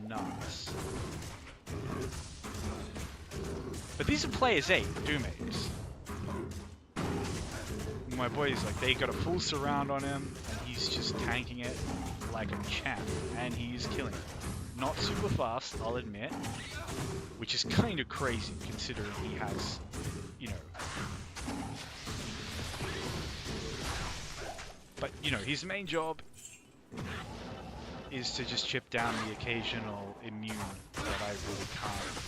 nuts. But these are players 8, Doommates. My boys, like, they got a full surround on him, and he's just tanking it like a champ, and he's killing it. Not super fast, I'll admit, which is kind of crazy considering he has, you know. But, you know, his main job is to just chip down the occasional immune that I really can't.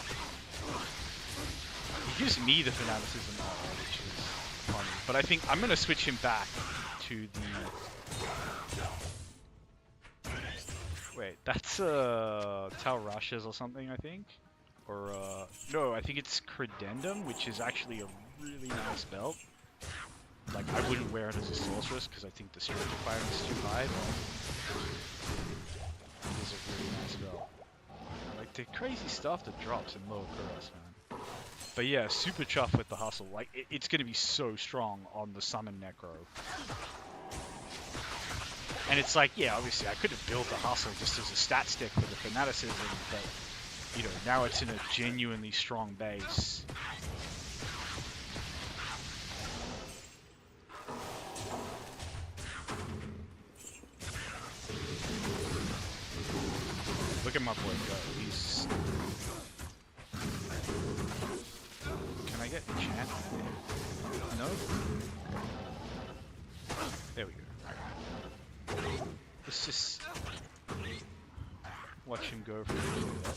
He gives me the fanaticism aura, which is funny. But I think I'm going to switch him back to the... Wait, that's Tal Rashes or something, I think? Or, no, I think it's Credendum, which is actually a really nice belt. Like, I wouldn't wear it as a sorceress because I think the strength requirement is too high, but it is a really nice belt. Like, the crazy stuff that drops in low Kurast, man. But yeah, super chuffed with the hustle. Like, it's going to be so strong on the summon Necro. And it's like, yeah, obviously I could have built a hustle just as a stat stick for the fanaticism, but, you know, now it's in a genuinely strong base. Look at my boy go. He's... Can I get enchant? No? There we go. Let's just watch him go for a little bit.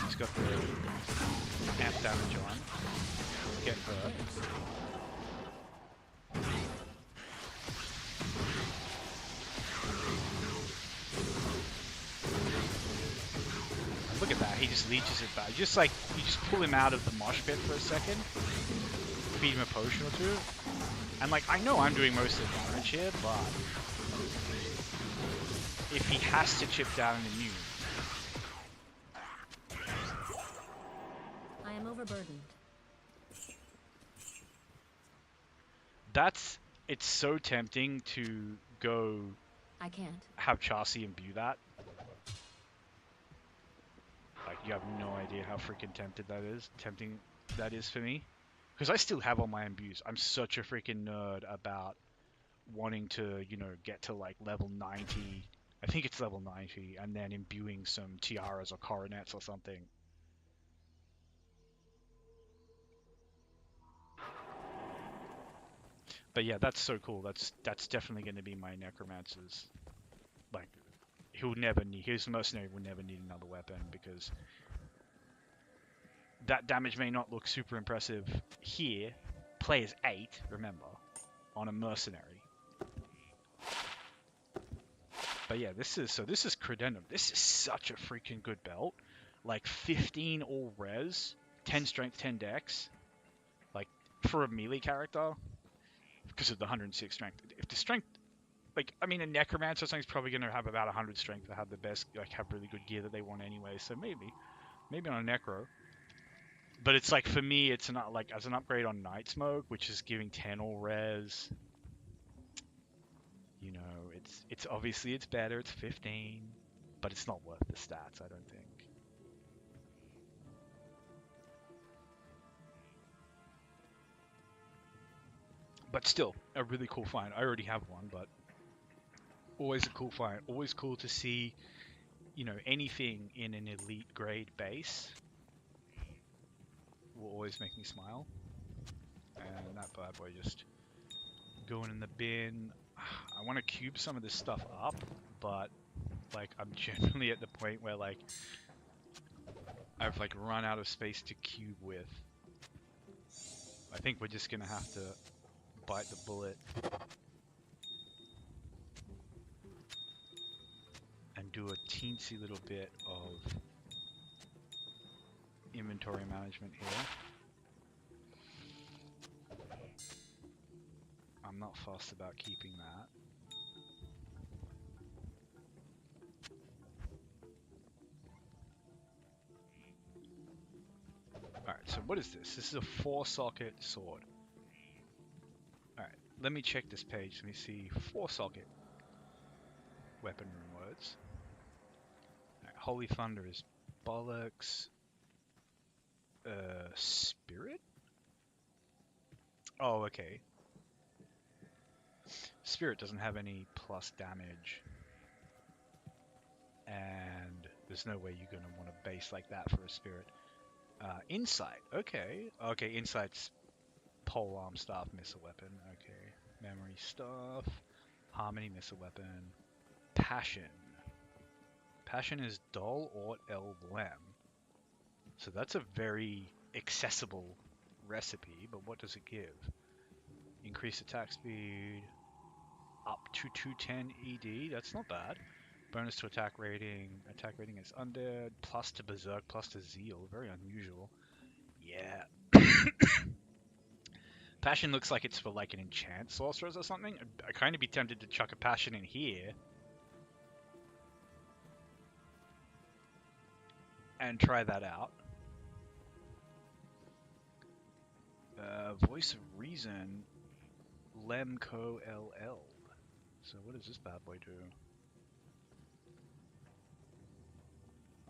He's got the amp damage on. Get hurt. Look at that, he just leeches it back. You just pull him out of the mosh pit for a second, feed him a potion or two, and like, I know I'm doing most of the damage here, but if he has to chip down an immune. I am overburdened. It's so tempting to go I can't. have Chassis imbue that. Like, you have no idea how freaking tempting that is for me. Because I still have all my imbues. I'm such a freaking nerd about wanting to, you know, get to like level 90. I think it's level 90, and then imbuing some tiaras or coronets or something. But yeah, that's so cool. That's definitely going to be my necromancers. Like, his mercenary will never need another weapon, because that damage may not look super impressive here. Players 8, remember, on a mercenary. But yeah, this is Credendum. This is such a freaking good belt. Like 15 all res, 10 strength, 10 dex. Like, for a melee character, because of the 106 strength. If the strength, like, I mean, a necromancer or something's probably going to have about 100 strength to have the best, like, have really good gear that they want anyway. So maybe on a necro. But it's like, for me, it's not like as an upgrade on Night Smoke, which is giving 10 all res. You know, it's obviously it's better. It's 15, but it's not worth the stats, I don't think. But still, a really cool find. I already have one, but always a cool find. Always cool to see you know, anything in an elite grade base will always make me smile. And that bad boy just going in the bin. I want to cube some of this stuff up, but like I'm generally at the point where like I've like run out of space to cube with. I think we're just gonna have to bite the bullet and do a teensy little bit of inventory management here. I'm not fussed about keeping that. Alright, so what is this? This is a 4-socket sword. Alright, let me check this page. Let me see 4-socket weapon rune words. Alright, Holy Thunder is bollocks. Spirit? Oh, okay. Spirit doesn't have any plus damage. And there's no way you're going to want to base like that for a spirit. Insight, okay. Okay, Insight's polearm staff missile weapon. Okay, memory staff, harmony missile weapon, passion. Passion is Dol Ort El Lem. So that's a very accessible recipe, but what does it give? Increase attack speed, up to 210 ED, that's not bad. Bonus to attack rating is undead, plus to berserk, plus to zeal, very unusual. Yeah. Passion looks like it's for like an enchant sorcerers or something. I'd kind of be tempted to chuck a passion in here. And try that out. Voice of Reason, Lemco LL. So what does this bad boy do?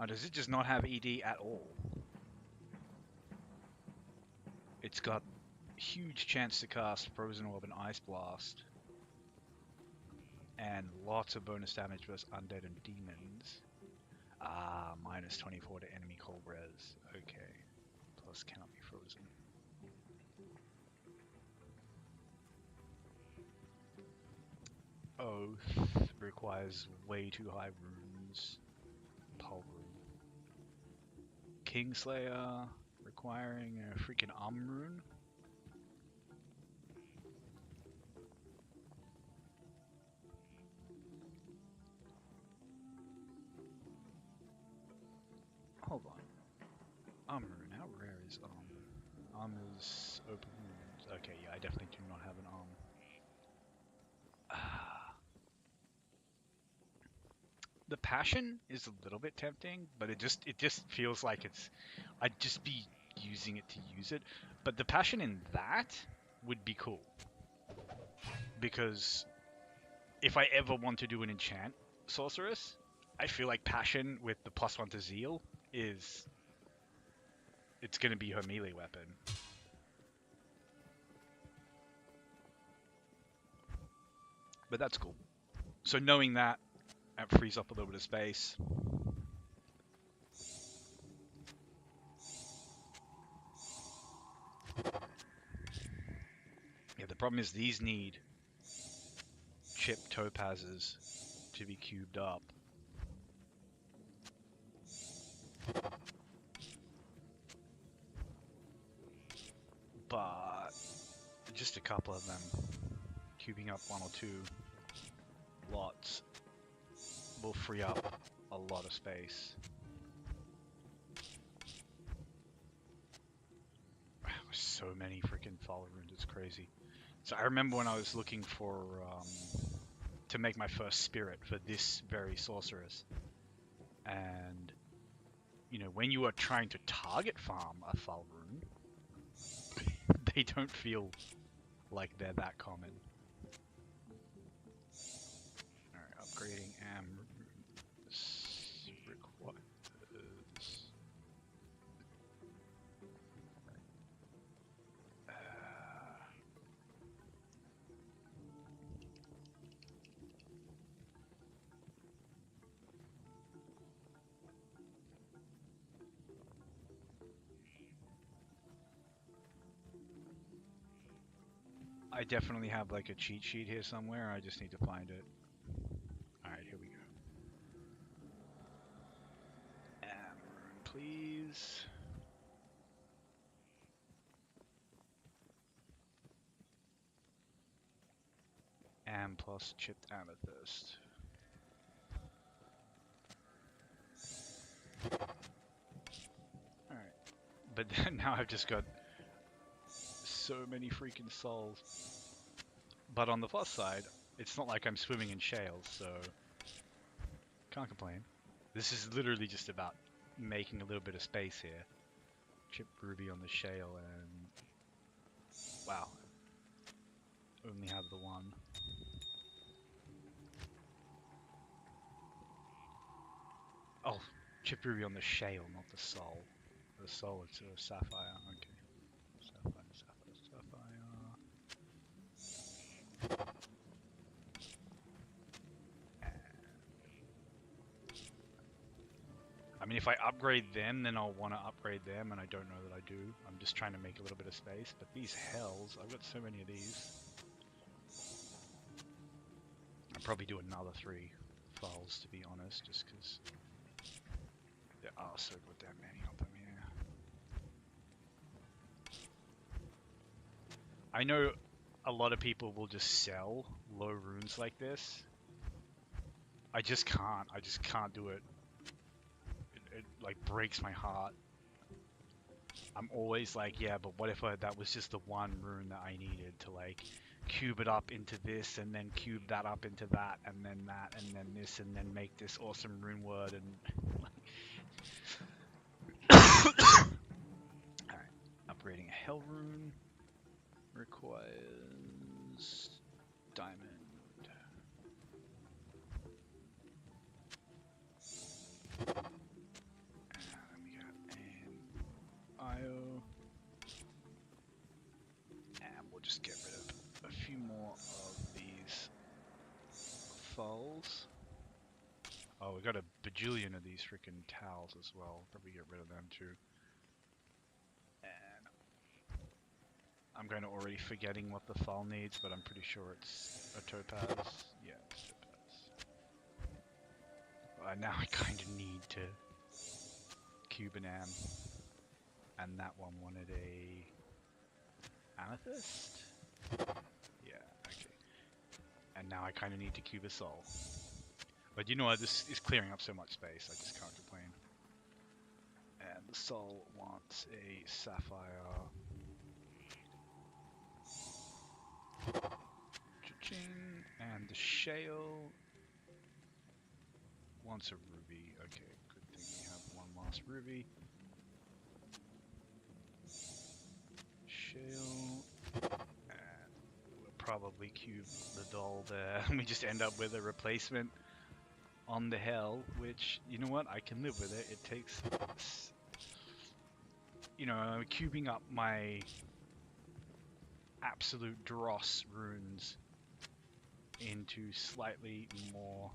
Oh, does it just not have ED at all? It's got huge chance to cast Frozen Orb and Ice Blast. And lots of bonus damage versus undead and demons. Ah, minus 24 to enemy cold res. Okay. Plus cannot be frozen. Oath requires way too high runes. Pulvery. Kingslayer requiring a freaking rune. Hold on. Rune, how rare is is open runes. Okay, yeah, I definitely do not have an The passion is a little bit tempting, but it just feels like I'd just be using it to use it. But the passion in that would be cool. Because if I ever want to do an enchant sorceress, I feel like passion with the +1 to zeal it's gonna be her melee weapon. But that's cool. So knowing that frees up a little bit of space. Yeah, the problem is these need chipped topazes to be cubed up. But just a couple of them, cubing up 1 or 2 lots will free up a lot of space. So many freaking follow runes, it's crazy. So I remember when I was looking for to make my first spirit for this very sorceress, and you know, when you are trying to target farm a Thal rune, they don't feel like they're that common. Alright, upgrading am requires I definitely have like a cheat sheet here somewhere. I just need to find it. Alright, here we go. Amaroon, please. Am plus chipped amethyst. Alright. But then now I've just got so many freaking souls. But on the plus side, it's not like I'm swimming in shales, so can't complain. This is literally just about making a little bit of space here. Chip ruby on the shale and wow. Only have the one. Oh, chip ruby on the shale, not the soul. The soul, it's a sapphire. Okay. Sapphire, sapphire, sapphire. I mean, if I upgrade them, then I'll want to upgrade them, and I don't know that I do. I'm just trying to make a little bit of space. But these hells, I've got so many of these. I'll probably do another 3 files, to be honest, just because there are so goddamn many of them here. I know a lot of people will just sell low runes like this. I just can't. I just can't do it. It like breaks my heart. I'm always like, yeah, but what if that was just the one rune that I needed to like cube it up into this and then cube that up into that and then that and then this and then make this awesome rune word and alright, upgrading a hell rune requires diamond. And we got an IO. And we'll just get rid of a few more of these foals. Oh, we got a bajillion of these freaking towels as well. Probably get rid of them too. And I'm kind of already forgetting what the foal needs, but I'm pretty sure it's a topaz. Yeah, it's topaz. Now I kind of need to cube an am. And that one wanted a amethyst? Yeah, okay. And now I kind of need to cube a soul. But you know what, this is clearing up so much space, I just can't complain. And the soul wants a sapphire. Cha-ching. And the shale wants a ruby. Okay, good thing we have one last ruby. Shale. And we'll probably cube the doll there. And we just end up with a replacement on the hell, which, you know what, I can live with it. It takes, you know, cubing up my absolute dross runes into slightly more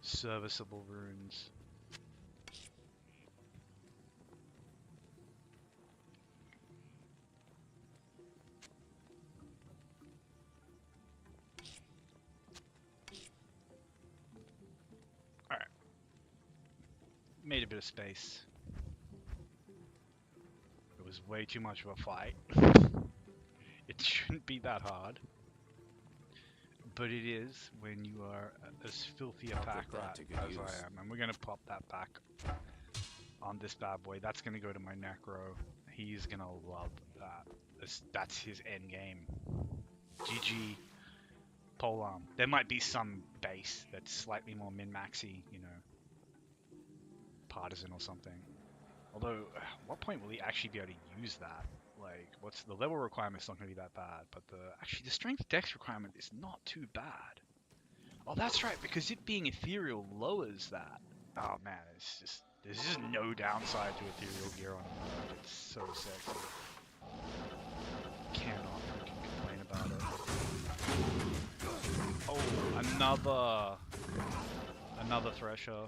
serviceable runes. Alright. Made a bit of space. It was way too much of a fight. It shouldn't be that hard. But it is when you are as filthy a pack rat as I am. And we're going to pop that back on this bad boy. That's going to go to my Necro. He's going to love that. That's his end game. GG. Polearm. There might be some base that's slightly more min-maxy, you know, partisan or something. Although, at what point will he actually be able to use that? Like, what's the level requirement's not going to be that bad, but actually the strength dex requirement is not too bad. Oh, that's right, because it being ethereal lowers that. Oh man, it's just, there's just no downside to ethereal gear on it. It's so sexy. Cannot freaking complain about it. Oh, another thresher.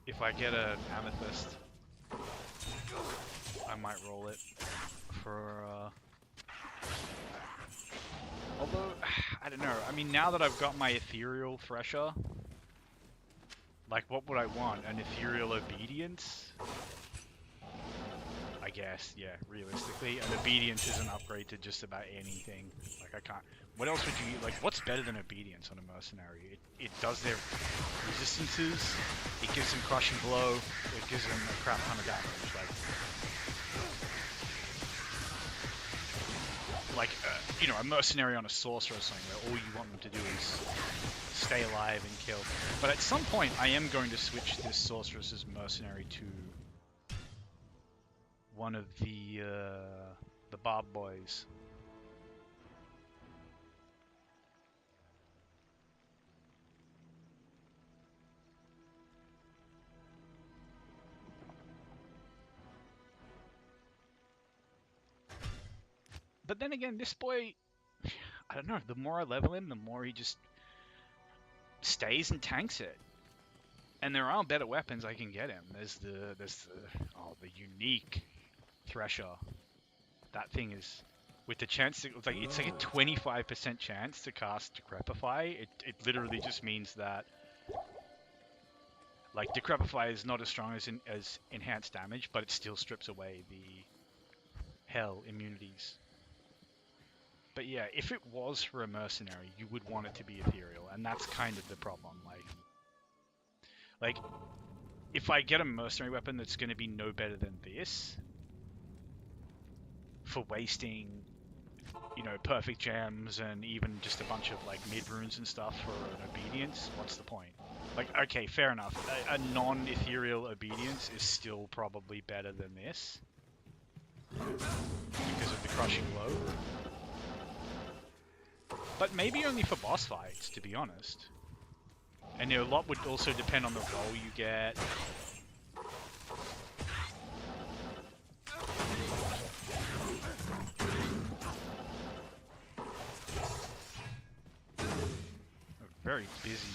If I get an amethyst, might roll it for. Although I don't know. I mean, now that I've got my ethereal thresher, like, what would I want? An ethereal obedience? I guess, yeah, realistically. An obedience is an upgrade to just about anything. Like, I can't... What else would you... Like, what's better than obedience on a mercenary? It does their resistances, it gives them crushing blow, it gives them a crap ton of damage. Like, you know, a mercenary on a sorcerer or something where all you want them to do is stay alive and kill. But at some point, I am going to switch this sorceress's mercenary to one of the Barb boys. But then again, this boy, I don't know, the more I level him, the more he just stays and tanks it. And there are better weapons I can get him. There's the unique Thresher. That thing is, with the chance to, it's like a 25% chance to cast Decrepify. It literally just means that, like, Decrepify is not as strong as enhanced damage, but it still strips away the hell immunities. But yeah, if it was for a mercenary, you would want it to be ethereal, and that's kind of the problem. Like, if I get a mercenary weapon that's going to be no better than this, for wasting, you know, perfect gems and even just a bunch of, like, mid-runes and stuff for an obedience, what's the point? Like, okay, fair enough. A non-ethereal obedience is still probably better than this, because of the crushing blow. But maybe only for boss fights, to be honest. And, you know, a lot would also depend on the role you get. Very busy.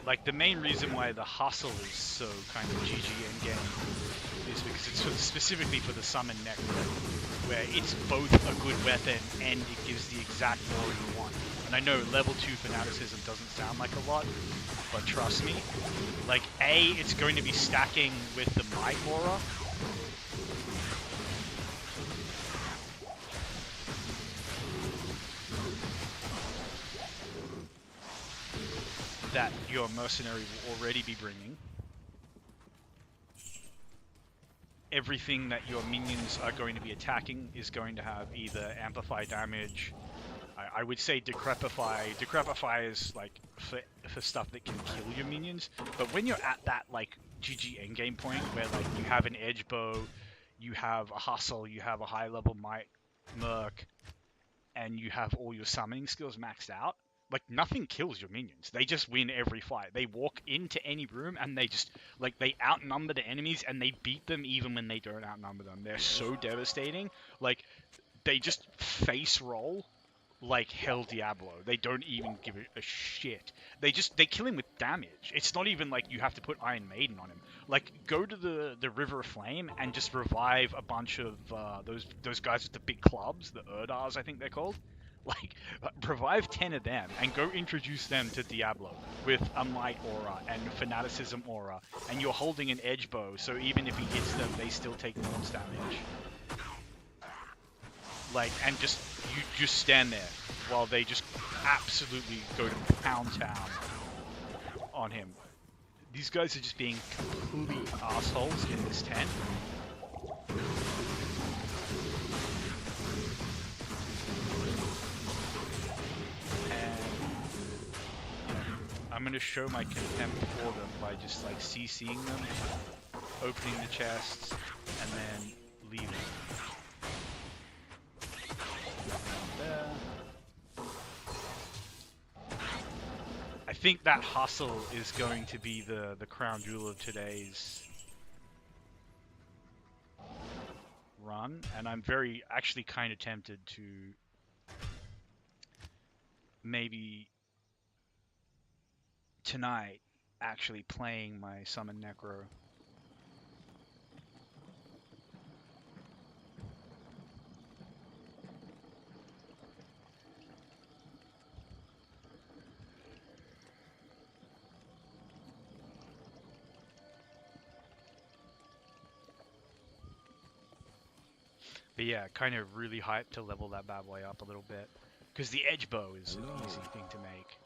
Like, the main reason why the hustle is so kind of GG endgame is because it's specifically for the summon nectar, where it's both a good weapon and it gives the exact aura you want. And I know level 2 fanaticism doesn't sound like a lot, but trust me, like, A, it's going to be stacking with the might aura, that your mercenary will already be bringing. Everything that your minions are going to be attacking is going to have either amplify damage. I would say decrepify. Decrepify is like for stuff that can kill your minions. But when you're at that like GG endgame point where like you have an edge bow, you have a hustle, you have a high level might merc, and you have all your summoning skills maxed out, like, nothing kills your minions. They just win every fight. They walk into any room and they just, like, they outnumber the enemies and they beat them even when they don't outnumber them. They're so devastating. Like, they just face roll like Hell Diablo. They don't even give it a shit. They kill him with damage. It's not even like you have to put Iron Maiden on him. Like, go to the River of Flame and just revive a bunch of those guys with the big clubs, the Urdars, I think they're called. Like, revive 10 of them and go introduce them to Diablo with a Might aura and Fanaticism aura, and you're holding an edge bow, so even if he hits them, they still take Norns damage. Like, and you just stand there while they just absolutely go to pound town on him. These guys are just being complete assholes in this tent. I'm going to show my contempt for them by just like CCing them, opening the chests, and then leaving. There. I think that hustle is going to be the crown jewel of today's run, and I'm actually kind of tempted to maybe tonight actually playing my Summon Necro. But yeah, kind of really hyped to level that bad boy up a little bit. Because the edge bow is an easy thing to make.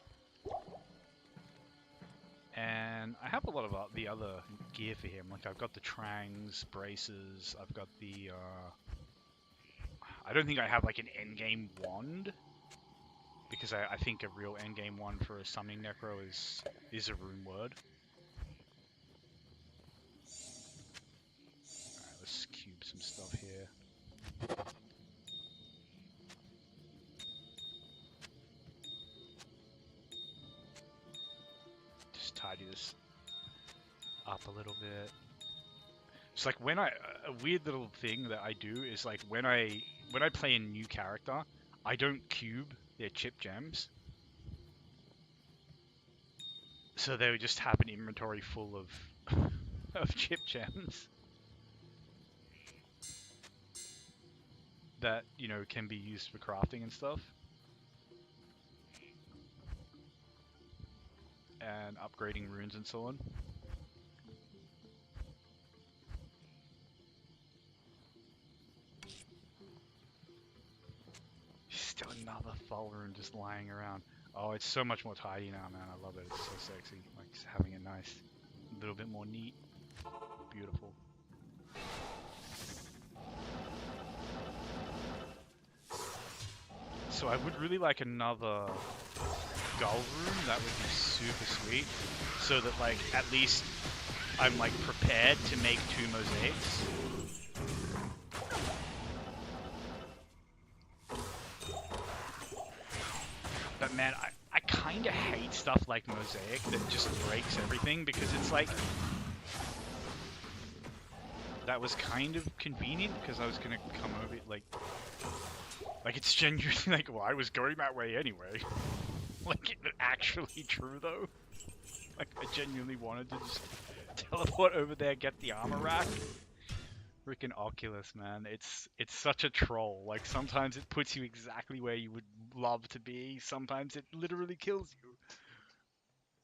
And I have a lot of the other gear for him. Like I've got the Trangs, braces, I've got the, I don't think I have like an endgame wand. Because I think a real endgame wand for a summoning necro is a rune word. Alright, let's cube some stuff here. Just tidy this up a little bit. It's like when a weird little thing that I do is like when I play a new character, I don't cube their chip gems. So they would just have an inventory full of of chip gems that, you know, can be used for crafting and stuff. And upgrading runes and so on. Still another full rune just lying around. Oh, it's so much more tidy now, man. I love it. It's so sexy. Like, just having it nice. A little bit more neat. Beautiful. So I would really like another gull rune. That would be super sweet. So that, like, at least I'm, like, prepared to make 2 mosaics. But man, I kind of hate stuff like Mosaic that just breaks everything, because it's like... That was kind of convenient, because I was going to come over, like... Like, it's genuinely like, well, I was going that way anyway. Like, it's actually true, though. Like, I genuinely wanted to just teleport over there, get the armor rack. Freaking Oculus, man. It's such a troll. Like, sometimes it puts you exactly where you would love to be. Sometimes it literally kills you.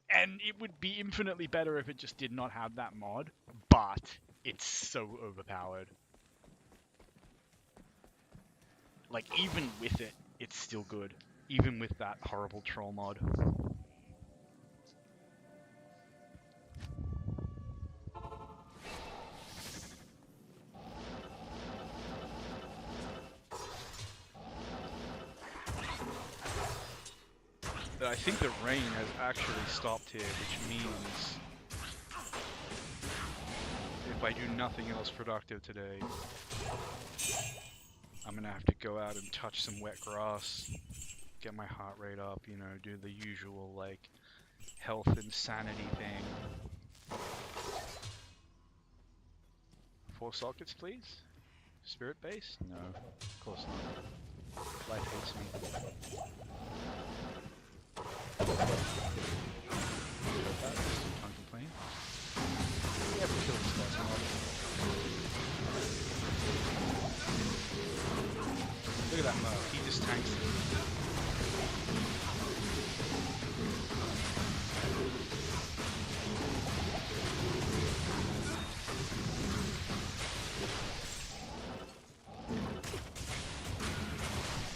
And it would be infinitely better if it just did not have that mod. But it's so overpowered. Like, even with it, it's still good. Even with that horrible troll mod. But I think the rain has actually stopped here, which means if I do nothing else productive today, I'm gonna have to go out and touch some wet grass, get my heart rate up, you know, do the usual, like, health and sanity thing. 4 sockets, please? Spirit base? No, of course not. Life hates me. Can't complain. Yeah, we killed this guy's mod. Look at that Merc, he just tanks it.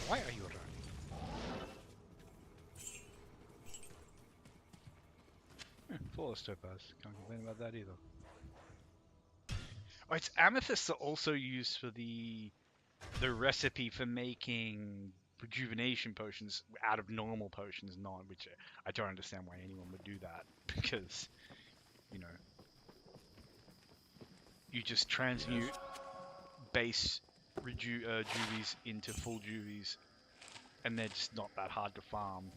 Why are you running? Flawless topaz. Can't complain about that either. Oh, it's amethysts are also used for the recipe for making rejuvenation potions out of normal potions, not which I don't understand why anyone would do that, because, you know, you just transmute base juvies into full juvies, and they're just not that hard to farm.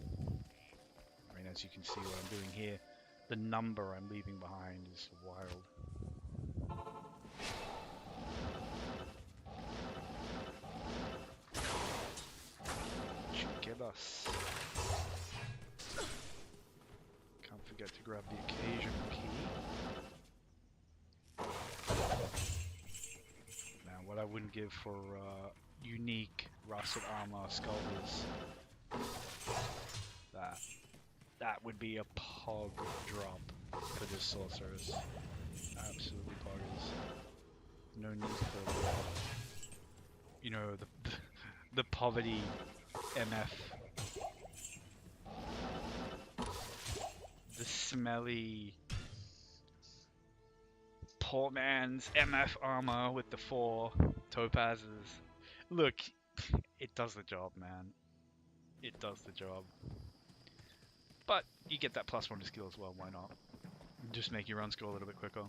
I mean, as you can see what I'm doing here, the number I'm leaving behind is wild. Should kill us. Can't forget to grab the occasional key. Now, what I wouldn't give for unique rusted armor sculptors, that would be a pog drop for this sorceress. Absolutely poggers. No need for you know, the poverty MF. The smelly poor man's MF armor with the 4 topazes. Look, it does the job, man. It does the job. But you get that +1 to skill as well, why not? Just make your runs go a little bit quicker.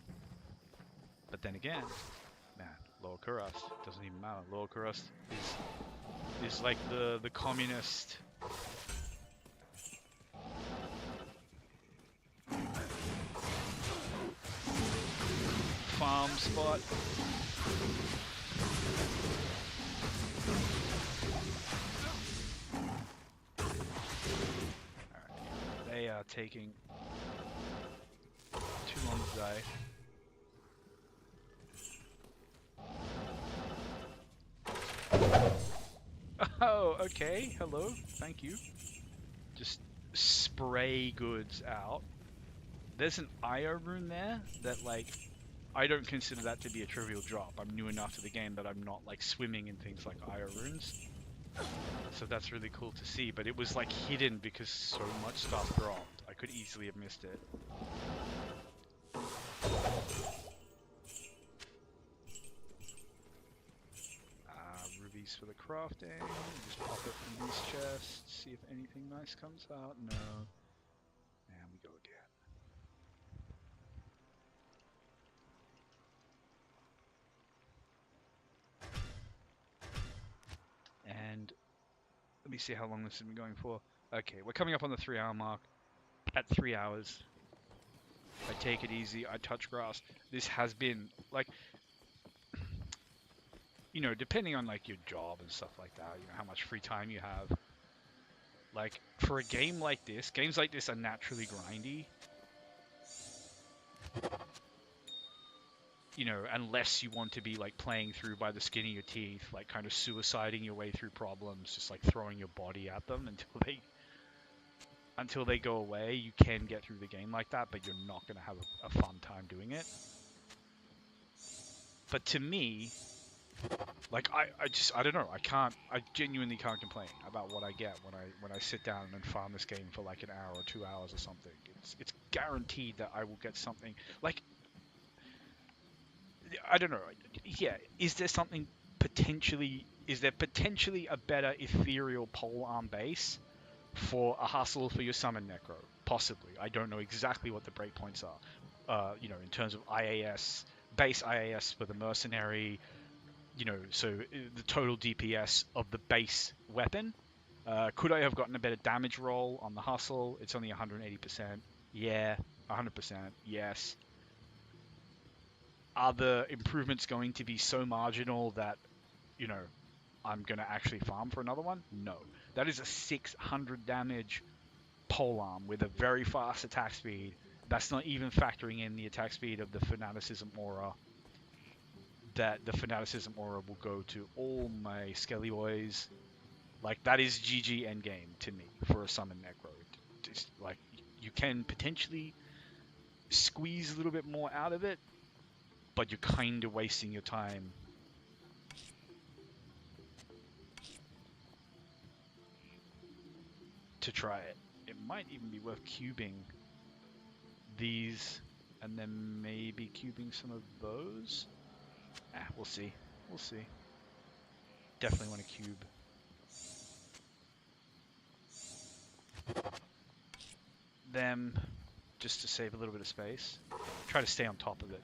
But then again, man, Lower Kurast doesn't even matter. Lower Kurast is like the communist farm spot. Alright, they are taking too long to die. Oh, okay. Hello. Thank you. Just spray goods out. There's an IO rune there that, like, I don't consider that to be a trivial drop. I'm new enough to the game that I'm not, like, swimming in things like IO runes. So that's really cool to see, but it was, like, hidden because so much stuff dropped. I could easily have missed it. Rubies for the crafting. Just pop it from these chests, see if anything nice comes out. No. And we go again. And let me see how long this has been going for. Okay, we're coming up on the 3-hour mark. At 3 hours, I take it easy, I touch grass. This has been, like, you know, depending on, like, your job and stuff like that, you know, how much free time you have. Like, for a game like this, games like this are naturally grindy. You know, unless you want to be, like, playing through by the skin of your teeth, like, kind of suiciding your way through problems, just, like, throwing your body at them until they go away. You can get through the game like that, but you're not going to have a fun time doing it. But to me, like, I don't know, I genuinely can't complain about what I get when I sit down and farm this game for like an hour or 2 hours or something. It's guaranteed that I will get something, like, I don't know, yeah, is there potentially a better ethereal polearm base for a hustle for your summon necro? Possibly. I don't know exactly what the breakpoints are, you know, in terms of IAS, base IAS for the mercenary, you know, so the total DPS of the base weapon. Could I have gotten a better damage roll on the hustle? It's only 180%. Yeah, 100%. Yes. Are the improvements going to be so marginal that, you know, I'm going to actually farm for another one? No. That is a 600 damage polearm with a very fast attack speed. That's not even factoring in the attack speed of the Fanaticism Aura. That the Fanaticism Aura will go to all my Skelly boys. Like, that is GG endgame to me for a summon necro. It's like, you can potentially squeeze a little bit more out of it, but you're kind of wasting your time. To try it. It might even be worth cubing these and then maybe cubing some of those. We'll see. We'll see. Definitely want to cube. Them, just to save a little bit of space. Try to stay on top of it.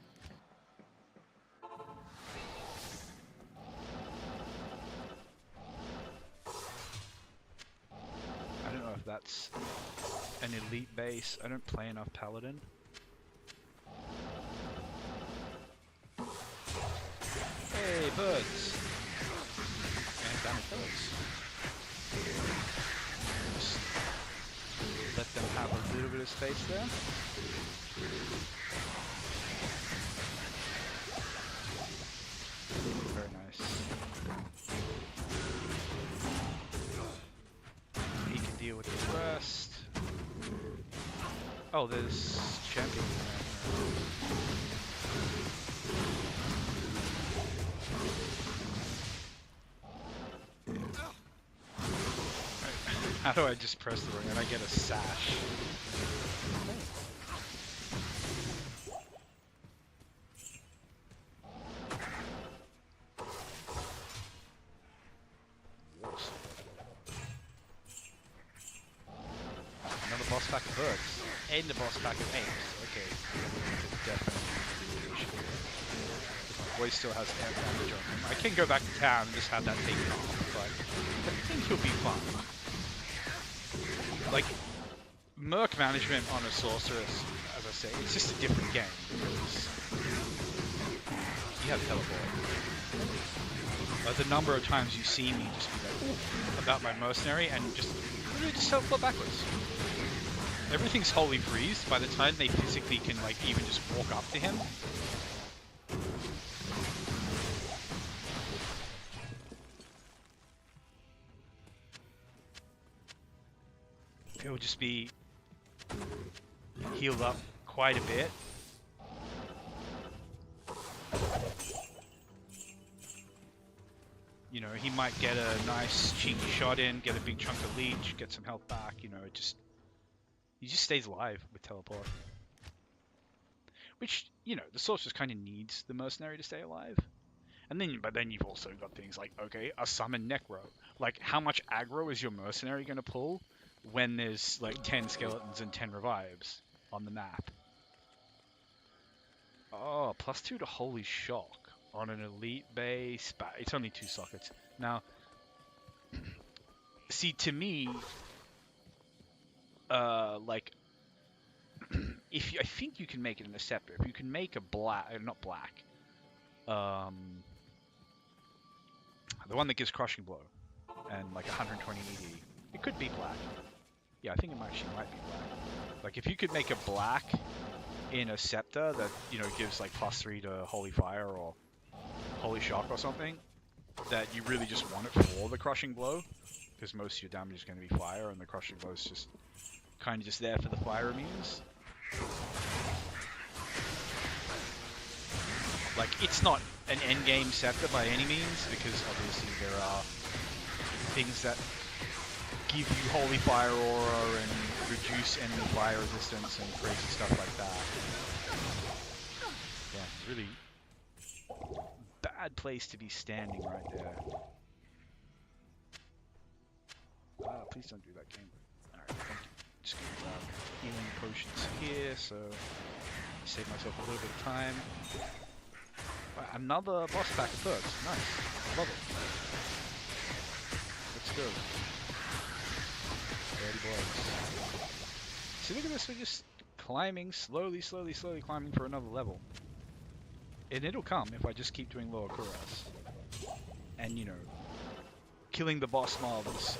I don't know if that's an elite base. I don't play enough Paladin. Hey, birds! And damage birds. Just let them have a little bit of space there. Very nice. He can deal with the rest. Oh, there's champion in there. How do I just press the ring and I get a sash? Another boss pack of birds. And the boss pack of apes. Okay. Definitely. My boy still has air damage on him. I can go back to town and just have that taken off, but I think he'll be fine. Like, Merc management on a sorceress, as I say, it's just a different game because you have teleport. The number of times you see me just be like, ooh, about my mercenary and just literally just teleport backwards. Everything's wholly freezed by the time they physically can like even just walk up to him. He'll just be healed up quite a bit. You know, he might get a nice cheeky shot in, get a big chunk of leech, get some health back, you know, he just stays alive with teleport. Which, you know, the sorceress kind of needs the mercenary to stay alive. But then you've also got things like, okay, a summon necro. Like, how much aggro is your mercenary going to pull when there's like 10 skeletons and 10 revives on the map? Oh, +2 to Holy Shock on an elite base. It's only 2 sockets. Now, see, to me, like, I think you can make it an Scepter. If you can make a not black, the one that gives Crushing Blow and like 120 ED, it could be black. Yeah, I think it actually might be black. Like, if you could make a black in a Scepter that, you know, gives like +3 to Holy Fire or Holy Shock or something, that you really just want it for the Crushing Blow, because most of your damage is going to be fire, and the Crushing Blow is just kind of just there for the fire immunes. Like, it's not an endgame Scepter by any means, because obviously there are things that give you Holy Fire Aura and reduce enemy fire resistance and crazy stuff like that. Yeah, really bad place to be standing right there. Please don't do that, game. Alright, thank you. Just gonna grab healing potions here, so save myself a little bit of time. Right, another boss pack of perks. Nice. Love it. Let's go. Dirty boys. See, look at this. We're just climbing, slowly climbing for another level. And it'll come if I just keep doing lower Kurast. And, you know, killing the boss mobs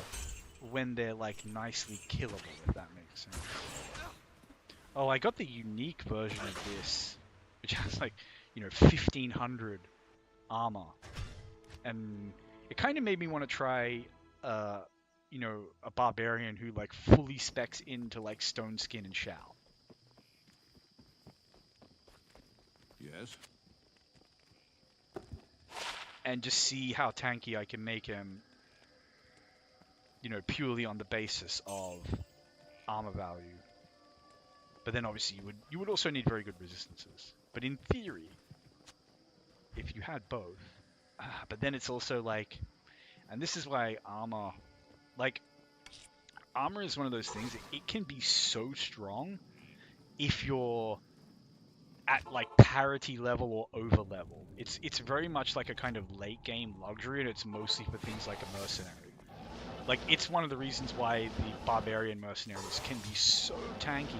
when they're, like, nicely killable, if that makes sense. Oh, I got the unique version of this, which has, like, you know, 1500 armor. And it kind of made me want to try, you know, a barbarian who, like, fully specs into, like, stone skin and shell. Yes? And just see how tanky I can make him, you know, purely on the basis of armor value. But then obviously you would also need very good resistances. But in theory, if you had both, but then it's also like, and this is why armor, like, armor is one of those things, it can be so strong if you're at like parity level or over level. It's very much like a kind of late game luxury, and it's mostly for things like a mercenary. Like, it's one of the reasons why the barbarian mercenaries can be so tanky.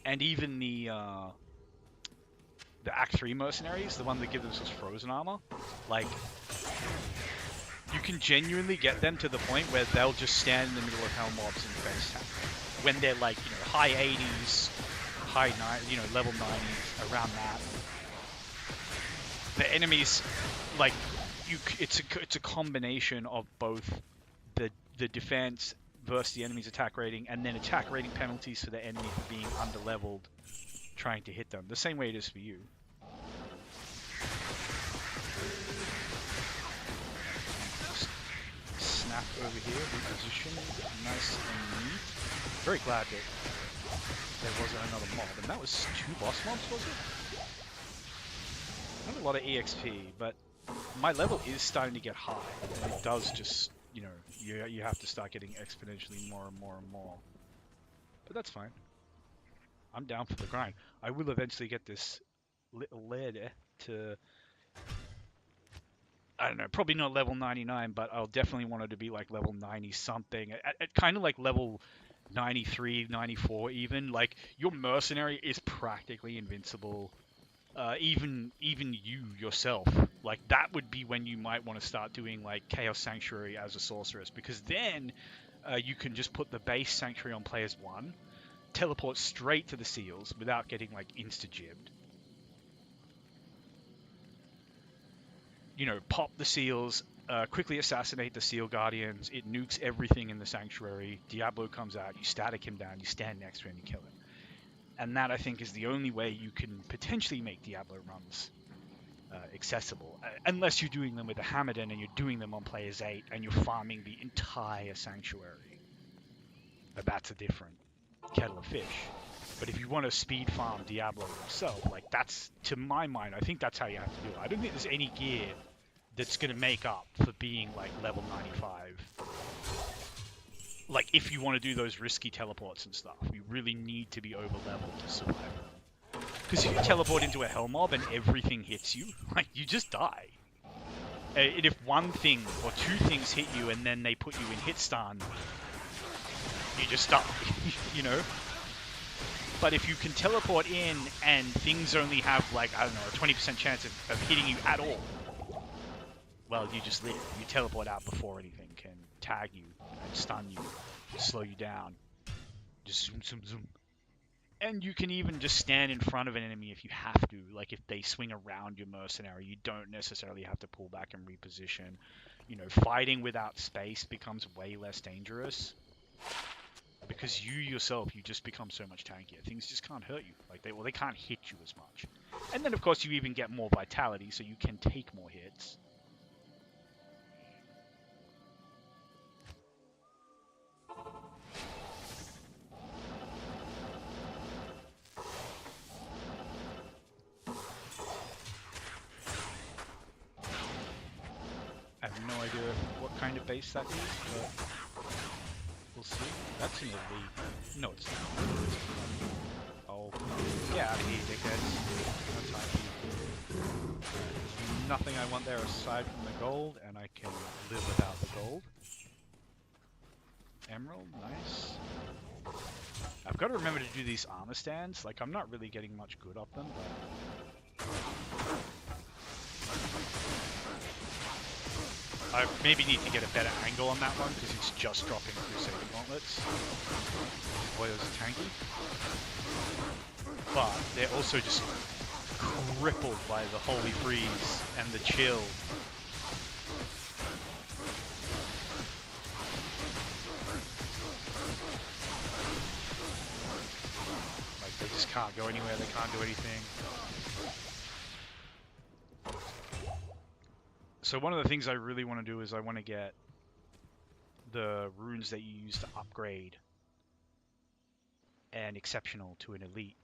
And even the Act 3 mercenaries, the one that gives us frozen armor, like, You can genuinely get them to the point where they'll just stand in the middle of hell mobs and face tap. When they're like, you know, high 80s, high 90s, you know, level 90s, around that. The enemies, like, it's a combination of both the defense versus the enemy's attack rating, and then attack rating penalties for the enemy for being underleveled, trying to hit them. The same way it is for you. Snap over here, reposition, nice and neat. Very glad that there wasn't another mob, and that was 2 boss mobs, was it? Not a lot of EXP, but my level is starting to get high, and it does just, you know, you have to start getting exponentially more and more and more. But that's fine. I'm down for the grind. I will eventually get this little lady to, I don't know, probably not level 99, but I'll definitely want her to be like level 90 something. At kind of like level 93, 94 even. Like, your mercenary is practically invincible. Even you yourself, like, that would be when you might want to start doing like Chaos Sanctuary as a sorceress, because then you can just put the base Sanctuary on players 1, teleport straight to the seals without getting like insta-gibbed. You know, pop the seals, quickly assassinate the seal guardians, it nukes everything in the Sanctuary, Diablo comes out, you static him down, you stand next to him, you kill him. And that, I think, is the only way you can potentially make Diablo runs accessible. Unless you're doing them with a Hammerden and you're doing them on players 8 and you're farming the entire Sanctuary. But that's a different kettle of fish. But if you want to speed farm Diablo yourself, like, that's, to my mind, I think that's how you have to do it. I don't think there's any gear that's going to make up for being, like, level 95. Like, if you want to do those risky teleports and stuff, you really need to be over-leveled to survive them. Because if you teleport into a hell mob and everything hits you, like, you just die. And if one thing or 2 things hit you and then they put you in hit stun, you just die, you know? But if you can teleport in and things only have, like, I don't know, a 20% chance of hitting you at all, well, you just live. You teleport out before anything can tag you and stun you, slow you down. Just zoom, zoom, zoom. And you can even just stand in front of an enemy if you have to. Like, if they swing around your mercenary, you don't necessarily have to pull back and reposition. You know, fighting without space becomes way less dangerous. Because you yourself, you just become so much tankier. Things just can't hurt you. Like, they can't hit you as much. And then, of course, you even get more vitality, so you can take more hits. I have no idea what kind of base that is, but we'll see. That's an elite. No, it's not. Oh, get out of here, dickheads. That's fine. There's nothing I want there aside from the gold, and I can live without the gold. Emerald, nice. I've got to remember to do these armor stands. Like, I'm not really getting much good off them, but I maybe need to get a better angle on that one, because it's just dropping Crusader Gauntlets. Boy, those are tanky. But they're also just crippled by the Holy Freeze and the chill. Like, they just can't go anywhere, they can't do anything. So one of the things I really want to do is I want to get the runes that you use to upgrade an exceptional to an elite.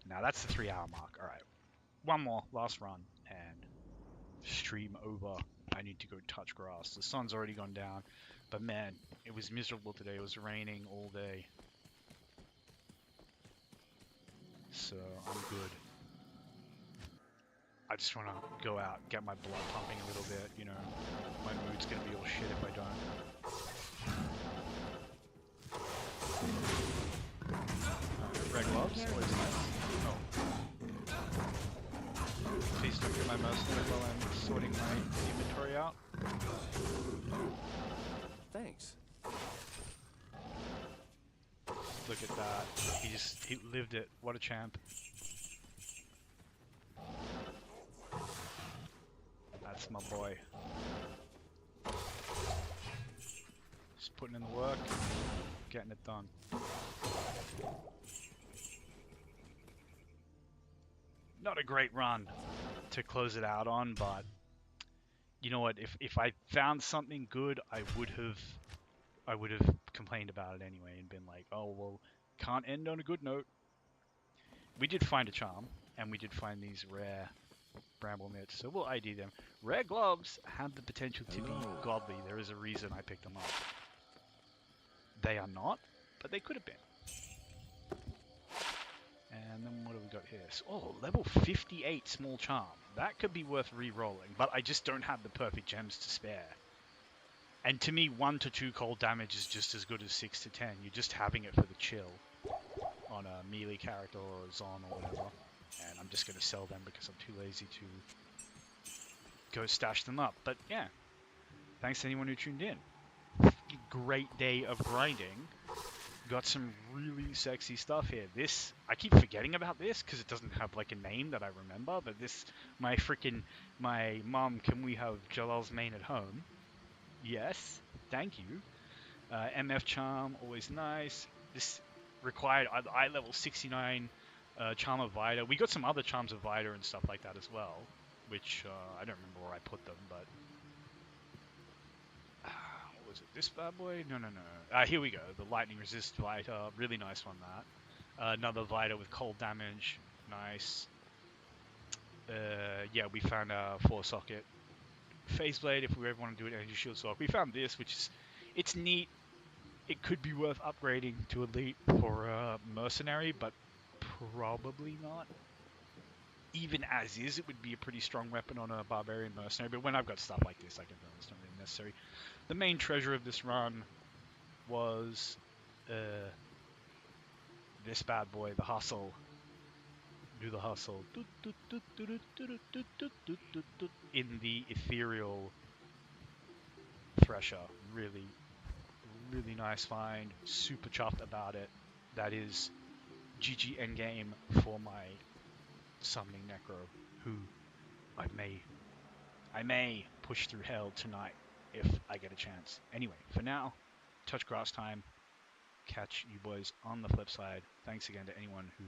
Now that's the 3-hour mark. Alright. One more, last run, and stream over. I need to go touch grass. The sun's already gone down, but man, it was miserable today. It was raining all day. So I'm good. I just want to go out, get my blood pumping a little bit, you know. My mood's going to be all shit if I don't. Red gloves, always nice. Oh. Please don't get my mercenary while I'm sorting my inventory out. Look at that. He lived it. What a champ. That's my boy. Just putting in the work, getting it done. Not a great run to close it out on, but you know what? If I found something good, I would have complained about it anyway and been like, oh well, can't end on a good note. We did find a charm, and we did find these rare bramble mitts, so we'll ID them. Rare gloves have the potential to be godly. There is a reason I picked them up. They are not, but they could have been. And then what have we got here? So, oh, level 58 small charm. That could be worth re-rolling, but I just don't have the perfect gems to spare. And to me, 1 to 2 cold damage is just as good as 6 to 10. You're just having it for the chill on a melee character or a Zon or whatever. And I'm just going to sell them because I'm too lazy to go stash them up. But yeah, thanks to anyone who tuned in. Great day of grinding. Got some really sexy stuff here. This, I keep forgetting about this because it doesn't have like a name that I remember, but this, my mom, can we have Jalal's main at home? Yes, thank you. MF Charm, always nice. This required eye level 69 Charm of Vida. We got some other Charms of Vida and stuff like that as well, which I don't remember where I put them, but what was it? This bad boy? No. Here we go. The Lightning Resist Vita. Really nice one, that. Another Vita with cold damage. Nice. Yeah, we found a 4-socket Phase Blade if we ever want to do an Energy Shield Swap. We found this, which is... It's neat. It could be worth upgrading to Elite for Mercenary, but probably not. Even as is, it would be a pretty strong weapon on a Barbarian Mercenary, but when I've got stuff like this, I can feel it's not really necessary. The main treasure of this run was this bad boy, the Hustle. Do the Hustle. In the Ethereal Thresher. Really, really nice find. Super chuffed about it. That is GG endgame for my summoning Necro, who I may push through hell tonight if I get a chance. Anyway, for now, touch grass time. Catch you boys on the flip side. Thanks again to anyone who